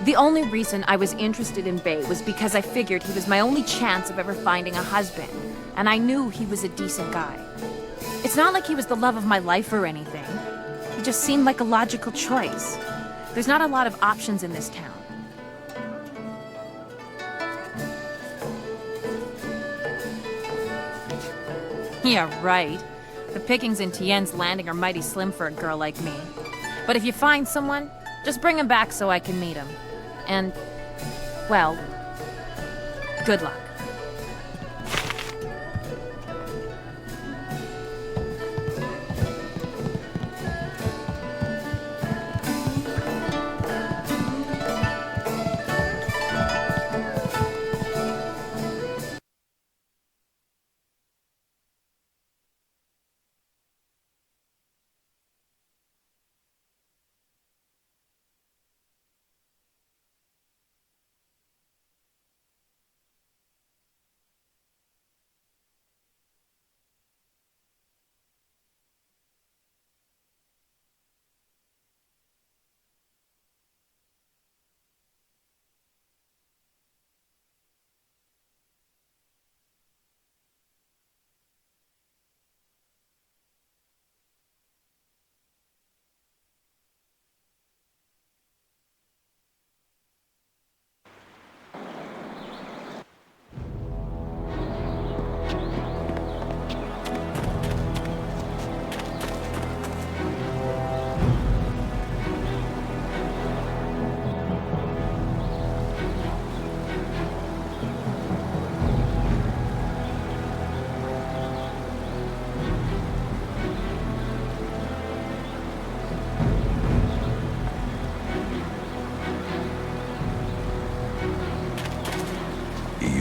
The only reason I was interested in Bay was because I figured he was my only chance of ever finding a husband, and I knew he was a decent guy. It's not like he was the love of my life or anything. He just seemed like a logical choice. There's not a lot of options in this town. Yeah, right. The pickings in Tien's Landing are mighty slim for a girl like me. But if you find someone, just bring him back so I can meet him. And, well, good luck.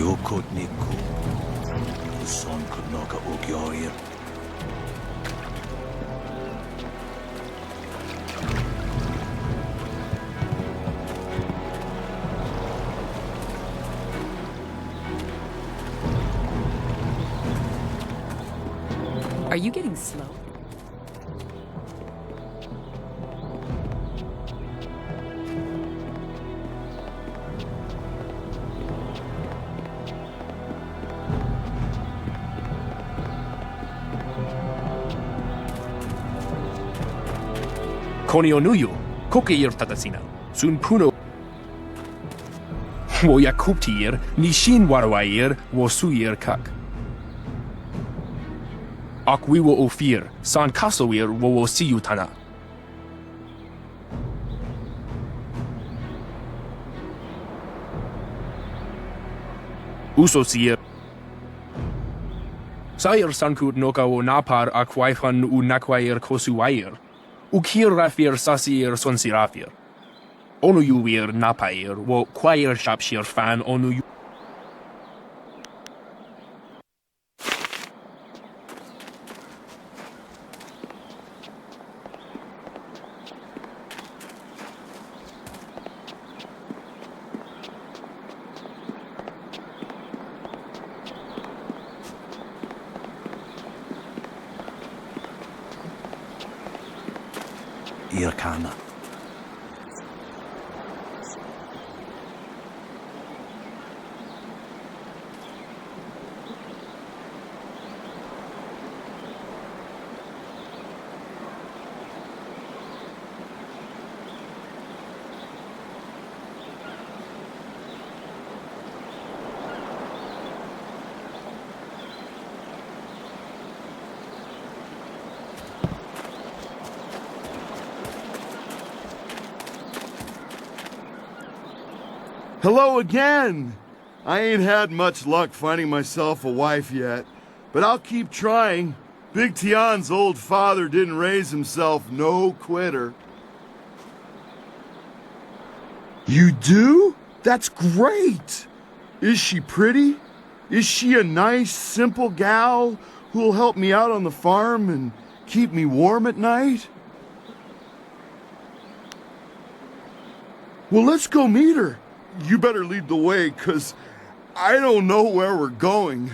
Yokot Niko. The son could knock a Ogyoria. Are you getting slow? Konionuyu, Kokeir Tatasina, Sun Puno. Woyakuptir, Nishin Warwair, Wosuir Kak. Akwiwo Ofir, San Kasowir, Wowosiyutana. Usosir. Sair Sankut Nokawo Napar Akwaifan Unakwair Kosuwair. Ukir Rafir Sasir Sonsirafir. Onuyuir Napair, wo Kwair Shapshir Fan Onuyu. Irkana. Hello again! I ain't had much luck finding myself a wife yet, but I'll keep trying. Big Tian's old father didn't raise himself no quitter. You do? That's great! Is she pretty? Is she a nice, simple gal who'll help me out on the farm and keep me warm at night? Well, let's go meet her. You better lead the way, 'cause I don't know where we're going.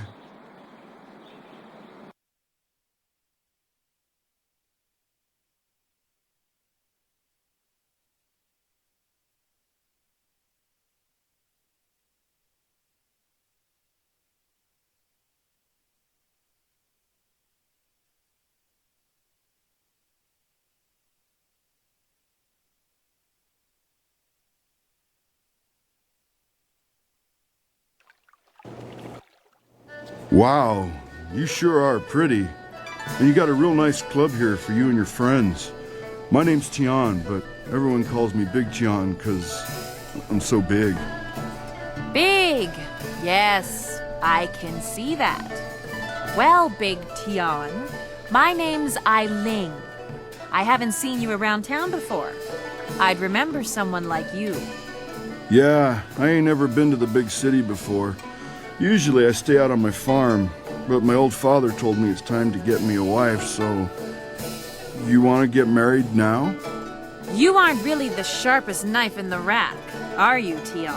Wow, you sure are pretty. And you got a real nice club here for you and your friends. My name's Tian, but everyone calls me Big Tian because I'm so big. Big! Yes, I can see that. Well, Big Tian, my name's Eiling. I haven't seen you around town before. I'd remember someone like you. Yeah, I ain't never been to the big city before. Usually I stay out on my farm, but my old father told me it's time to get me a wife, so... You want to get married now? You aren't really the sharpest knife in the rack, are you, Tian?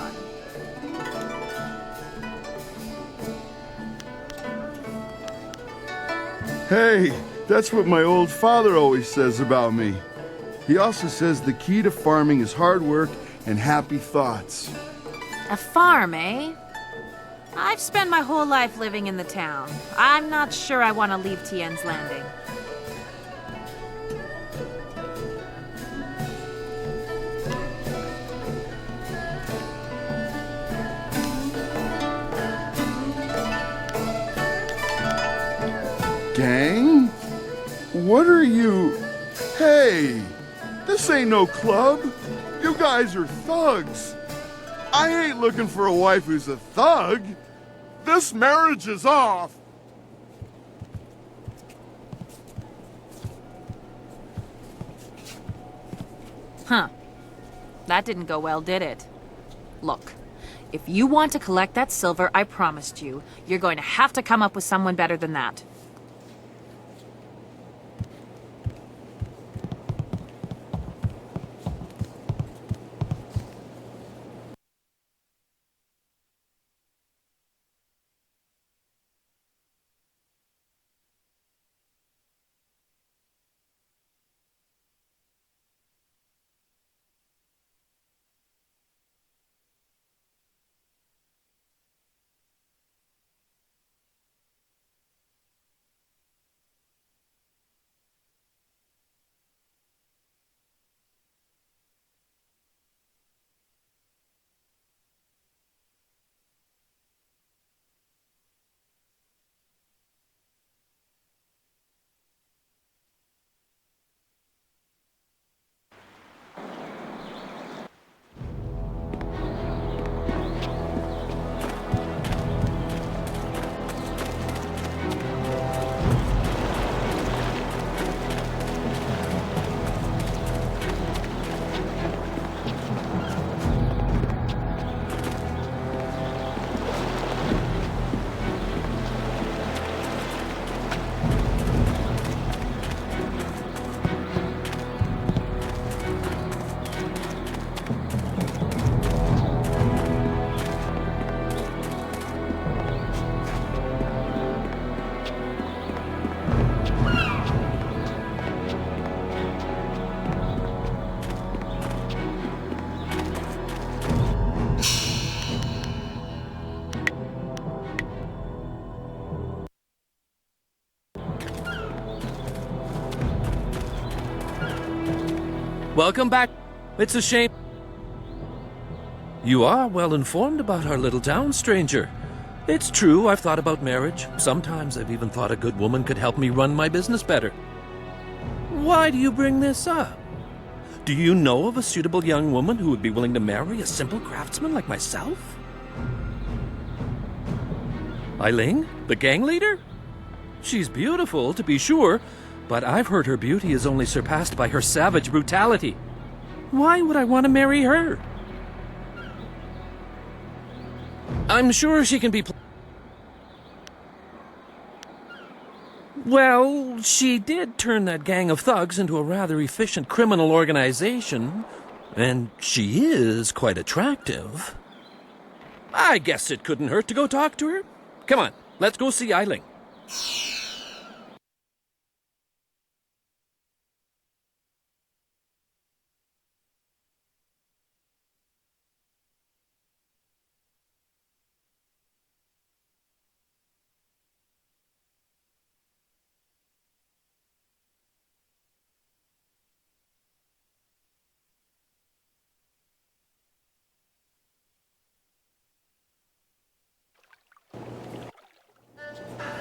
Hey, that's what my old father always says about me. He also says the key to farming is hard work and happy thoughts. A farm, eh? I've spent my whole life living in the town. I'm not sure I want to leave Tian's Landing. Gang? What are you... Hey! This ain't no club. You guys are thugs. I ain't looking for a wife who's a thug. This marriage is off. Huh. That didn't go well, did it? Look, If you want to collect that silver I promised you, you're going to have to come up with someone better than that. Welcome back. It's a shame. You are well informed about our little town, stranger. It's true, I've thought about marriage. Sometimes I've even thought a good woman could help me run my business better. Why do you bring this up? Do you know of a suitable young woman who would be willing to marry a simple craftsman like myself? Eileen, the gang leader? She's beautiful, to be sure, but I've heard her beauty is only surpassed by her savage brutality. Why would I want to marry her? I'm sure she can be... Well, she did turn that gang of thugs into a rather efficient criminal organization, and she is quite attractive. I guess it couldn't hurt to go talk to her. Come on, let's go see Eileen.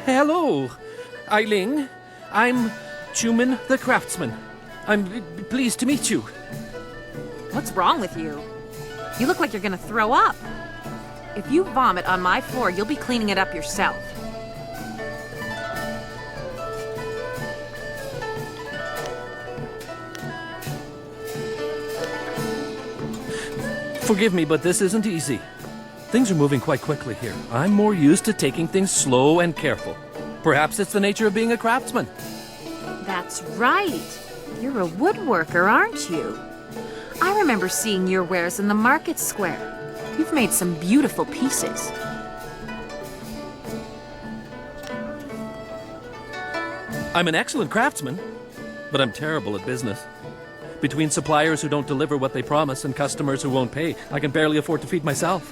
Hello, Eileen. I'm Chuman the Craftsman. I'm pleased to meet you. What's wrong with you? You look like you're gonna throw up. If you vomit on my floor, you'll be cleaning it up yourself. Forgive me, but this isn't easy. Things are moving quite quickly here. I'm more used to taking things slow and careful. Perhaps it's the nature of being a craftsman. That's right. You're a woodworker, aren't you? I remember seeing your wares in the market square. You've made some beautiful pieces. I'm an excellent craftsman, but I'm terrible at business. Between suppliers who don't deliver what they promise and customers who won't pay, I can barely afford to feed myself.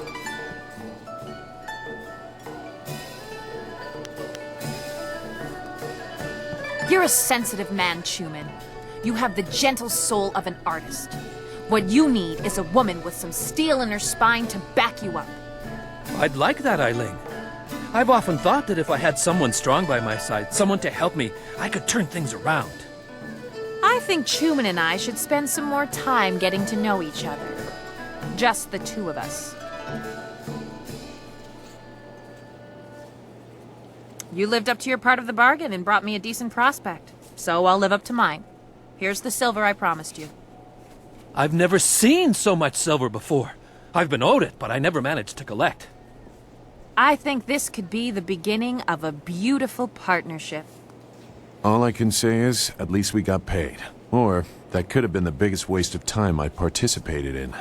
You're a sensitive man, Chuman. You have the gentle soul of an artist. What you need is a woman with some steel in her spine to back you up. I'd like that, Eileen. I've often thought that if I had someone strong by my side, someone to help me, I could turn things around. I think Chuman and I should spend some more time getting to know each other. Just the two of us. You lived up to your part of the bargain and brought me a decent prospect, so I'll live up to mine. Here's the silver I promised you. I've never seen so much silver before. I've been owed it, but I never managed to collect. I think this could be the beginning of a beautiful partnership. All I can say is, at least we got paid. Or, that could have been the biggest waste of time I participated in.